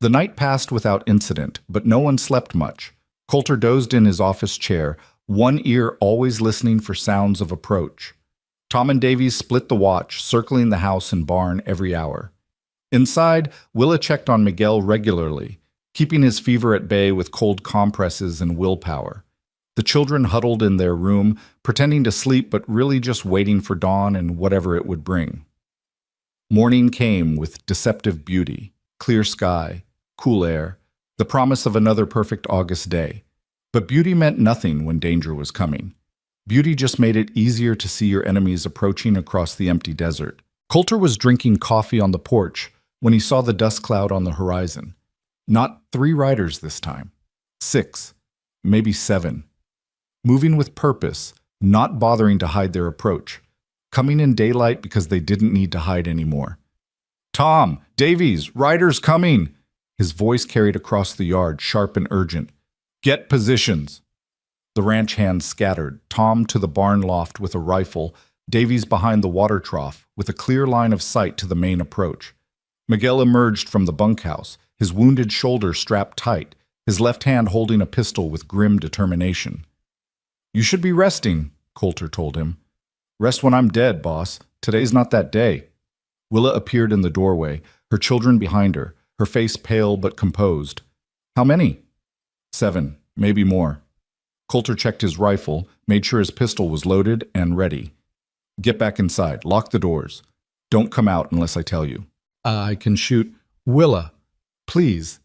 The night passed without incident, but no one slept much. Coulter dozed in his office chair, one ear always listening for sounds of approach. Tom and Davies split the watch, circling the house and barn every hour. Inside, Willa checked on Miguel regularly, keeping his fever at bay with cold compresses and willpower. The children huddled in their room, pretending to sleep but really just waiting for dawn and whatever it would bring. Morning came with deceptive beauty, clear sky, cool air, the promise of another perfect August day. But beauty meant nothing when danger was coming. Beauty just made it easier to see your enemies approaching across the empty desert. Coulter was drinking coffee on the porch when he saw the dust cloud on the horizon. Not 3 riders this time. 6, maybe 7. Moving with purpose, not bothering to hide their approach. Coming in daylight because they didn't need to hide anymore. "Tom! Davies! Riders coming!" His voice carried across the yard, sharp and urgent. "Get positions!" The ranch hands scattered, Tom to the barn loft with a rifle, Davies behind the water trough, with a clear line of sight to the main approach. Miguel emerged from the bunkhouse, his wounded shoulder strapped tight, his left hand holding a pistol with grim determination. "You should be resting," Coulter told him. "Rest when I'm dead, boss. Today's not that day." Willa appeared in the doorway, her children behind her, her face pale but composed. "How many?" 7, maybe more. Coulter checked his rifle, made sure his pistol was loaded and ready. "Get back inside. Lock the doors. Don't come out unless I tell you." I can shoot. Willa, please.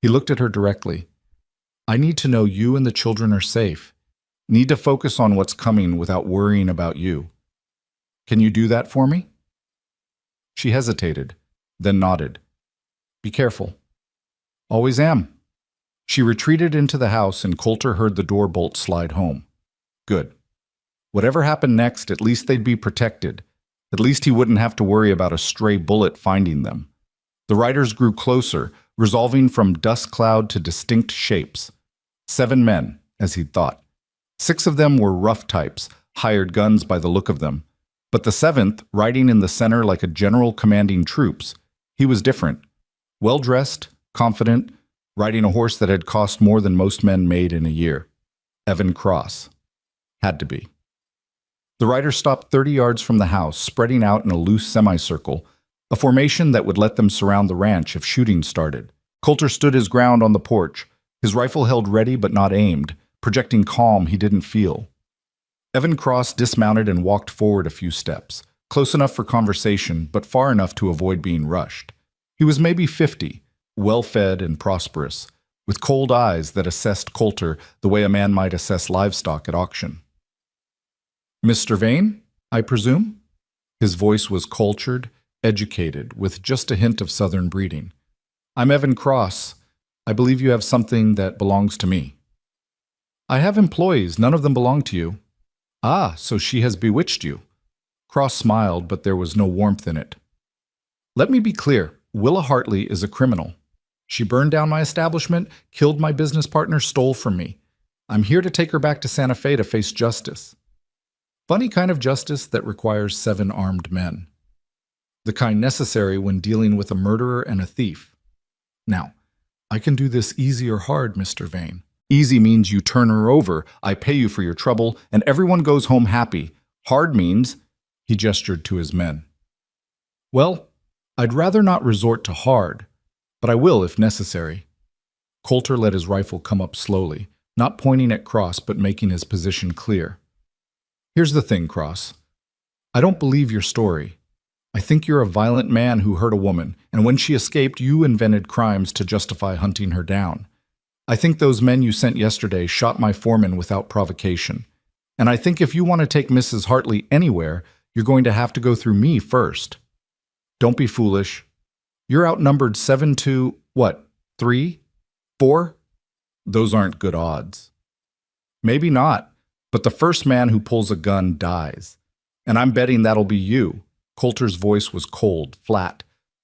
He looked at her directly. "I need to know you and the children are safe. Need to focus on what's coming without worrying about you. Can you do that for me?" She hesitated, then nodded. "Be careful." "Always am." She retreated into the house and Coulter heard the door bolt slide home. Good. Whatever happened next, at least they'd be protected. At least he wouldn't have to worry about a stray bullet finding them. The riders grew closer, resolving from dust cloud to distinct shapes. 7 men, as he'd thought. 6 of them were rough types, hired guns by the look of them. But the 7th, riding in the center like a general commanding troops, he was different. Well-dressed, confident, riding a horse that had cost more than most men made in a year. Evan Cross. Had to be. The riders stopped 30 yards from the house, spreading out in a loose semicircle, a formation that would let them surround the ranch if shooting started. Coulter stood his ground on the porch, his rifle held ready but not aimed, projecting calm he didn't feel. Evan Cross dismounted and walked forward a few steps, close enough for conversation, but far enough to avoid being rushed. He was maybe 50, well-fed and prosperous, with cold eyes that assessed Coulter the way a man might assess livestock at auction. "Mr. Vane, I presume?" His voice was cultured, educated, with just a hint of southern breeding. "I'm Evan Cross. I believe you have something that belongs to me." "I have employees. None of them belong to you." "Ah, so she has bewitched you." Cross smiled, but there was no warmth in it. "Let me be clear. Willa Hartley is a criminal. She burned down my establishment, killed my business partner, stole from me. I'm here to take her back to Santa Fe to face justice. Funny kind of justice that requires 7 armed men. The kind necessary when dealing with a murderer and a thief. Now, I can do this easy or hard, Mr. Vane. Easy means you turn her over, I pay you for your trouble, and everyone goes home happy. Hard means," he gestured to his men. "Well, I'd rather not resort to hard, but I will if necessary." Coulter let his rifle come up slowly, not pointing at Cross but making his position clear. "Here's the thing, Cross. I don't believe your story. I think you're a violent man who hurt a woman, and when she escaped, you invented crimes to justify hunting her down. I think those men you sent yesterday shot my foreman without provocation. And I think if you want to take Mrs. Hartley anywhere, you're going to have to go through me first. Don't be foolish. You're outnumbered 7 to, 3? 4? Those aren't good odds." "Maybe not, But the first man who pulls a gun dies. And I'm betting that'll be you." Coulter's voice was cold, flat,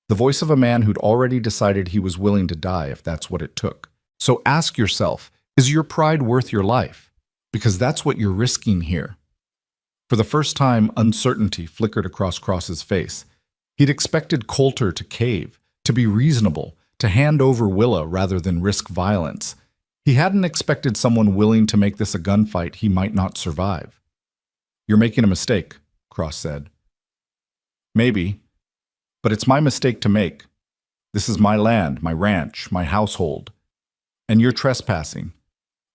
the voice of a man who'd already decided he was willing to die if that's what it took. "So ask yourself, is your pride worth your life? Because that's what you're risking here." For the first time, uncertainty flickered across Cross's face. He'd expected Coulter to cave, to be reasonable, to hand over Willa rather than risk violence. He hadn't expected someone willing to make this a gunfight he might not survive. "You're making a mistake," Cross said. "Maybe, but it's my mistake to make. This is my land, my ranch, my household. And you're trespassing.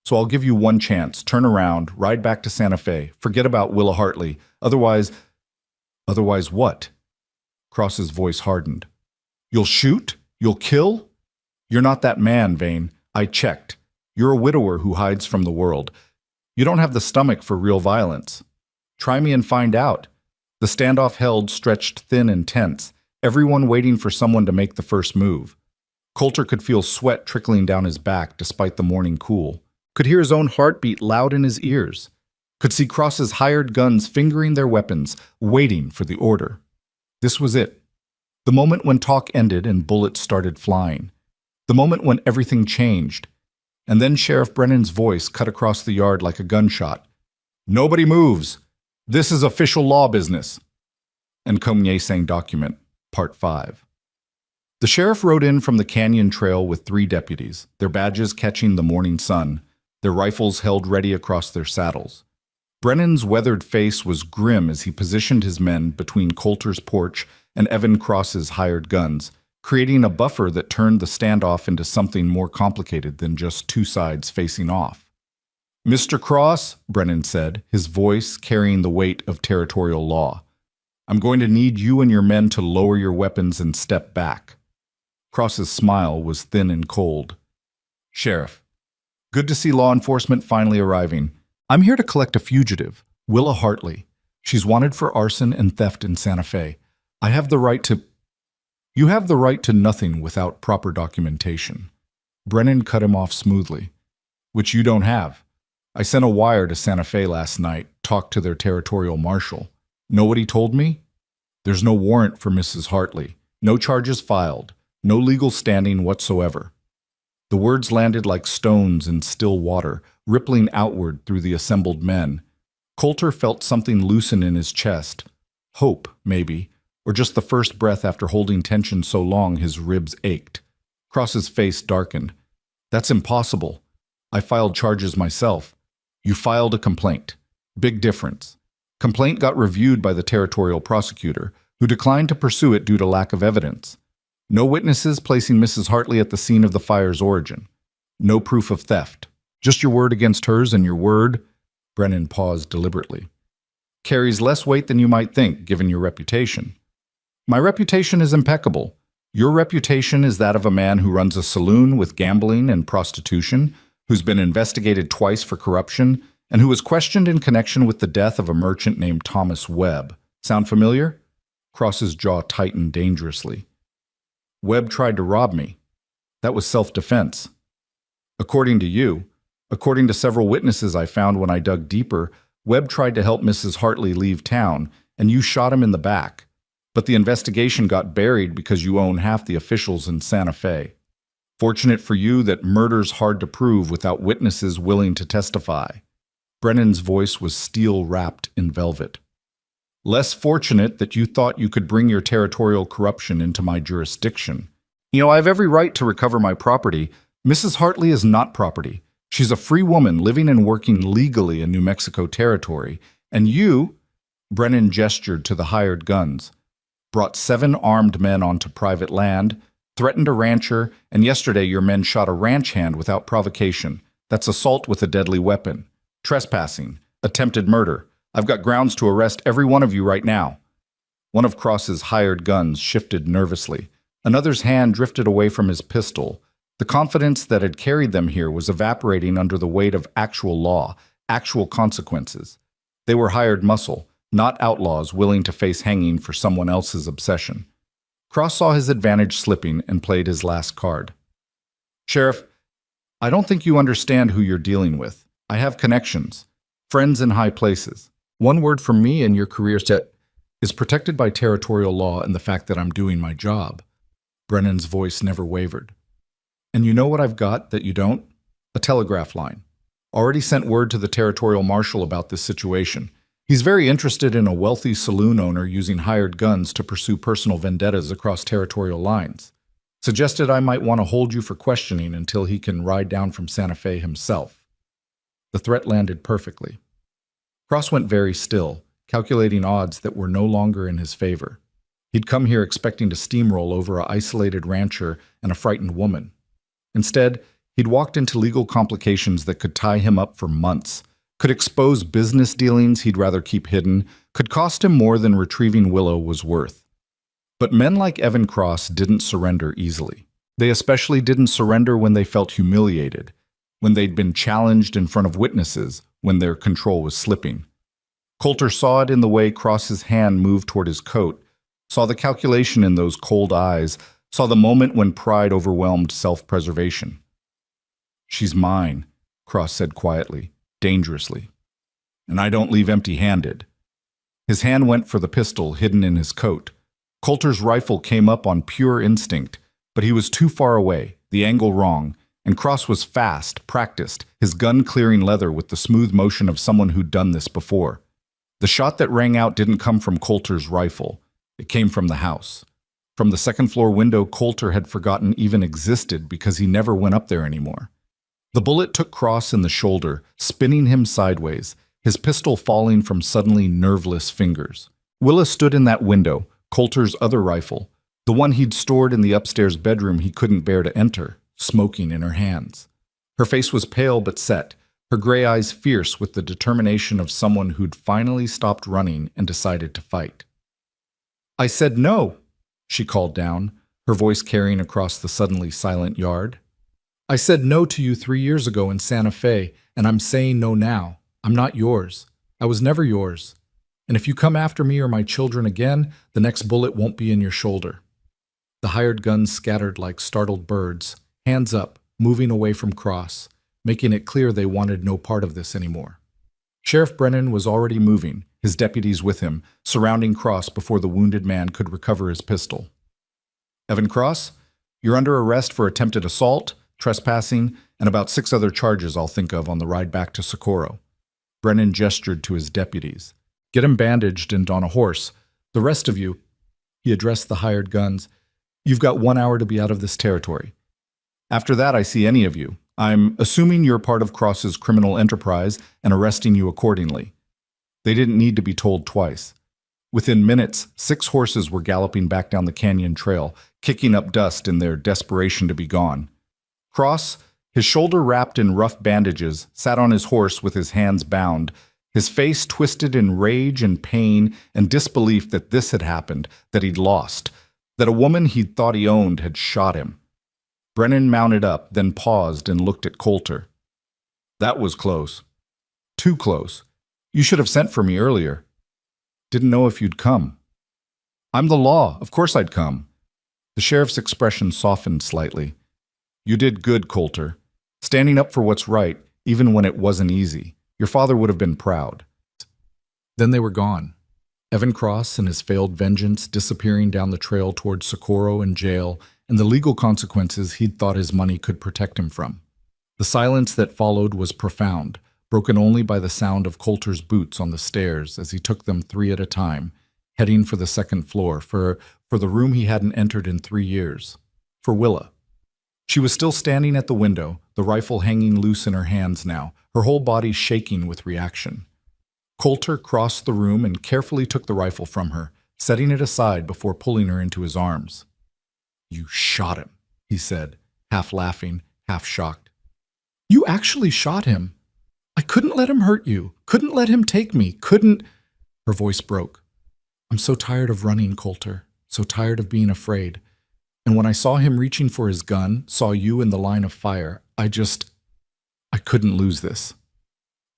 So I'll give you one chance. Turn around, ride back to Santa Fe, forget about Willa Hartley. Otherwise what?" Cross's voice hardened. "You'll shoot? You'll kill? You're not that man, Vane. I checked. You're a widower who hides from the world. You don't have the stomach for real violence. Try me and find out." The standoff held, stretched thin and tense, everyone waiting for someone to make the first move. Coulter could feel sweat trickling down his back despite the morning cool, could hear his own heartbeat loud in his ears, could see Cross's hired guns fingering their weapons, waiting for the order. This was it. The moment when talk ended and bullets started flying. The moment when everything changed. And then Sheriff Brennan's voice cut across the yard like a gunshot. "Nobody moves. This is official law business." And Comye sang document, Part 5. The sheriff rode in from the canyon trail with 3 deputies, their badges catching the morning sun, their rifles held ready across their saddles. Brennan's weathered face was grim as he positioned his men between Coulter's porch and Evan Cross's hired guns, creating a buffer that turned the standoff into something more complicated than just 2 sides facing off. "Mr. Cross," Brennan said, his voice carrying the weight of territorial law, "I'm going to need you and your men to lower your weapons and step back." Cross's smile was thin and cold. "Sheriff, good to see law enforcement finally arriving. I'm here to collect a fugitive, Willa Hartley. She's wanted for arson and theft in Santa Fe. I have the right to—" "You have the right to nothing without proper documentation." Brennan cut him off smoothly. "Which you don't have. I sent a wire to Santa Fe last night, talked to their territorial marshal. Know what he told me? There's no warrant for Mrs. Hartley, no charges filed, no legal standing whatsoever." The words landed like stones in still water, rippling outward through the assembled men. Coulter felt something loosen in his chest. Hope, maybe, or just the first breath after holding tension so long his ribs ached. Cross's face darkened. "That's impossible. I filed charges myself." "You filed a complaint. Big difference. Complaint got reviewed by the territorial prosecutor, who declined to pursue it due to lack of evidence. No witnesses placing Mrs. Hartley at the scene of the fire's origin. No proof of theft. Just your word against hers, and your word—" Brennan paused deliberately. "Carries less weight than you might think, given your reputation." "My reputation is impeccable. Your reputation is that of a man who runs a saloon with gambling and prostitution, who's been investigated twice for corruption, and who was questioned in connection with the death of a merchant named Thomas Webb. Sound familiar?" Cross's jaw tightened dangerously. "Webb tried to rob me. That was self-defense." "According to you, according to several witnesses I found when I dug deeper, Webb tried to help Mrs. Hartley leave town, and you shot him in the back. But the investigation got buried because you own half the officials in Santa Fe. Fortunate for you that murder's hard to prove without witnesses willing to testify." Brennan's voice was steel wrapped in velvet. "Less fortunate that you thought you could bring your territorial corruption into my jurisdiction. I have every right to recover my property. Mrs. Hartley is not property. She's a free woman living and working legally in New Mexico territory. And you," Brennan gestured to the hired guns, "brought 7 armed men onto private land, threatened a rancher, and yesterday your men shot a ranch hand without provocation. That's assault with a deadly weapon. Trespassing. Attempted murder. I've got grounds to arrest every one of you right now." One of Cross's hired guns shifted nervously. Another's hand drifted away from his pistol. The confidence that had carried them here was evaporating under the weight of actual law, actual consequences. They were hired muscle, not outlaws willing to face hanging for someone else's obsession. Cross saw his advantage slipping and played his last card. "Sheriff, I don't think you understand who you're dealing with. I have connections. Friends in high places. One word from me and your career set is protected by territorial law and the fact that I'm doing my job. Brennan's voice never wavered. And you know what I've got that you don't? A telegraph line. Already sent word to the territorial marshal about this situation. He's very interested in a wealthy saloon owner using hired guns to pursue personal vendettas across territorial lines. Suggested I might want to hold you for questioning until he can ride down from Santa Fe himself. The threat landed perfectly. Cross went very still, calculating odds that were no longer in his favor. He'd come here expecting to steamroll over an isolated rancher and a frightened woman. Instead, he'd walked into legal complications that could tie him up for months, could expose business dealings he'd rather keep hidden, could cost him more than retrieving Willow was worth. But men like Evan Cross didn't surrender easily. They especially didn't surrender when they felt humiliated, when they'd been challenged in front of witnesses, when their control was slipping. Coulter saw it in the way Cross's hand moved toward his coat, saw the calculation in those cold eyes, saw the moment when pride overwhelmed self-preservation. "She's mine," Cross said quietly, dangerously. "And I don't leave empty-handed." His hand went for the pistol hidden in his coat. Coulter's rifle came up on pure instinct, but he was too far away, the angle wrong, and Cross was fast, practiced, his gun clearing leather with the smooth motion of someone who'd done this before. The shot that rang out didn't come from Coulter's rifle. It came from the house. From the second-floor window Coulter had forgotten even existed because he never went up there anymore. The bullet took Cross in the shoulder, spinning him sideways, his pistol falling from suddenly nerveless fingers. Willa stood in that window, Coulter's other rifle, the one he'd stored in the upstairs bedroom he couldn't bear to enter, smoking in her hands. Her face was pale but set, her gray eyes fierce with the determination of someone who'd finally stopped running and decided to fight. "I said no," she called down, her voice carrying across the suddenly silent yard. "I said no to you 3 years ago in Santa Fe, and I'm saying no now. I'm not yours. I was never yours. And if you come after me or my children again, the next bullet won't be in your shoulder." The hired guns scattered like startled birds, hands up, moving away from Cross, making it clear they wanted no part of this anymore. Sheriff Brennan was already moving, his deputies with him, surrounding Cross before the wounded man could recover his pistol. "Evan Cross, you're under arrest for attempted assault, trespassing, and about 6 other charges I'll think of on the ride back to Socorro." Brennan gestured to his deputies. "Get him bandaged and on a horse. The rest of you," he addressed the hired guns, "you've got 1 hour to be out of this territory. After that, I see any of you. I'm assuming you're part of Cross's criminal enterprise and arresting you accordingly." They didn't need to be told twice. Within minutes, 6 horses were galloping back down the canyon trail, kicking up dust in their desperation to be gone. Cross, his shoulder wrapped in rough bandages, sat on his horse with his hands bound, his face twisted in rage and pain and disbelief that this had happened, that he'd lost, that a woman he'd thought he owned had shot him. Brennan mounted up, then paused and looked at Coulter. "That was close. Too close. You should have sent for me earlier. Didn't know if you'd come." "I'm the law. Of course I'd come." The sheriff's expression softened slightly. "You did good, Coulter. Standing up for what's right, even when it wasn't easy. Your father would have been proud." Then they were gone. Evan Cross and his failed vengeance disappearing down the trail toward Socorro and jail, and the legal consequences he'd thought his money could protect him from. The silence that followed was profound, broken only by the sound of Coulter's boots on the stairs as he took them 3 at a time, heading for the second floor, for the room he hadn't entered in 3 years, for Willa. She was still standing at the window, the rifle hanging loose in her hands now, her whole body shaking with reaction. Coulter crossed the room and carefully took the rifle from her, setting it aside before pulling her into his arms. "You shot him," he said, half laughing, half shocked. "You actually shot him. I couldn't let him hurt you, couldn't let him take me, couldn't—" Her voice broke. "I'm so tired of running, Coulter, so tired of being afraid. And when I saw him reaching for his gun, saw you in the line of fire, I couldn't lose this.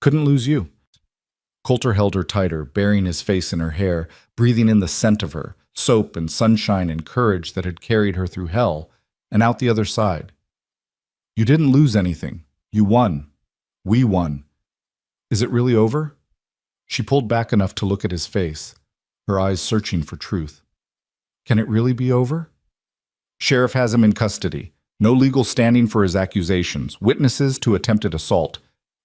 Couldn't lose you." Coulter held her tighter, burying his face in her hair, breathing in the scent of her, soap and sunshine and courage that had carried her through hell and out the other side. "You didn't lose anything. You won. We won. Is it really over? She pulled back enough to look at his face, her eyes searching for truth. Can it really be over? Sheriff has him in custody. No legal standing for his accusations. Witnesses to attempted assault.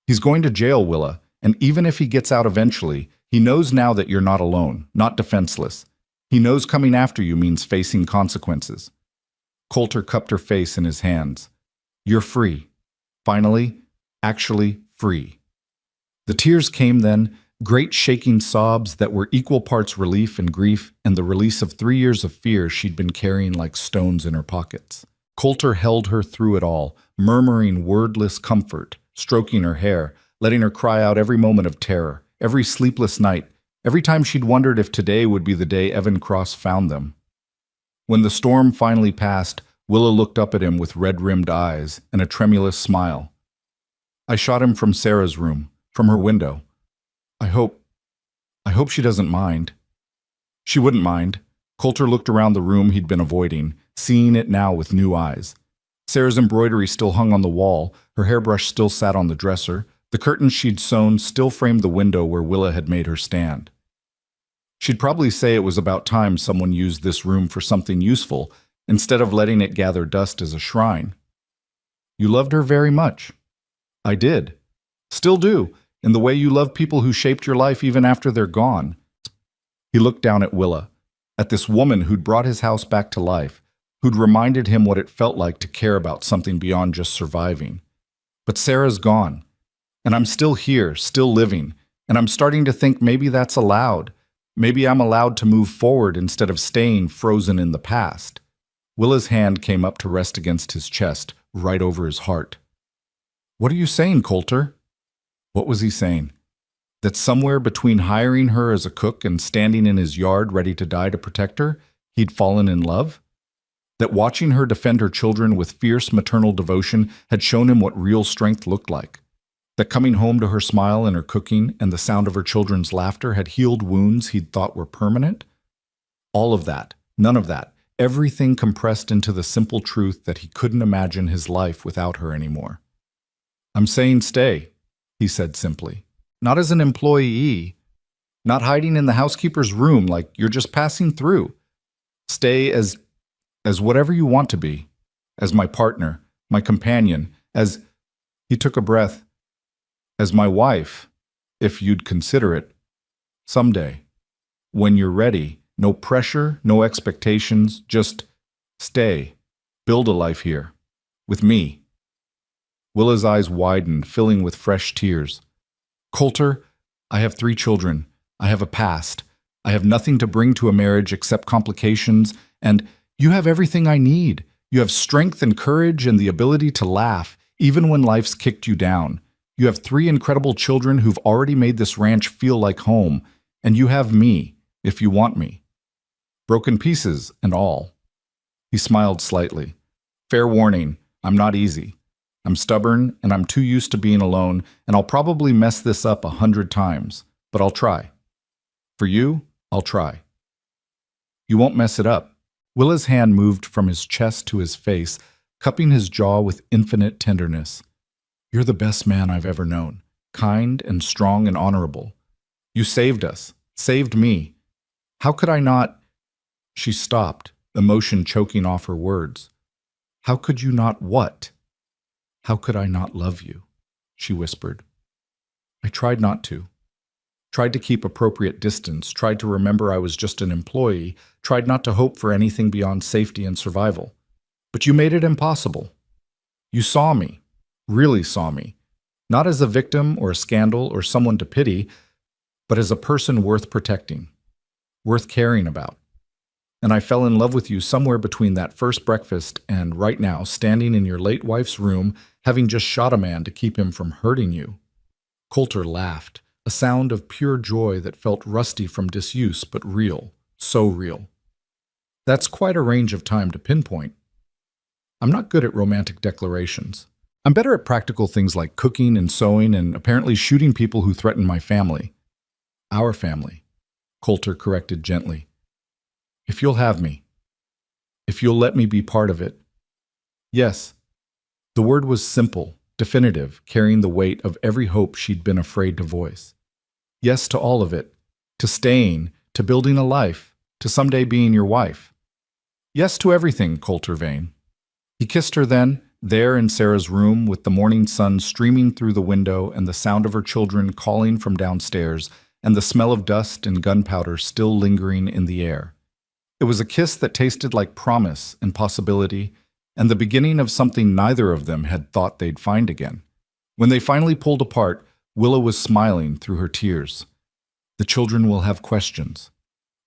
He's going to jail, Willa, and even if he gets out eventually, he knows now that you're not alone, not defenseless. He knows coming after you means facing consequences. Coulter cupped her face in his hands. You're free. Finally, actually free. The tears came then, great shaking sobs that were equal parts relief and grief and the release of 3 years of fear she'd been carrying like stones in her pockets. Coulter held her through it all, murmuring wordless comfort, stroking her hair, letting her cry out every moment of terror, every sleepless night, every time she'd wondered if today would be the day Evan Cross found them. When the storm finally passed, Willa looked up at him with red-rimmed eyes and a tremulous smile. I shot him from Sarah's room, from her window. I hope she doesn't mind. She wouldn't mind. Coulter looked around the room he'd been avoiding, seeing it now with new eyes. Sarah's embroidery still hung on the wall, her hairbrush still sat on the dresser, the curtains she'd sewn still framed the window where Willa had made her stand. She'd probably say it was about time someone used this room for something useful, instead of letting it gather dust as a shrine. You loved her very much. I did. Still do, in the way you love people who shaped your life even after they're gone. He looked down at Willa, at this woman who'd brought his house back to life, who'd reminded him what it felt like to care about something beyond just surviving. But Sarah's gone, and I'm still here, still living, and I'm starting to think maybe that's allowed. Maybe I'm allowed to move forward instead of staying frozen in the past. Willa's hand came up to rest against his chest, right over his heart. What are you saying, Coulter? What was he saying? That somewhere between hiring her as a cook and standing in his yard ready to die to protect her, he'd fallen in love? That watching her defend her children with fierce maternal devotion had shown him what real strength looked like? That coming home to her smile and her cooking and the sound of her children's laughter had healed wounds he'd thought were permanent? All of that, none of that, everything compressed into the simple truth that he couldn't imagine his life without her anymore. I'm saying stay, he said simply. Not as an employee, not hiding in the housekeeper's room like you're just passing through. Stay as whatever you want to be, as my partner, my companion, as, he took a breath, as my wife, if you'd consider it, someday. When you're ready, no pressure, no expectations, just stay, build a life here, with me. Willa's eyes widened, filling with fresh tears. Coulter, I have 3 children. I have a past. I have nothing to bring to a marriage except complications, and you have everything I need. You have strength and courage and the ability to laugh, even when life's kicked you down. You have 3 incredible children who've already made this ranch feel like home, and you have me, if you want me. Broken pieces and all. He smiled slightly. Fair warning, I'm not easy. I'm stubborn, and I'm too used to being alone, and I'll probably mess this up 100 times, but I'll try. For you, I'll try. You won't mess it up. Willa's hand moved from his chest to his face, cupping his jaw with infinite tenderness. You're the best man I've ever known, kind and strong and honorable. You saved us, saved me. How could I not? She stopped, emotion choking off her words. How could you not what? How could I not love you? She whispered. I tried not to. Tried to keep appropriate distance, tried to remember I was just an employee, tried not to hope for anything beyond safety and survival. But you made it impossible. You saw me, really saw me, not as a victim or a scandal or someone to pity, but as a person worth protecting, worth caring about. And I fell in love with you somewhere between that first breakfast and right now, standing in your late wife's room, having just shot a man to keep him from hurting you. Coulter laughed, a sound of pure joy that felt rusty from disuse, but real, so real. That's quite a range of time to pinpoint. I'm not good at romantic declarations. I'm better at practical things like cooking and sewing and apparently shooting people who threaten my family. Our family, Coulter corrected gently. If you'll have me. If you'll let me be part of it. Yes. The word was simple, definitive, carrying the weight of every hope she'd been afraid to voice. Yes to all of it, to staying, to building a life, to someday being your wife. Yes to everything, Coulter Vane. He kissed her then, there in Sarah's room, with the morning sun streaming through the window and the sound of her children calling from downstairs, and the smell of dust and gunpowder still lingering in the air. It was a kiss that tasted like promise and possibility, and the beginning of something neither of them had thought they'd find again. When they finally pulled apart, Willa was smiling through her tears. The children will have questions.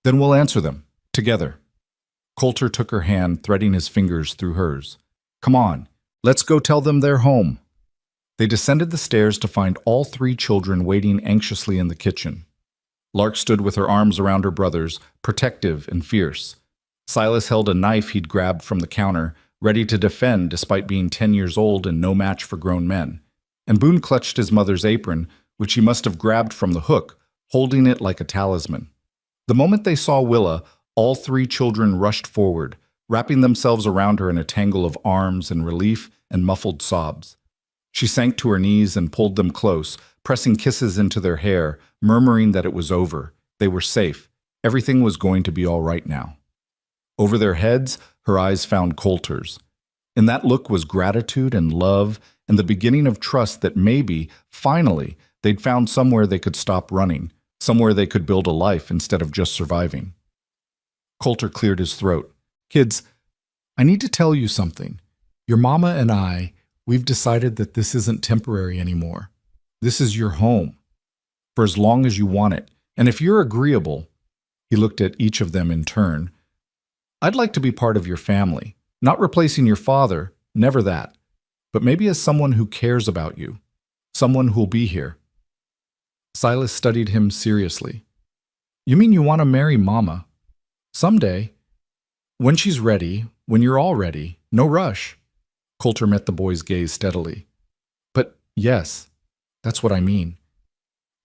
Then we'll answer them, together. Coulter took her hand, threading his fingers through hers. Come on, let's go tell them they're home. They descended the stairs to find all three children waiting anxiously in the kitchen. Lark stood with her arms around her brothers, protective and fierce. Silas held a knife he'd grabbed from the counter, ready to defend despite being 10 years old and no match for grown men. And Boone clutched his mother's apron, which he must have grabbed from the hook, holding it like a talisman. The moment they saw Willa, all three children rushed forward, wrapping themselves around her in a tangle of arms and relief and muffled sobs. She sank to her knees and pulled them close, pressing kisses into their hair, murmuring that it was over. They were safe. Everything was going to be all right now. Over their heads, her eyes found Coulter's. In that look was gratitude and love and the beginning of trust that maybe, finally, they'd found somewhere they could stop running, somewhere they could build a life instead of just surviving. Coulter cleared his throat. Kids, I need to tell you something. Your mama and I, we've decided that this isn't temporary anymore. This is your home, for as long as you want it. And if you're agreeable, he looked at each of them in turn, I'd like to be part of your family, not replacing your father, never that, but maybe as someone who cares about you, someone who'll be here. Silas studied him seriously. You mean you want to marry Mama? Someday. When she's ready, when you're all ready, no rush. Coulter met the boy's gaze steadily. But yes, that's what I mean.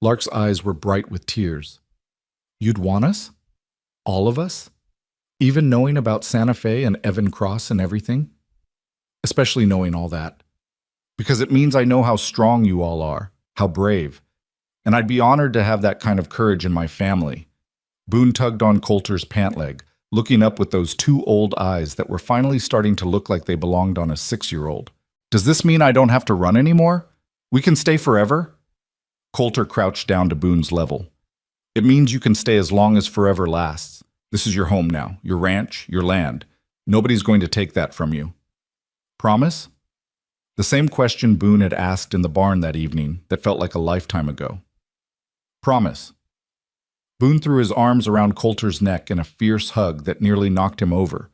Lark's eyes were bright with tears. You'd want us? All of us? Even knowing about Santa Fe and Evan Cross and everything? Especially knowing all that. Because it means I know how strong you all are, how brave. And I'd be honored to have that kind of courage in my family. Boone tugged on Coulter's pant leg, looking up with those two old eyes that were finally starting to look like they belonged on a 6-year-old. Does this mean I don't have to run anymore? We can stay forever? Coulter crouched down to Boone's level. It means you can stay as long as forever lasts. This is your home now, your ranch, your land. Nobody's going to take that from you. Promise? The same question Boone had asked in the barn that evening that felt like a lifetime ago. Promise. Boone threw his arms around Coulter's neck in a fierce hug that nearly knocked him over.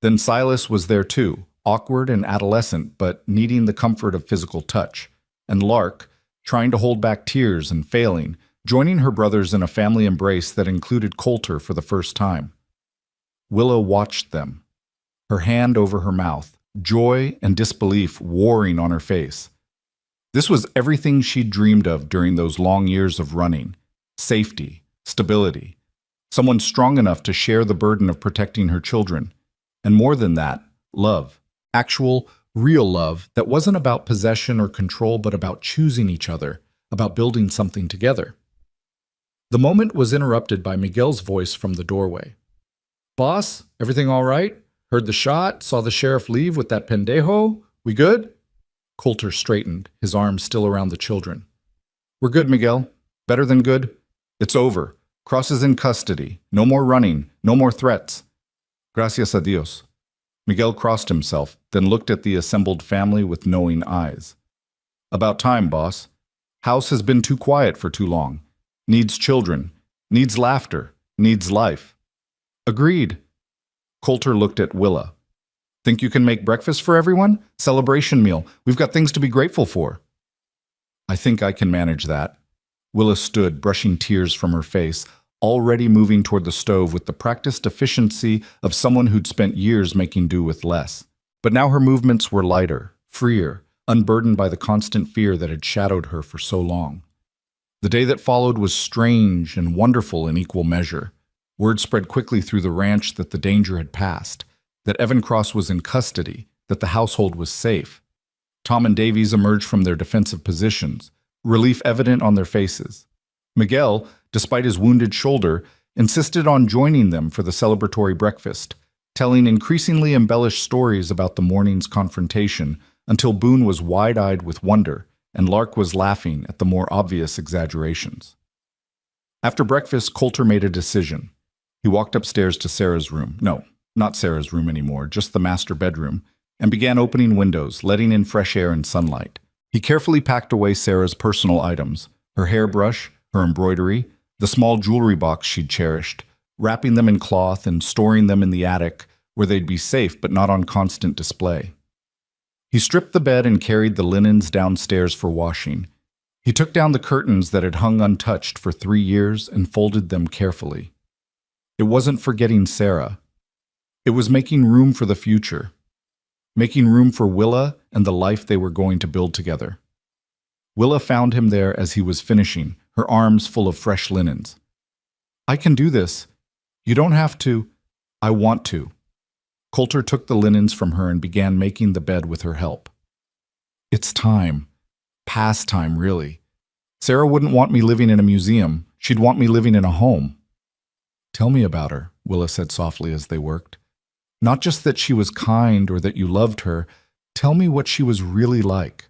Then Silas was there too, awkward and adolescent, but needing the comfort of physical touch. And Lark, trying to hold back tears and failing, joining her brothers in a family embrace that included Coulter for the first time. Willa watched them, her hand over her mouth, joy and disbelief warring on her face. This was everything she'd dreamed of during those long years of running. Safety, stability, someone strong enough to share the burden of protecting her children. And more than that, love. Actual, real love that wasn't about possession or control but about choosing each other, about building something together. The moment was interrupted by Miguel's voice from the doorway. Boss, everything all right? Heard the shot, saw the sheriff leave with that pendejo. We good? Coulter straightened, his arms still around the children. We're good, Miguel. Better than good. It's over. Cross is in custody. No more running. No more threats. Gracias a Dios. Miguel crossed himself, then looked at the assembled family with knowing eyes. About time, boss. House has been too quiet for too long. Needs children. Needs laughter. Needs life. Agreed. Coulter looked at Willa. Think you can make breakfast for everyone? Celebration meal. We've got things to be grateful for. I think I can manage that. Willa stood, brushing tears from her face, already moving toward the stove with the practiced efficiency of someone who'd spent years making do with less. But now her movements were lighter, freer, unburdened by the constant fear that had shadowed her for so long. The day that followed was strange and wonderful in equal measure. Word spread quickly through the ranch that the danger had passed, that Evan Cross was in custody, that the household was safe. Tom and Davies emerged from their defensive positions, relief evident on their faces. Miguel, despite his wounded shoulder, insisted on joining them for the celebratory breakfast, telling increasingly embellished stories about the morning's confrontation until Boone was wide-eyed with wonder and Lark was laughing at the more obvious exaggerations. After breakfast, Coulter made a decision. He walked upstairs to Sarah's room. No, not Sarah's room anymore, just the master bedroom, and began opening windows, letting in fresh air and sunlight. He carefully packed away Sarah's personal items, her hairbrush, her embroidery, the small jewelry box she'd cherished, wrapping them in cloth and storing them in the attic where they'd be safe but not on constant display. He stripped the bed and carried the linens downstairs for washing. He took down the curtains that had hung untouched for 3 years and folded them carefully. It wasn't forgetting Sarah. It was making room for the future, making room for Willa and the life they were going to build together. Willa found him there as he was finishing, her arms full of fresh linens. "I can do this. You don't have to. I want to." Coulter took the linens from her and began making the bed with her help. "It's time. Past time, really. Sarah wouldn't want me living in a museum. She'd want me living in a home." "Tell me about her," Willa said softly as they worked. "Not just that she was kind or that you loved her. Tell me what she was really like."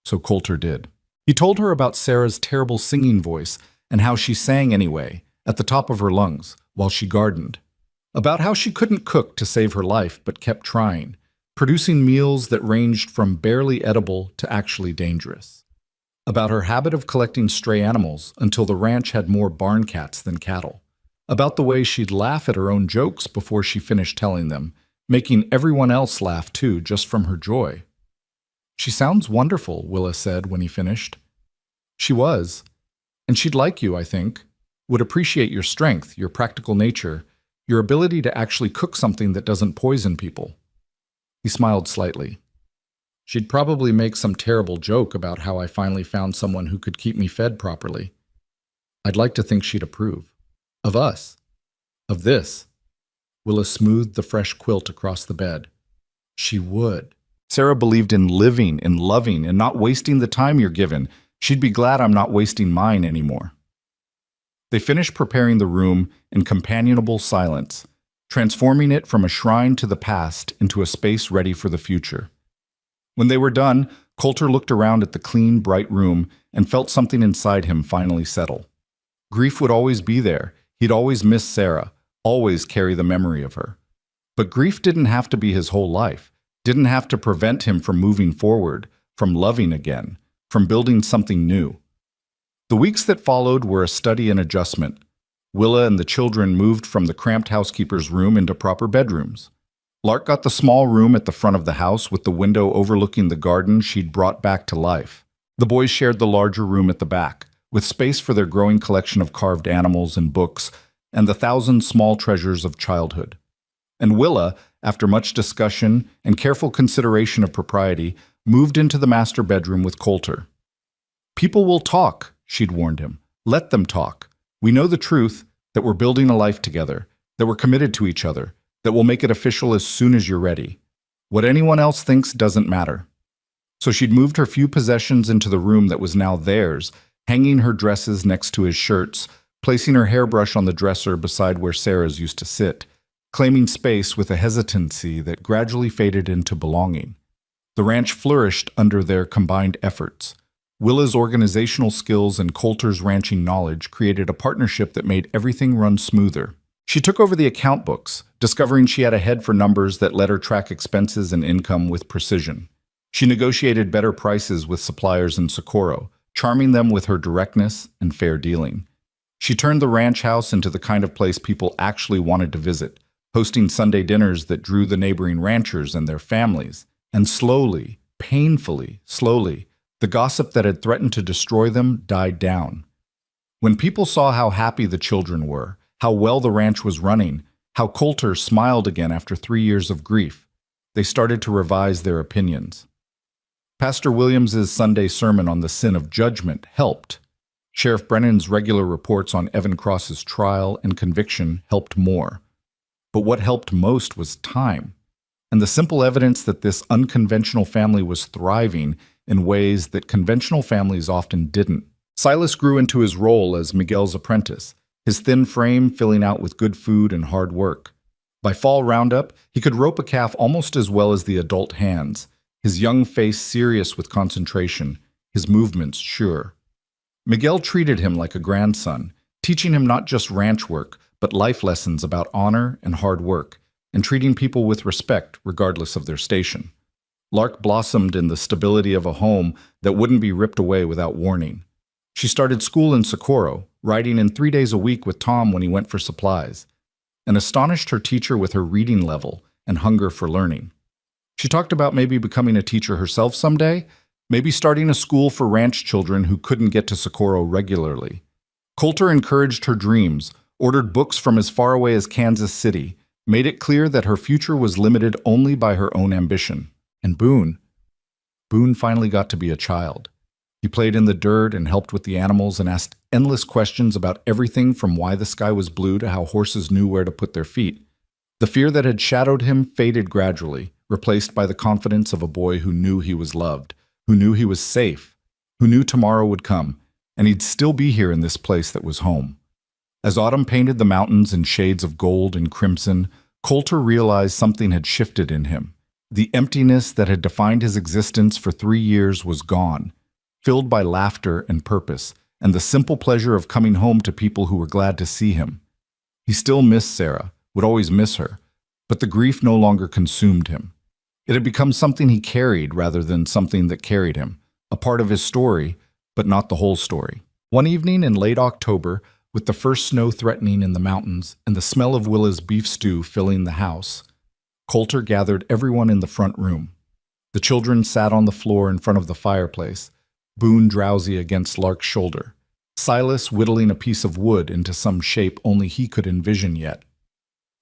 So Coulter did. He told her about Sarah's terrible singing voice and how she sang anyway, at the top of her lungs, while she gardened. About how she couldn't cook to save her life but kept trying, producing meals that ranged from barely edible to actually dangerous. About her habit of collecting stray animals until the ranch had more barn cats than cattle. About the way she'd laugh at her own jokes before she finished telling them, making everyone else laugh too just from her joy. "She sounds wonderful," Willa said when he finished. "She was. And she'd like you, I think. Would appreciate your strength, your practical nature, your ability to actually cook something that doesn't poison people." He smiled slightly. "She'd probably make some terrible joke about how I finally found someone who could keep me fed properly. I'd like to think she'd approve. Of us. Of this." Willa smoothed the fresh quilt across the bed. "She would." Sarah believed in living, in loving, and not wasting the time you're given. She'd be glad I'm not wasting mine anymore. They finished preparing the room in companionable silence, transforming it from a shrine to the past into a space ready for the future. When they were done, Coulter looked around at the clean, bright room and felt something inside him finally settle. Grief would always be there. He'd always miss Sarah, always carry the memory of her. But grief didn't have to be his whole life, didn't have to prevent him from moving forward, from loving again, from building something new. The weeks that followed were a study in adjustment. Willa and the children moved from the cramped housekeeper's room into proper bedrooms. Lark got the small room at the front of the house with the window overlooking the garden she'd brought back to life. The boys shared the larger room at the back, with space for their growing collection of carved animals and books and the 1,000 small treasures of childhood. And Willa, after much discussion and careful consideration of propriety, moved into the master bedroom with Coulter. "People will talk," she'd warned him. "Let them talk. We know the truth, that we're building a life together, that we're committed to each other, that we'll make it official as soon as you're ready. What anyone else thinks doesn't matter." So she'd moved her few possessions into the room that was now theirs, hanging her dresses next to his shirts, placing her hairbrush on the dresser beside where Sarah's used to sit, claiming space with a hesitancy that gradually faded into belonging. The ranch flourished under their combined efforts. Willa's organizational skills and Coulter's ranching knowledge created a partnership that made everything run smoother. She took over the account books, discovering she had a head for numbers that let her track expenses and income with precision. She negotiated better prices with suppliers in Socorro, charming them with her directness and fair dealing. She turned the ranch house into the kind of place people actually wanted to visit, hosting Sunday dinners that drew the neighboring ranchers and their families. And slowly, painfully slowly, the gossip that had threatened to destroy them died down. When people saw how happy the children were, how well the ranch was running, how Coulter smiled again after 3 years of grief, they started to revise their opinions. Pastor Williams's Sunday sermon on the sin of judgment helped. Sheriff Brennan's regular reports on Evan Cross's trial and conviction helped more. But what helped most was time. and the simple evidence that this unconventional family was thriving in ways that conventional families often didn't. Silas grew into his role as Miguel's apprentice, his thin frame filling out with good food and hard work. By fall roundup, he could rope a calf almost as well as the adult hands, his young face serious with concentration, his movements sure. Miguel treated him like a grandson, teaching him not just ranch work, but life lessons about honor and hard work, and treating people with respect regardless of their station. Lark blossomed in the stability of a home that wouldn't be ripped away without warning. She started school in Socorro, riding in 3 days a week with Tom when he went for supplies, and astonished her teacher with her reading level and hunger for learning. She talked about maybe becoming a teacher herself someday, maybe starting a school for ranch children who couldn't get to Socorro regularly. Coulter encouraged her dreams, ordered books from as far away as Kansas City, made it clear that her future was limited only by her own ambition. And Boone finally got to be a child. He played in the dirt and helped with the animals and asked endless questions about everything from why the sky was blue to how horses knew where to put their feet. The fear that had shadowed him faded gradually, replaced by the confidence of a boy who knew he was loved, who knew he was safe, who knew tomorrow would come, and he'd still be here in this place that was home. As autumn painted the mountains in shades of gold and crimson, Coulter realized something had shifted in him. The emptiness that had defined his existence for 3 years was gone, filled by laughter and purpose, and the simple pleasure of coming home to people who were glad to see him. He still missed Sarah, would always miss her, but the grief no longer consumed him. It had become something he carried rather than something that carried him, a part of his story, but not the whole story. One evening in late October, with the first snow threatening in the mountains and the smell of Willa's beef stew filling the house, Coulter gathered everyone in the front room. The children sat on the floor in front of the fireplace, Boone drowsy against Lark's shoulder, Silas whittling a piece of wood into some shape only he could envision yet.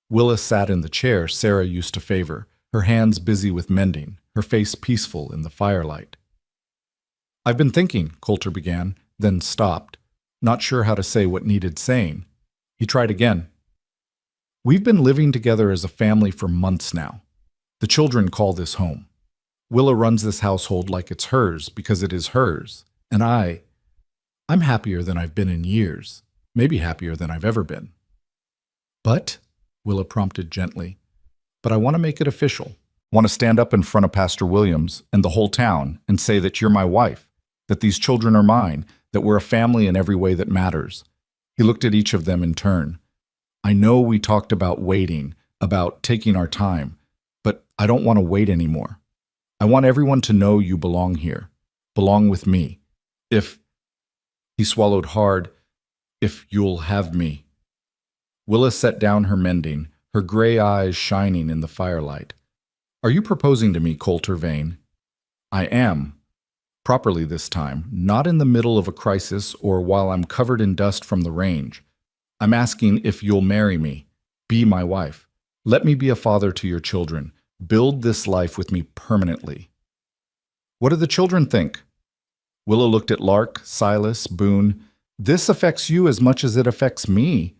Willa sat in the chair Sarah used to favor, her hands busy with mending, her face peaceful in the firelight. "I've been thinking," Coulter began, then stopped, not sure how to say what needed saying. He tried again. "We've been living together as a family for months now. The children call this home. Willa runs this household like it's hers because it is hers, and I'm happier than I've been in years, maybe happier than I've ever been." "But," Willa prompted gently, "but I want to make it official. Want to stand up in front of Pastor Williams and the whole town and say that you're my wife, that these children are mine, that we're a family in every way that matters." He looked at each of them in turn. "I know we talked about waiting, about taking our time, but I don't want to wait anymore. I want everyone to know you belong here, belong with me. If," he swallowed hard, "if you'll have me." Willa set down her mending, her gray eyes shining in the firelight. "Are you proposing to me, Coulter Vane?" "I am. Properly this time, not in the middle of a crisis or while I'm covered in dust from the range. I'm asking if you'll marry me, be my wife. Let me be a father to your children. Build this life with me permanently." "What do the children think?" Willa looked at Lark, Silas, Boone. "This affects you as much as it affects me."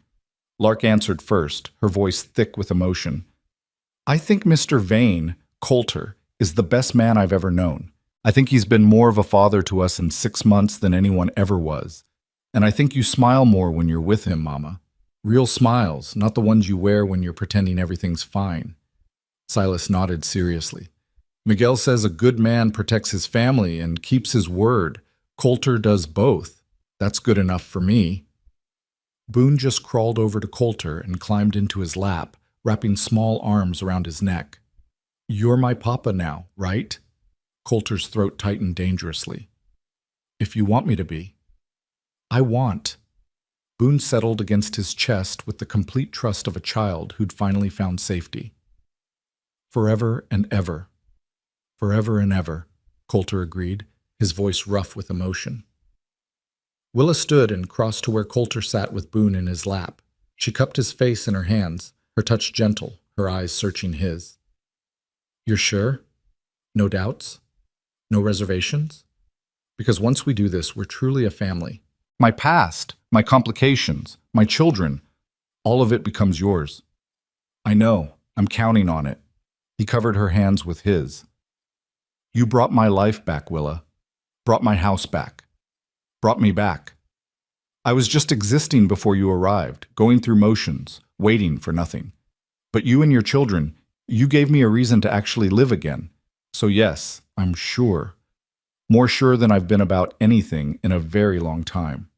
Lark answered first, her voice thick with emotion. "I think Mr. Vane, Coulter, is the best man I've ever known. I think he's been more of a father to us in 6 months than anyone ever was. And I think you smile more when you're with him, Mama. Real smiles, not the ones you wear when you're pretending everything's fine." Silas nodded seriously. "Miguel says a good man protects his family and keeps his word. Coulter does both. That's good enough for me." Boone just crawled over to Coulter and climbed into his lap, wrapping small arms around his neck. "You're my papa now, right?" Coulter's throat tightened dangerously. "If you want me to be." "I want." Boone settled against his chest with the complete trust of a child who'd finally found safety. "Forever and ever. Forever and ever," Coulter agreed, his voice rough with emotion. Willa stood and crossed to where Coulter sat with Boone in his lap. She cupped his face in her hands, her touch gentle, her eyes searching his. "You're sure? No doubts? No reservations? Because once we do this, we're truly a family. My past, my complications, my children, all of it becomes yours. I know, I'm counting on it. He covered her hands with his. You brought my life back, Willa. Brought my house back. Brought me back. I was just existing before you arrived, going through motions, waiting for nothing. But you and your children, you gave me a reason to actually live again. So yes, I'm sure. More sure than I've been about anything in a very long time.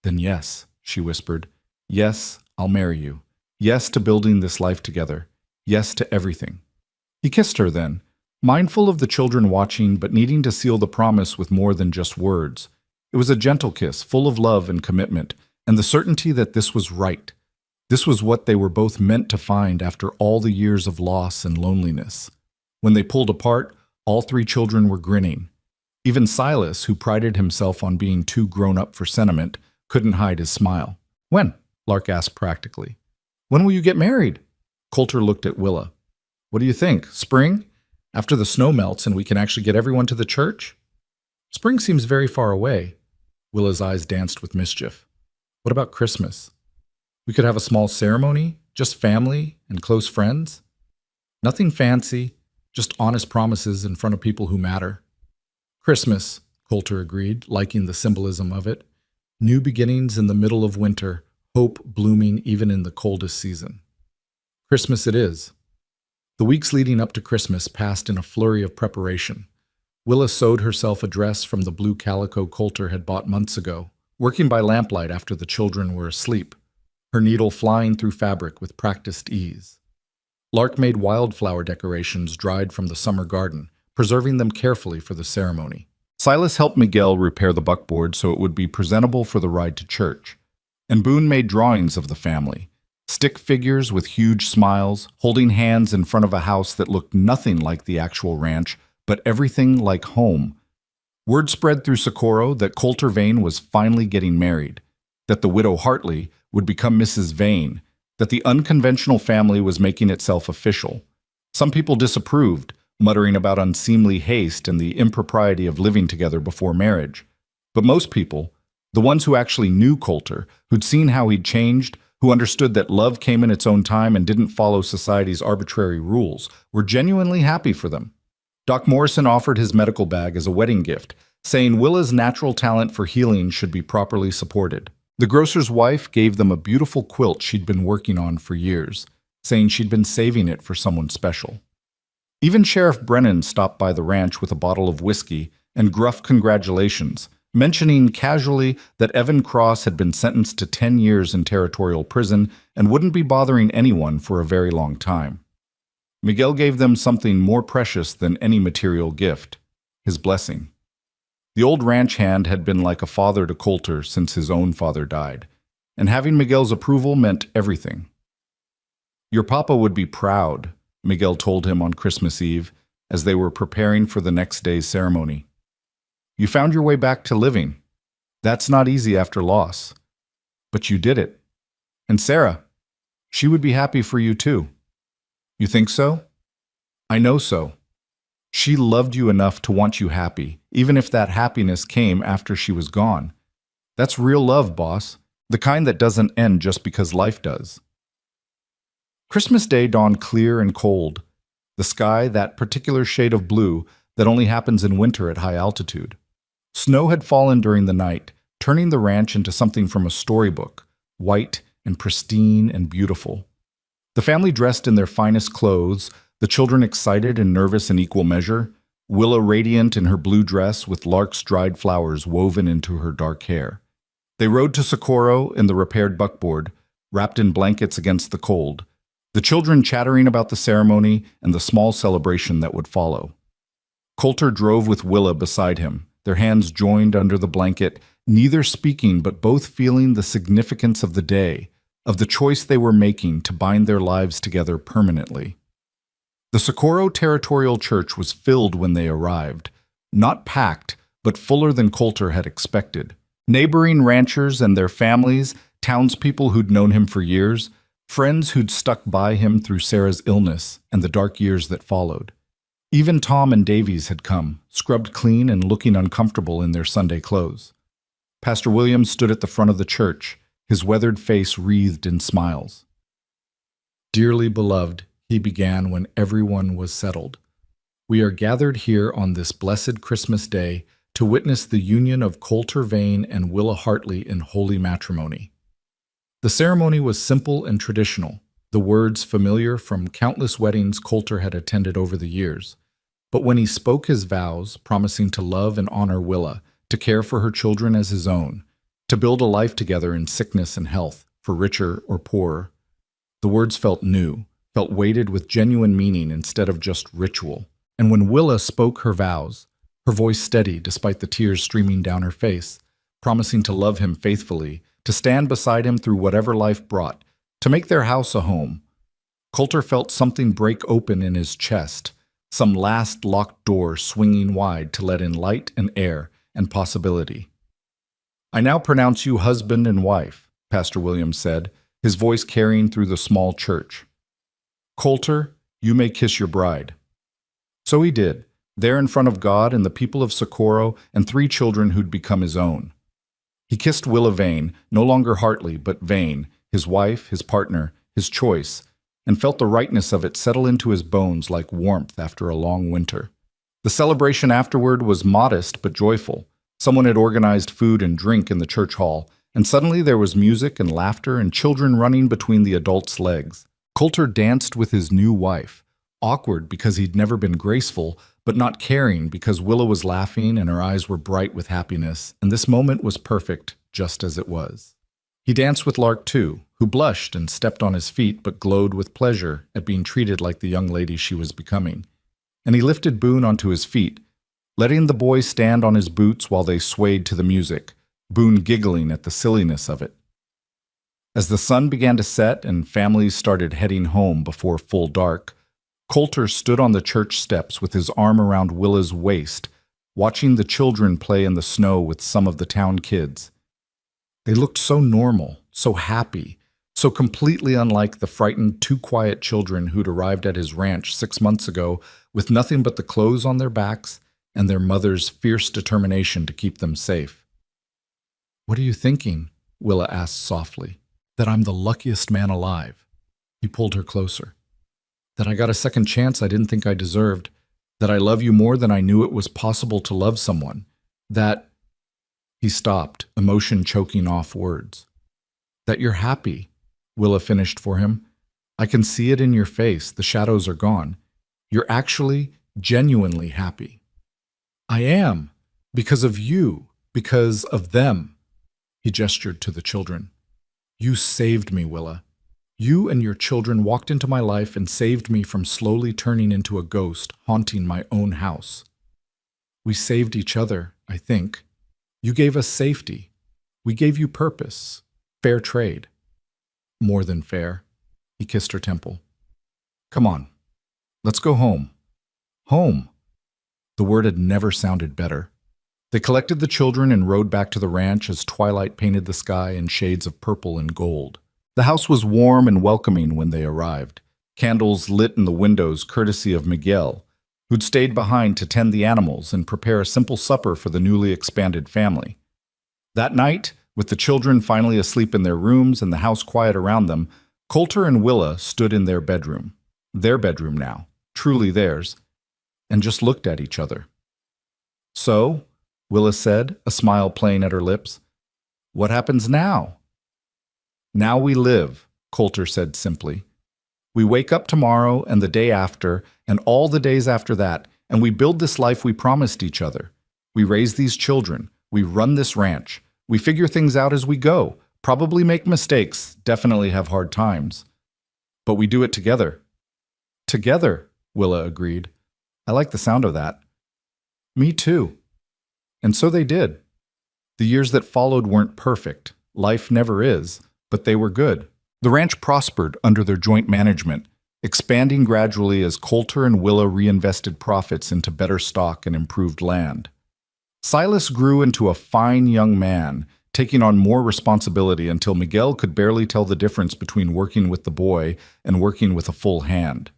Then yes, she whispered. Yes, I'll marry you. Yes to building this life together. Yes to everything. He kissed her then, mindful of the children watching but needing to seal the promise with more than just words. It was a gentle kiss, full of love and commitment, and the certainty that this was right. This was what they were both meant to find after all the years of loss and loneliness. When they pulled apart, all three children were grinning. Even Silas, who prided himself on being too grown up for sentiment, couldn't hide his smile. When? Lark asked practically. When will you get married? Coulter looked at Willa. What do you think? Spring? After the snow melts and we can actually get everyone to the church? Spring seems very far away. Willa's eyes danced with mischief. What about Christmas? We could have a small ceremony, just family and close friends. Nothing fancy, just honest promises in front of people who matter. Christmas, Coulter agreed, liking the symbolism of it. New beginnings in the middle of winter, hope blooming even in the coldest season. Christmas it is. The weeks leading up to Christmas passed in a flurry of preparation. Willa sewed herself a dress from the blue calico Coulter had bought months ago, working by lamplight after the children were asleep, her needle flying through fabric with practiced ease. Lark made wildflower decorations dried from the summer garden, preserving them carefully for the ceremony. Silas helped Miguel repair the buckboard so it would be presentable for the ride to church. And Boone made drawings of the family, stick figures with huge smiles, holding hands in front of a house that looked nothing like the actual ranch, but everything like home. Word spread through Socorro that Coulter Vane was finally getting married, that the widow Hartley would become Mrs. Vane, that the unconventional family was making itself official. Some people disapproved, muttering about unseemly haste and the impropriety of living together before marriage. But most people, the ones who actually knew Coulter, who'd seen how he'd changed, who understood that love came in its own time and didn't follow society's arbitrary rules, were genuinely happy for them. Doc Morrison offered his medical bag as a wedding gift, saying Willa's natural talent for healing should be properly supported. The grocer's wife gave them a beautiful quilt she'd been working on for years, saying she'd been saving it for someone special. Even Sheriff Brennan stopped by the ranch with a bottle of whiskey and gruff congratulations, mentioning casually that Evan Cross had been sentenced to 10 years in territorial prison and wouldn't be bothering anyone for a very long time. Miguel gave them something more precious than any material gift, his blessing. The old ranch hand had been like a father to Coulter since his own father died, and having Miguel's approval meant everything. Your papa would be proud, Miguel told him on Christmas Eve as they were preparing for the next day's ceremony. You found your way back to living. That's not easy after loss. But you did it. And Sarah, she would be happy for you too. You think so? I know so. She loved you enough to want you happy, even if that happiness came after she was gone. That's real love, boss. The kind that doesn't end just because life does. Christmas Day dawned clear and cold. The sky, that particular shade of blue that only happens in winter at high altitude. Snow had fallen during the night, turning the ranch into something from a storybook, white and pristine and beautiful. The family dressed in their finest clothes, the children excited and nervous in equal measure, Willa radiant in her blue dress with Lark's dried flowers woven into her dark hair. They rode to Socorro in the repaired buckboard, wrapped in blankets against the cold, the children chattering about the ceremony and the small celebration that would follow. Coulter drove with Willa beside him, their hands joined under the blanket, neither speaking but both feeling the significance of the day, of the choice they were making to bind their lives together permanently. The Socorro Territorial Church was filled when they arrived, not packed, but fuller than Coulter had expected. Neighboring ranchers and their families, townspeople who'd known him for years, friends who'd stuck by him through Sarah's illness and the dark years that followed. Even Tom and Davies had come, scrubbed clean and looking uncomfortable in their Sunday clothes. Pastor Williams stood at the front of the church, his weathered face wreathed in smiles. Dearly beloved, he began when everyone was settled. "We are gathered here on this blessed Christmas day to witness the union of Coulter Vane and Willa Hartley in holy matrimony." The ceremony was simple and traditional, the words familiar from countless weddings Coulter had attended over the years. But when he spoke his vows, promising to love and honor Willa, to care for her children as his own, to build a life together in sickness and health, for richer or poorer, the words felt new, felt weighted with genuine meaning instead of just ritual. And when Willa spoke her vows, her voice steady despite the tears streaming down her face, promising to love him faithfully, to stand beside him through whatever life brought, to make their house a home, Coulter felt something break open in his chest, some last locked door swinging wide to let in light and air and possibility. "I now pronounce you husband and wife," Pastor Williams said, his voice carrying through the small church. "Coulter, you may kiss your bride." So he did, there in front of God and the people of Socorro and 3 children who'd become his own. He kissed Willa Vane, no longer Hartley, but Vane, his wife, his partner, his choice, and felt the rightness of it settle into his bones like warmth after a long winter. The celebration afterward was modest but joyful. Someone had organized food and drink in the church hall, and suddenly there was music and laughter and children running between the adults' legs. Coulter danced with his new wife, awkward because he'd never been graceful, but not caring because Willa was laughing and her eyes were bright with happiness, and this moment was perfect just as it was. He danced with Lark too, who blushed and stepped on his feet but glowed with pleasure at being treated like the young lady she was becoming. And he lifted Boone onto his feet, letting the boy stand on his boots while they swayed to the music, Boone giggling at the silliness of it. As the sun began to set and families started heading home before full dark, Coulter stood on the church steps with his arm around Willa's waist, watching the children play in the snow with some of the town kids. They looked so normal, so happy, so completely unlike the frightened, too quiet children who'd arrived at his ranch 6 months ago with nothing but the clothes on their backs and their mother's fierce determination to keep them safe. "What are you thinking?" Willa asked softly. "That I'm the luckiest man alive." He pulled her closer. "That I got a second chance I didn't think I deserved. That I love you more than I knew it was possible to love someone. That—" He stopped, emotion choking off words. "That you're happy," Willa finished for him. "I can see it in your face. The shadows are gone. You're actually, genuinely happy." "I am. Because of you. Because of them." He gestured to the children. "You saved me, Willa. You and your children walked into my life and saved me from slowly turning into a ghost, haunting my own house. We saved each other, I think. You gave us safety. We gave you purpose. Fair trade." "More than fair." He kissed her temple. "Come on. Let's go home." Home. The word had never sounded better. They collected the children and rode back to the ranch as twilight painted the sky in shades of purple and gold. The house was warm and welcoming when they arrived, candles lit in the windows courtesy of Miguel, who'd stayed behind to tend the animals and prepare a simple supper for the newly expanded family. That night, with the children finally asleep in their rooms and the house quiet around them, Coulter and Willa stood in their bedroom now, truly theirs, and just looked at each other. "So," Willa said, a smile playing at her lips, "what happens now?" "Now we live," Coulter said simply. "We wake up tomorrow and the day after and all the days after that, and we build this life we promised each other. We raise these children. We run this ranch. We figure things out as we go, probably make mistakes, definitely have hard times. But we do it together." "Together," Willa agreed. "I like the sound of that." "Me too." And so they did. The years that followed weren't perfect. Life never is, but they were good. The ranch prospered under their joint management, expanding gradually as Coulter and Willa reinvested profits into better stock and improved land. Silas grew into a fine young man, taking on more responsibility until Miguel could barely tell the difference between working with the boy and working with a full hand.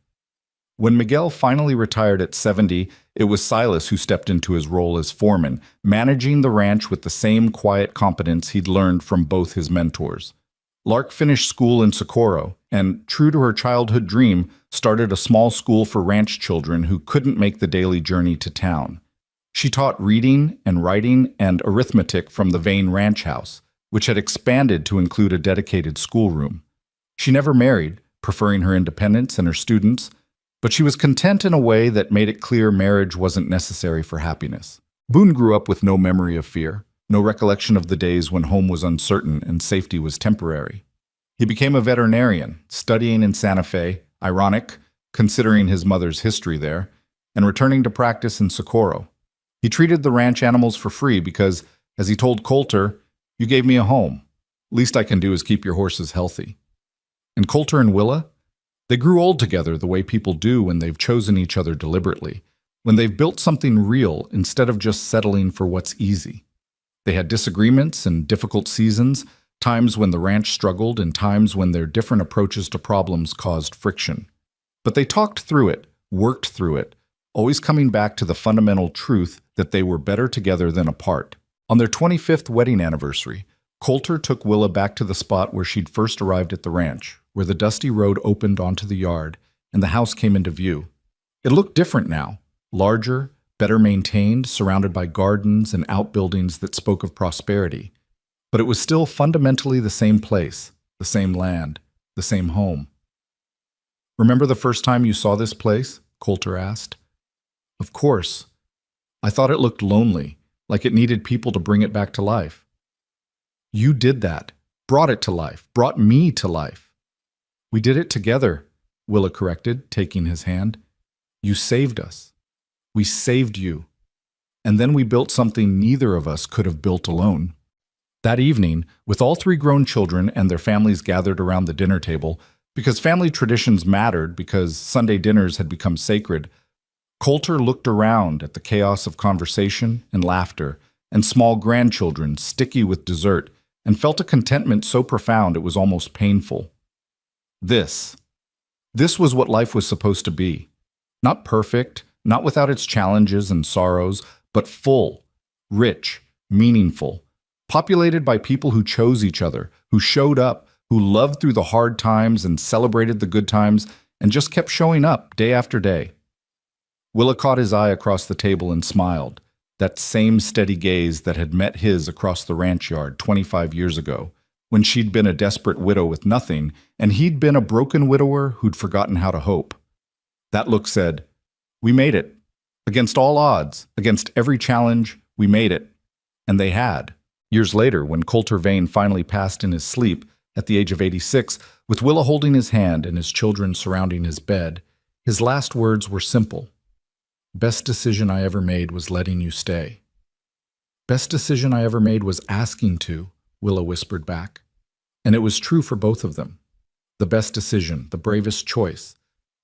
When Miguel finally retired at 70, it was Silas who stepped into his role as foreman, managing the ranch with the same quiet competence he'd learned from both his mentors. Lark finished school in Socorro and, true to her childhood dream, started a small school for ranch children who couldn't make the daily journey to town. She taught reading and writing and arithmetic from the Vane Ranch House, which had expanded to include a dedicated schoolroom. She never married, preferring her independence and her students, but she was content in a way that made it clear marriage wasn't necessary for happiness. Boone grew up with no memory of fear, no recollection of the days when home was uncertain and safety was temporary. He became a veterinarian, studying in Santa Fe, ironic, considering his mother's history there, and returning to practice in Socorro. He treated the ranch animals for free because, as he told Coulter, "You gave me a home. Least I can do is keep your horses healthy." And Coulter and Willa? They grew old together the way people do when they've chosen each other deliberately, when they've built something real instead of just settling for what's easy. They had disagreements and difficult seasons, times when the ranch struggled and times when their different approaches to problems caused friction. But they talked through it, worked through it, always coming back to the fundamental truth that they were better together than apart. On their 25th wedding anniversary, Coulter took Willa back to the spot where she'd first arrived at the ranch, where the dusty road opened onto the yard and the house came into view. It looked different now, larger, better maintained, surrounded by gardens and outbuildings that spoke of prosperity. But it was still fundamentally the same place, the same land, the same home. "Remember the first time you saw this place?" Coulter asked. "Of course. I thought it looked lonely, like it needed people to bring it back to life." "You did that, brought it to life, brought me to life." "We did it together," Willa corrected, taking his hand. "You saved us. We saved you. And then we built something neither of us could have built alone." That evening, with all three grown children and their families gathered around the dinner table, because family traditions mattered because Sunday dinners had become sacred, Coulter looked around at the chaos of conversation and laughter and small grandchildren sticky with dessert and felt a contentment so profound it was almost painful. This was what life was supposed to be. Not perfect, not without its challenges and sorrows, but full, rich, meaningful, populated by people who chose each other, who showed up, who loved through the hard times and celebrated the good times and just kept showing up day after day. Willa caught his eye across the table and smiled, that same steady gaze that had met his across the ranch yard 25 years ago, when she'd been a desperate widow with nothing, and he'd been a broken widower who'd forgotten how to hope. That look said, "We made it. Against all odds, against every challenge, we made it." And they had. Years later, when Coulter Vane finally passed in his sleep, at the age of 86, with Willa holding his hand and his children surrounding his bed, his last words were simple. "Best decision I ever made was letting you stay." "Best decision I ever made was asking to," Willa whispered back. And it was true for both of them. The best decision, the bravest choice,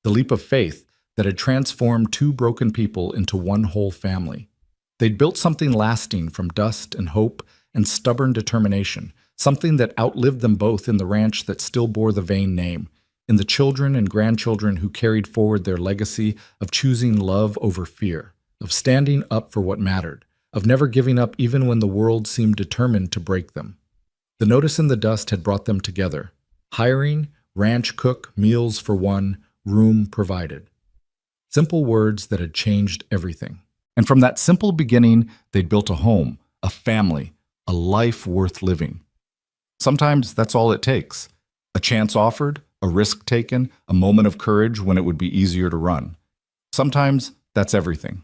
the leap of faith that had transformed two broken people into one whole family. They'd built something lasting from dust and hope and stubborn determination, something that outlived them both in the ranch that still bore the Vane name, in the children and grandchildren who carried forward their legacy of choosing love over fear, of standing up for what mattered, of never giving up even when the world seemed determined to break them. The notice in the dust had brought them together. Hiring, ranch cook, meals for one, room provided. Simple words that had changed everything. And from that simple beginning, they'd built a home, a family, a life worth living. Sometimes that's all it takes. A chance offered, a risk taken, a moment of courage when it would be easier to run. Sometimes that's everything.